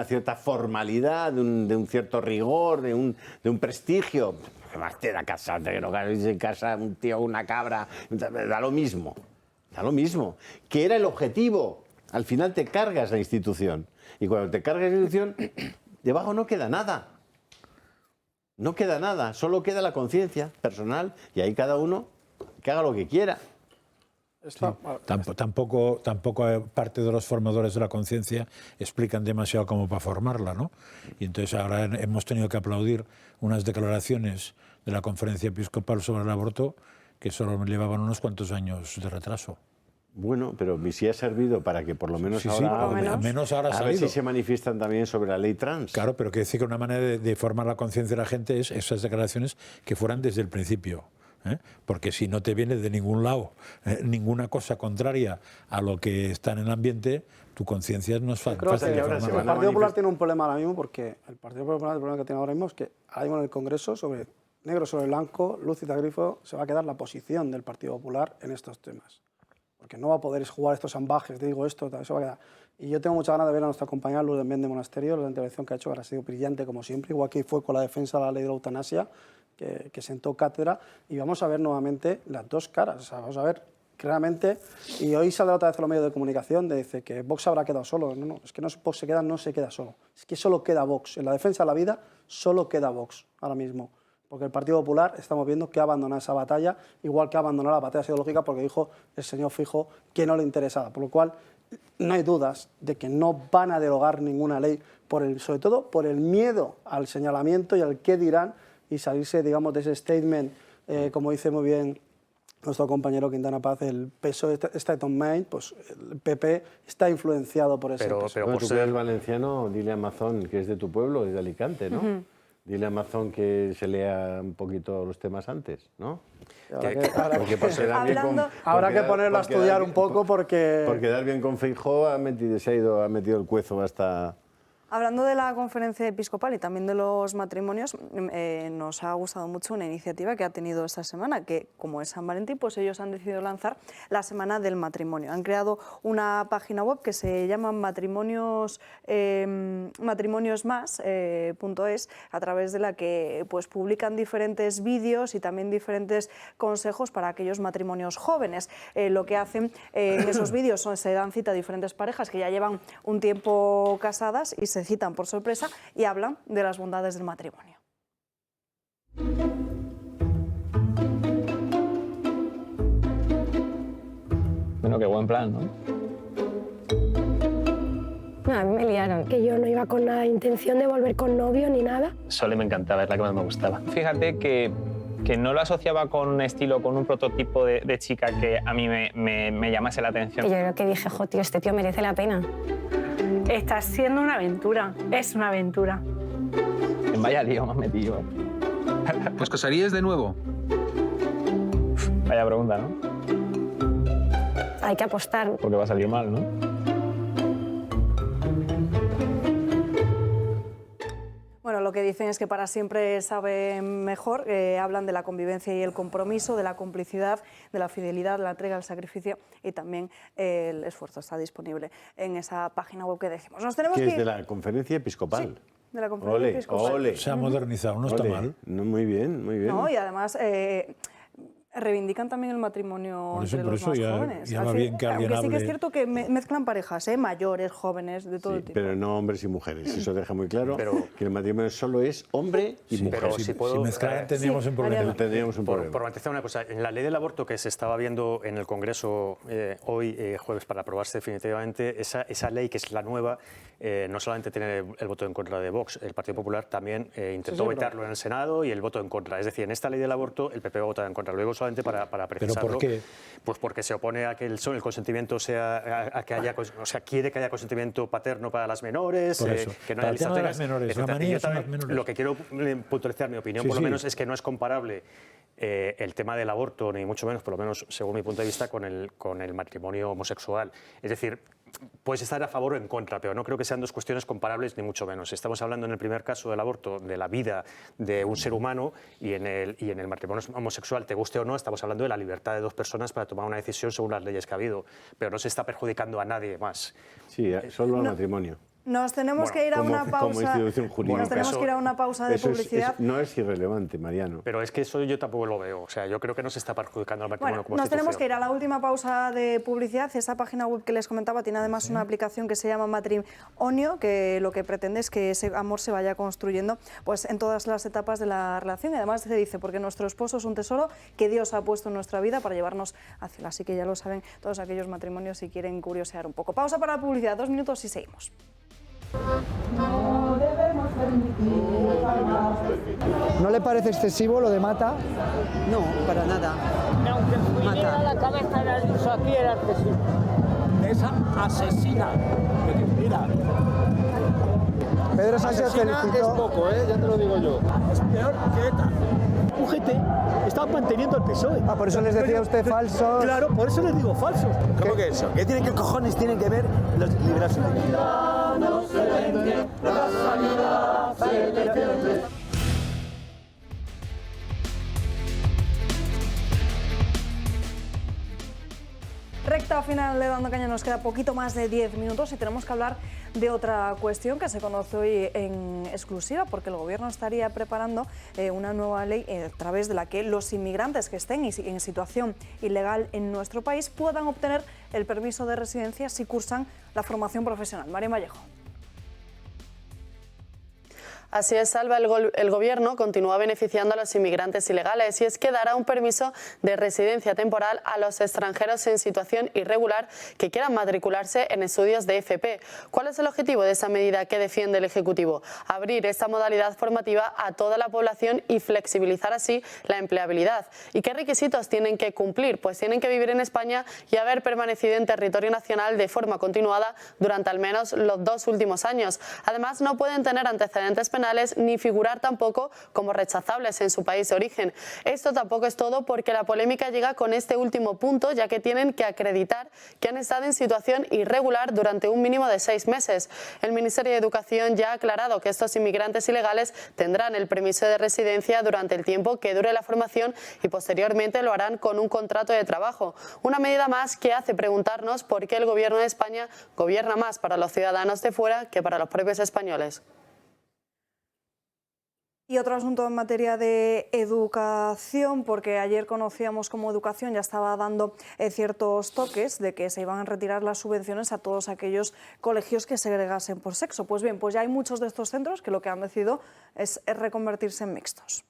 cierta formalidad, de un cierto rigor, de un prestigio. ¿Qué más te da casarte? Que no se casa un tío o una cabra. Da lo mismo. Da lo mismo, que era el objetivo. Al final te cargas la institución. Y cuando te cargas la institución, debajo no queda nada. No queda nada, solo queda la conciencia personal y ahí cada uno que haga lo que quiera. Sí. Tampoco parte de los formadores de la conciencia explican demasiado como para formarla, ¿no? Y entonces ahora hemos tenido que aplaudir unas declaraciones de la Conferencia Episcopal sobre el aborto que solo llevaban unos cuantos años de retraso. Bueno, pero sí ha servido para que por lo menos Sí, ahora... sí, al menos ahora ha a ver salido. si se manifiestan también sobre la ley trans. Claro, pero que decir que una manera de formar la conciencia de la gente es esas declaraciones que fueran desde el principio. Porque si no te viene de ningún lado ninguna cosa contraria a lo que está en el ambiente, tu conciencia no es fácil de formar. El Partido Popular tiene un problema ahora mismo, porque el Partido Popular, el problema que tiene ahora mismo es que ahora mismo en el Congreso, sobre negro sobre blanco, luz y tagrifo, se va a quedar la posición del Partido Popular en estos temas. Porque no va a poder jugar estos ambajes, digo esto, eso va a quedar. Y yo tengo mucha ganas de ver a nuestra compañera Lourdes Méndez Monasterio, la intervención que ha hecho, que ha sido brillante como siempre, igual que fue con la defensa de la ley de la eutanasia, que sentó cátedra, y vamos a ver nuevamente las dos caras. O sea, vamos a ver claramente, y hoy saldrá otra vez en los medios de comunicación, dice que Vox habrá quedado solo. No, es que no, Vox no se queda solo. Es que solo queda Vox. En la defensa de la vida solo queda Vox ahora mismo. Porque el Partido Popular estamos viendo que ha abandonado esa batalla, igual que ha abandonado la batalla ideológica, porque dijo el señor Feijóo que no le interesaba. Por lo cual, no hay dudas de que no van a derogar ninguna ley, sobre todo por el miedo al señalamiento y al qué dirán, y salirse, digamos, de ese statement, como dice muy bien nuestro compañero Quintana Paz, el PSOE State of Mind, pues el PP está influenciado por ese PSOE. Pero tú que eres valenciano, dile a Amazon, que es de tu pueblo, es de Alicante, ¿no? Dile a Amazon que se lea un poquito los temas antes, ¿no? Habrá que ponerlo a estudiar un poco porque... Por quedar bien con Feijóo ha metido el cuezo hasta... Hablando de la conferencia episcopal y también de los matrimonios, nos ha gustado mucho una iniciativa que ha tenido esta semana, que como es San Valentín, pues ellos han decidido lanzar la Semana del Matrimonio. Han creado una página web que se llama matrimoniosmas.es, a través de la que pues publican diferentes vídeos y también diferentes consejos para aquellos matrimonios jóvenes. Lo que hacen en esos vídeos se dan cita a diferentes parejas que ya llevan un tiempo casadas y se citan por sorpresa y hablan de las bondades del matrimonio. Bueno, qué buen plan, ¿no? A mí me liaron, que yo no iba con la intención de volver con novio ni nada. Sole me encantaba, es la que más me gustaba. Fíjate que no lo asociaba con un estilo, con un prototipo de chica que a mí me llamase la atención. Y yo creo que dije, jo, tío, este tío merece la pena. Está siendo una aventura, es una aventura. Vaya lío me has metido. ¿Os casaríais de nuevo? Vaya pregunta, ¿no? Hay que apostar. Porque va a salir mal, ¿no? Bueno, lo que dicen es que para siempre sabe mejor. Hablan de la convivencia y el compromiso, de la complicidad, de la fidelidad, de la entrega, el sacrificio y también el esfuerzo. Está disponible en esa página web que decimos. Nos tenemos que es de la Conferencia Episcopal. Sí, de la Conferencia Episcopal. Ole. Se ha modernizado, no está mal. No, muy bien, muy bien. No, y además... reivindican también el matrimonio Por eso, entre los más ya, jóvenes. ya va bien que alguien aunque sí que es hable. cierto que mezclan parejas, mayores, jóvenes, de todo tipo. Pero no hombres y mujeres. Eso deja muy claro que el matrimonio solo es hombre y mujer. Pero si puedo, mezclaran tendríamos un problema. Tendríamos un problema. Por matizar una cosa, en la ley del aborto que se estaba viendo en el Congreso hoy, jueves, para aprobarse definitivamente, esa ley, que es la nueva, no solamente tiene el voto en contra de Vox, el Partido Popular también intentó vetarlo en el Senado y el voto en contra. Es decir, en esta ley del aborto el PP va a votar en contra. Luego, solamente para precisarlo, ¿por qué? Pues porque se opone a que el consentimiento sea, a que haya, o sea, quiere que haya consentimiento paterno para las menores, Por eso. que no Para haya el tema de las etcétera. menores, la manía son las menores. Lo que quiero puntualizar, mi opinión, Sí, por lo sí. menos, es que no es comparable el tema del aborto, ni mucho menos, por lo menos según mi punto de vista, con el matrimonio homosexual. Es decir, puedes estar a favor o en contra, pero no creo que sean dos cuestiones comparables, ni mucho menos. Estamos hablando, en el primer caso del aborto, de la vida de un ser humano, y en el matrimonio homosexual, te guste o no, estamos hablando de la libertad de dos personas para tomar una decisión según las leyes que ha habido, pero no se está perjudicando a nadie más. Sí, solo al matrimonio. Nos tenemos que ir a una pausa. Como institución jurídica. Nos tenemos que ir a una pausa de Eso publicidad. no es irrelevante, Mariano. Pero es que eso yo tampoco lo veo. O sea, yo creo que no se está perjudicando al matrimonio como Nos tenemos institución. que ir a la última pausa de publicidad. Esa página web que les comentaba tiene además una aplicación que se llama Matrimonio, que lo que pretende es que ese amor se vaya construyendo pues en todas las etapas de la relación. Y además se dice, porque nuestro esposo es un tesoro que Dios ha puesto en nuestra vida para llevarnos hacia él. Así que ya lo saben todos aquellos matrimonios si quieren curiosear un poco. Pausa para la publicidad, 2 minutos y seguimos. ¿No le parece excesivo lo de mata? No, para nada. Aunque pudiera la cabeza de Ayuso aquí era asesina. Esa asesina. Mira. Pedro Sánchez Asesina felicitó. es poco, ya te lo digo yo. Es peor que ETA. UGT está manteniendo el PSOE. Ah, por eso les decía usted falsos. Claro, por eso les digo falsos. ¿Cómo que eso? ¿Qué cojones tienen que ver los liberales? Recta final de Dando Caña, nos queda poquito más de 10 minutos y tenemos que hablar de otra cuestión que se conoce hoy en exclusiva, porque el Gobierno estaría preparando una nueva ley a través de la que los inmigrantes que estén en situación ilegal en nuestro país puedan obtener el permiso de residencia si cursan la formación profesional. María Vallejo. Así es, Salva, el Gobierno continúa beneficiando a los inmigrantes ilegales y es que dará un permiso de residencia temporal a los extranjeros en situación irregular que quieran matricularse en estudios de FP. ¿Cuál es el objetivo de esa medida que defiende el Ejecutivo? Abrir esta modalidad formativa a toda la población y flexibilizar así la empleabilidad. ¿Y qué requisitos tienen que cumplir? Pues tienen que vivir en España y haber permanecido en territorio nacional de forma continuada durante al menos los 2 últimos años. Además, no pueden tener antecedentes penales ni figurar tampoco como rechazables en su país de origen. Esto tampoco es todo, porque la polémica llega con este último punto, ya que tienen que acreditar que han estado en situación irregular durante un mínimo de 6 meses. El Ministerio de Educación ya ha aclarado que estos inmigrantes ilegales tendrán el permiso de residencia durante el tiempo que dure la formación y posteriormente lo harán con un contrato de trabajo. Una medida más que hace preguntarnos por qué el Gobierno de España gobierna más para los ciudadanos de fuera que para los propios españoles. Y otro asunto en materia de educación, porque ayer conocíamos cómo Educación ya estaba dando ciertos toques de que se iban a retirar las subvenciones a todos aquellos colegios que segregasen por sexo. Pues bien, pues ya hay muchos de estos centros que lo que han decidido es reconvertirse en mixtos.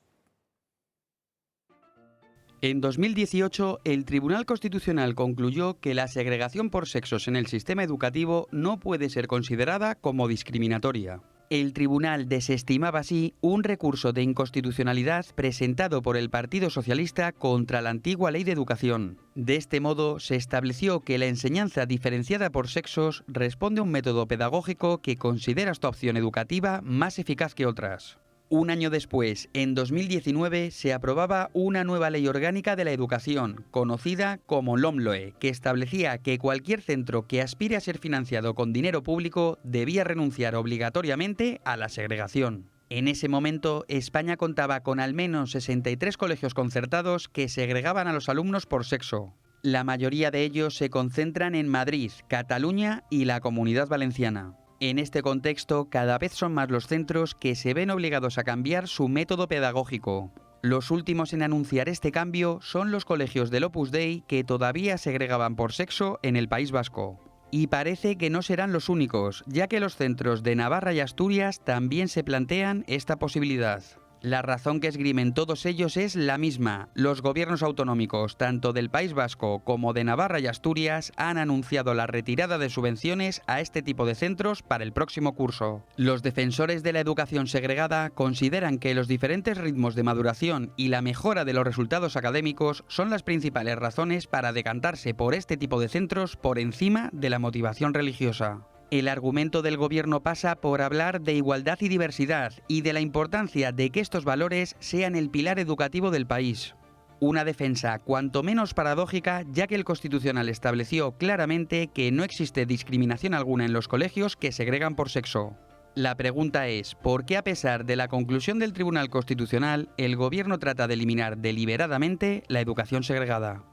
En 2018, el Tribunal Constitucional concluyó que la segregación por sexos en el sistema educativo no puede ser considerada como discriminatoria. El tribunal desestimaba así un recurso de inconstitucionalidad presentado por el Partido Socialista contra la antigua Ley de Educación. De este modo, se estableció que la enseñanza diferenciada por sexos responde a un método pedagógico que considera esta opción educativa más eficaz que otras. Un año después, en 2019, se aprobaba una nueva ley orgánica de la educación, conocida como LOMLOE, que establecía que cualquier centro que aspire a ser financiado con dinero público debía renunciar obligatoriamente a la segregación. En ese momento, España contaba con al menos 63 colegios concertados que segregaban a los alumnos por sexo. La mayoría de ellos se concentran en Madrid, Cataluña y la Comunidad Valenciana. En este contexto, cada vez son más los centros que se ven obligados a cambiar su método pedagógico. Los últimos en anunciar este cambio son los colegios del Opus Dei, que todavía segregaban por sexo en el País Vasco. Y parece que no serán los únicos, ya que los centros de Navarra y Asturias también se plantean esta posibilidad. La razón que esgrimen todos ellos es la misma. Los gobiernos autonómicos, tanto del País Vasco como de Navarra y Asturias, han anunciado la retirada de subvenciones a este tipo de centros para el próximo curso. Los defensores de la educación segregada consideran que los diferentes ritmos de maduración y la mejora de los resultados académicos son las principales razones para decantarse por este tipo de centros por encima de la motivación religiosa. El argumento del gobierno pasa por hablar de igualdad y diversidad y de la importancia de que estos valores sean el pilar educativo del país. Una defensa cuanto menos paradójica, ya que el Constitucional estableció claramente que no existe discriminación alguna en los colegios que segregan por sexo. La pregunta es, ¿por qué a pesar de la conclusión del Tribunal Constitucional, el gobierno trata de eliminar deliberadamente la educación segregada?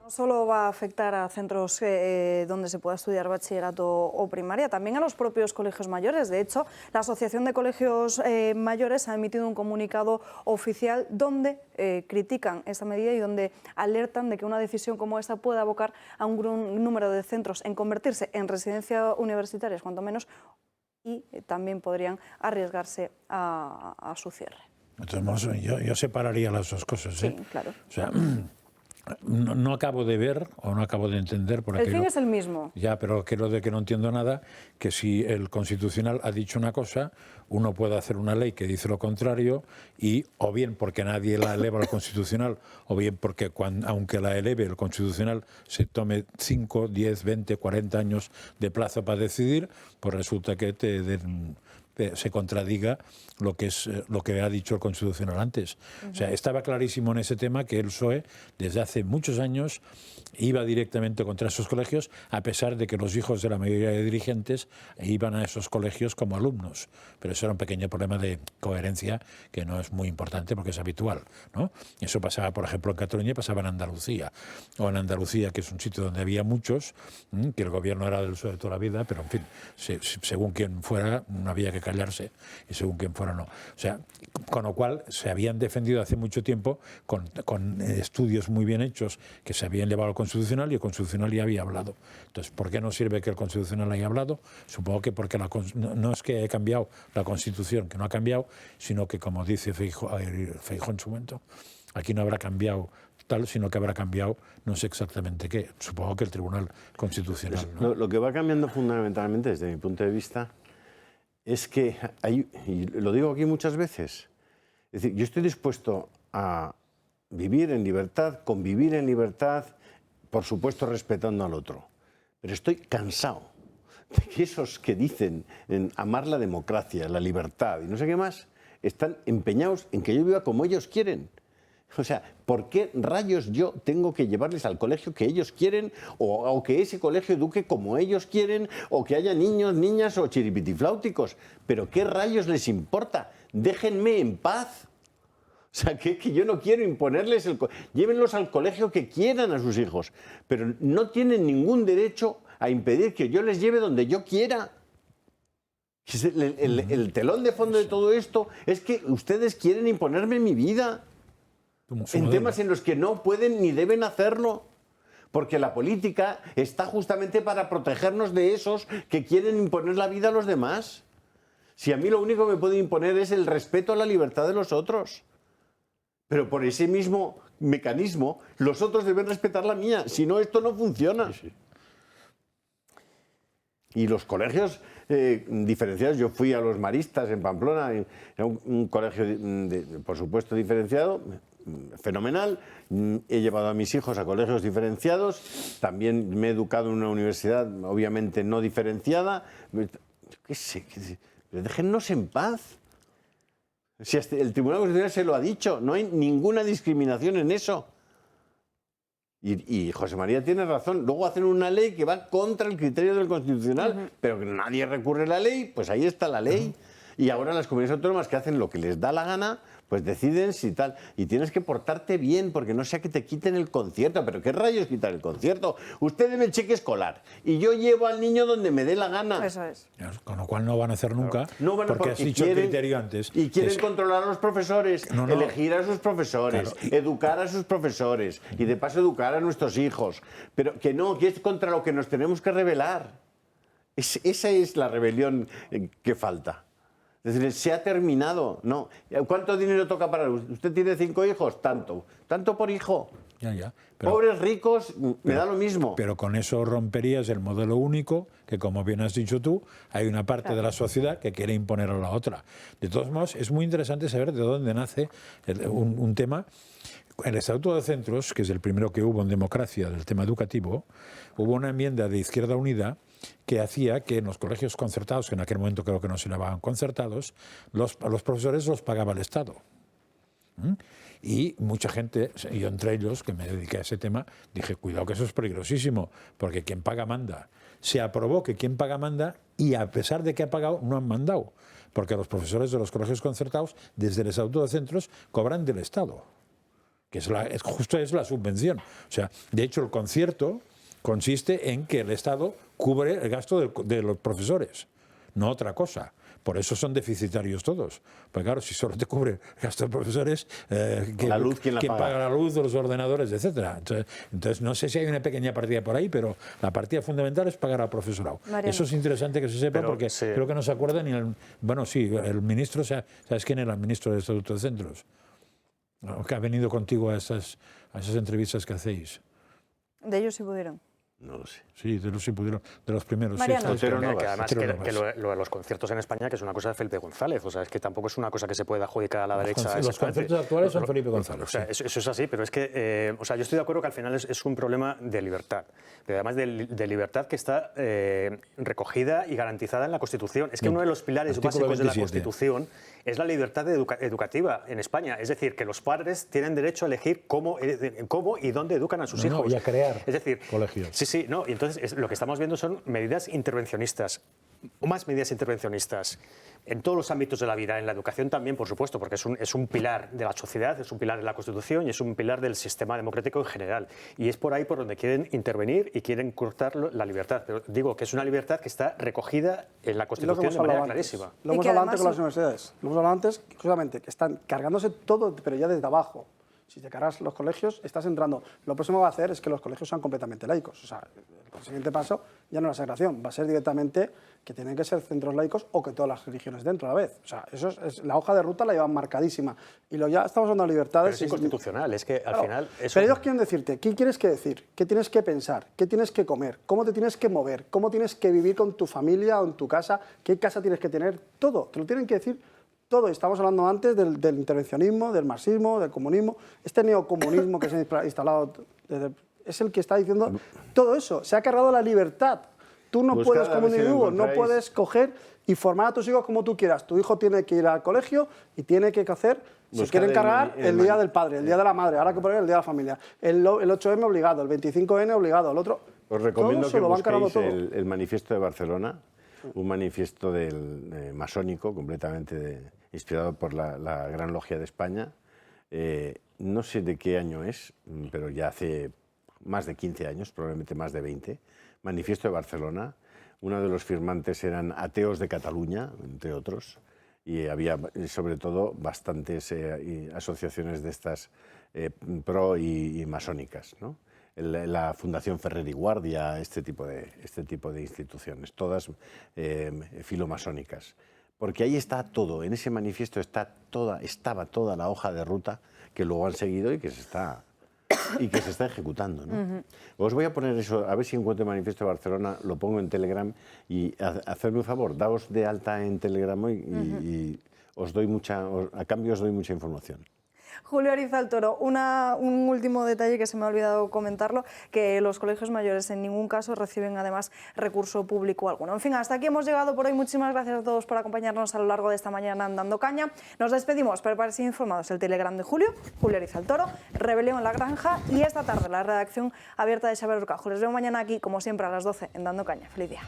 No solo va a afectar a centros donde se pueda estudiar bachillerato o primaria, también a los propios colegios mayores. De hecho, la Asociación de Colegios Mayores ha emitido un comunicado oficial donde critican esta medida y donde alertan de que una decisión como esta puede abocar a un gran número de centros en convertirse en residencias universitarias, cuanto menos, y también podrían arriesgarse a su cierre. Entonces, yo separaría las dos cosas. Sí, claro. O sea, no acabo de ver o no acabo de entender. Por el fin es el mismo. Ya, pero creo de que no entiendo nada, que si el Constitucional ha dicho una cosa, uno puede hacer una ley que dice lo contrario y o bien porque nadie la eleva al Constitucional o bien porque aunque la eleve el Constitucional se tome 5, 10, 20, 40 años de plazo para decidir, pues resulta que se contradiga lo que ha dicho el Constitucional antes. O sea, estaba clarísimo en ese tema que el PSOE desde hace muchos años iba directamente contra esos colegios, a pesar de que los hijos de la mayoría de dirigentes iban a esos colegios como alumnos. Pero eso era un pequeño problema de coherencia que no es muy importante porque es habitual, ¿no? Eso pasaba, por ejemplo, en Cataluña y pasaba en Andalucía. O en Andalucía, que es un sitio donde había muchos, que el gobierno era del PSOE de toda la vida, pero en fin, según quien fuera, no había que callarse, y según quien fuera no. O sea, con lo cual se habían defendido hace mucho tiempo con estudios muy bien hechos que se habían llevado al Constitucional y el Constitucional ya había hablado. Entonces, ¿por qué no sirve que el Constitucional haya hablado? Supongo que porque no es que haya cambiado la Constitución, que no ha cambiado, sino que, como dice Feijóo en su momento, aquí no habrá cambiado tal, sino que habrá cambiado no sé exactamente qué. Supongo que el Tribunal Constitucional, ¿no? Lo que va cambiando fundamentalmente, desde mi punto de vista, es que hay, y lo digo aquí muchas veces, es decir, yo estoy dispuesto a vivir en libertad, convivir en libertad, por supuesto respetando al otro, pero estoy cansado de que esos que dicen en amar la democracia, la libertad y no sé qué más, están empeñados en que yo viva como ellos quieren. O sea, ¿por qué rayos yo tengo que llevarles al colegio que ellos quieren o que ese colegio eduque como ellos quieren o que haya niños, niñas o chiripitifláuticos? ¿Pero qué rayos les importa? Déjenme en paz. O sea, que yo no quiero imponerles llévenlos al colegio que quieran a sus hijos, pero no tienen ningún derecho a impedir que yo les lleve donde yo quiera. El telón de fondo de todo esto es que ustedes quieren imponerme mi vida en temas en los que no pueden ni deben hacerlo, porque la política está justamente para protegernos de esos que quieren imponer la vida a los demás. Si a mí lo único que me puede imponer es el respeto a la libertad de los otros, pero por ese mismo mecanismo los otros deben respetar la mía, si no esto no funciona. Sí, sí. Y los colegios diferenciados, yo fui a los Maristas en Pamplona, era un colegio por supuesto diferenciado, fenomenal. He llevado a mis hijos a colegios diferenciados, también me he educado en una universidad obviamente no diferenciada. ¿Qué sé? Déjennos en paz. Si el Tribunal Constitucional se lo ha dicho, no hay ninguna discriminación en eso. Y José María tiene razón. Luego hacen una ley que va contra el criterio del Constitucional, pero que nadie recurre a la ley, pues ahí está la ley. Y ahora las comunidades autónomas que hacen lo que les da la gana, pues deciden si tal. Y tienes que portarte bien, porque no sea que te quiten el concierto. ¿Pero qué rayos quitar el concierto? Usted debe el cheque escolar y yo llevo al niño donde me dé la gana. Eso es. Con lo cual no van a hacer nunca, no van a, porque has dicho el criterio antes. Y quieren controlar a los profesores, elegir a sus profesores, educar a sus profesores y de paso educar a nuestros hijos. Pero que no, que es contra lo que nos tenemos que rebelar. Esa es la rebelión que falta. Es decir, se ha terminado. No. ¿Cuánto dinero toca para usted? ¿Tiene 5 hijos? Tanto. ¿Tanto por hijo? Ya. Pobres, ricos, me da lo mismo. Pero con eso romperías el modelo único, que como bien has dicho tú, hay una parte de la sociedad que quiere imponer a la otra. De todos modos, es muy interesante saber de dónde nace un tema. En el Estatuto de Centros, que es el primero que hubo en democracia del tema educativo, hubo una enmienda de Izquierda Unida que hacía que en los colegios concertados, que en aquel momento creo que no se llamaban concertados, a los profesores los pagaba el Estado. Y mucha gente, yo entre ellos, que me dediqué a ese tema, dije, cuidado que eso es peligrosísimo, porque quien paga manda. Se aprobó que quien paga manda y a pesar de que ha pagado, no han mandado, porque los profesores de los colegios concertados, desde el Estatuto de Centros, cobran del Estado, que justo es la subvención. O sea, de hecho, el concierto consiste en que el Estado cubre el gasto de los profesores, no otra cosa. Por eso son deficitarios todos. Porque claro, si solo te cubre el gasto de profesores, ¿quién paga la luz, los ordenadores, etcétera? Entonces, no sé si hay una pequeña partida por ahí, pero la partida fundamental es pagar al profesorado. Mariano. Eso es interesante que se sepa, porque creo que no se acuerda ni el... Bueno, sí, el ministro, ¿sabes quién era el ministro del Estatuto de Centros? Que ha venido contigo a esas entrevistas que hacéis. De ellos sí pudieron. No lo sé. Sí, de los sí pudieron, de los primeros. Mariano. Sí, además que lo de los conciertos en España, que es una cosa de Felipe González, o sea, es que tampoco es una cosa que se puede adjudicar a la derecha. Los conciertos actuales son Felipe González. O sea, eso es así, pero es que, o sea, yo estoy de acuerdo que al final es un problema de libertad, pero además de libertad que está recogida y garantizada en la Constitución. Es que uno de los pilares básicos de la Constitución es la libertad educativa en España, es decir, que los padres tienen derecho a elegir cómo y dónde educan a sus hijos. Y a crear colegios. Sí, no, y entonces lo que estamos viendo son medidas intervencionistas, o más medidas intervencionistas, en todos los ámbitos de la vida, en la educación también, por supuesto, porque es un pilar de la sociedad, es un pilar de la Constitución y es un pilar del sistema democrático en general. Y es por ahí por donde quieren intervenir y quieren cortar la libertad. Pero digo que es una libertad que está recogida en la Constitución de manera clarísima. Lo hemos hablado antes con las universidades. Lo hemos hablado antes, justamente, que están cargándose todo, pero ya desde abajo. Si te cargas los colegios, estás entrando. Lo próximo que va a hacer es que los colegios sean completamente laicos. O sea, el siguiente paso ya no es la segregación, va a ser directamente que tienen que ser centros laicos o que todas las religiones dentro a la vez. O sea, eso es la hoja de ruta la llevan marcadísima. Y ya estamos hablando de libertades. Pero es inconstitucional, es que al final... Eso... Pero ellos quieren decirte qué tienes que decir, qué tienes que pensar, qué tienes que comer, cómo te tienes que mover, cómo tienes que vivir con tu familia o en tu casa, qué casa tienes que tener, todo. Te lo tienen que decir todo. Estamos hablando antes del intervencionismo, del marxismo, del comunismo. Este neocomunismo que se ha instalado es el que está diciendo todo eso. Se ha cargado la libertad. Tú no puedes, como individuo, no puedes coger y formar a tus hijos como tú quieras. Tu hijo tiene que ir al colegio y tiene que hacer, si quieren cargar, el día del padre, el día de la madre, ahora que poner el día de la familia, el 8M obligado, el 25N obligado, el otro... Os recomiendo que busquéis el manifiesto de Barcelona, un manifiesto masónico, completamente inspirado por la Gran Logia de España. No sé de qué año es, pero ya hace más de 15 años, probablemente más de 20. Manifiesto de Barcelona. Uno de los firmantes eran ateos de Cataluña, entre otros, y había sobre todo bastantes asociaciones de estas pro y masónicas, ¿no? La Fundación Ferrer y Guardia, este tipo de instituciones, todas filomasónicas. Porque ahí está todo, en ese manifiesto estaba toda la hoja de ruta que luego han seguido y que se está ejecutando, ¿no? Os voy a poner eso, a ver si encuentro el manifiesto de Barcelona, lo pongo en Telegram y hacerme un favor, daos de alta en Telegram y os doy a cambio os doy mucha información. Julio Ariza el Toro, un último detalle que se me ha olvidado comentarlo, que los colegios mayores en ningún caso reciben además recurso público alguno. En fin, hasta aquí hemos llegado por hoy. Muchísimas gracias a todos por acompañarnos a lo largo de esta mañana en Dando Caña. Nos despedimos, pero para ser informados el Telegram de Julio Ariza el Toro, Rebelión en la Granja y esta tarde la redacción abierta de Xavier Urcajo. Les veo mañana aquí, como siempre, a las 12 en Dando Caña. Feliz día.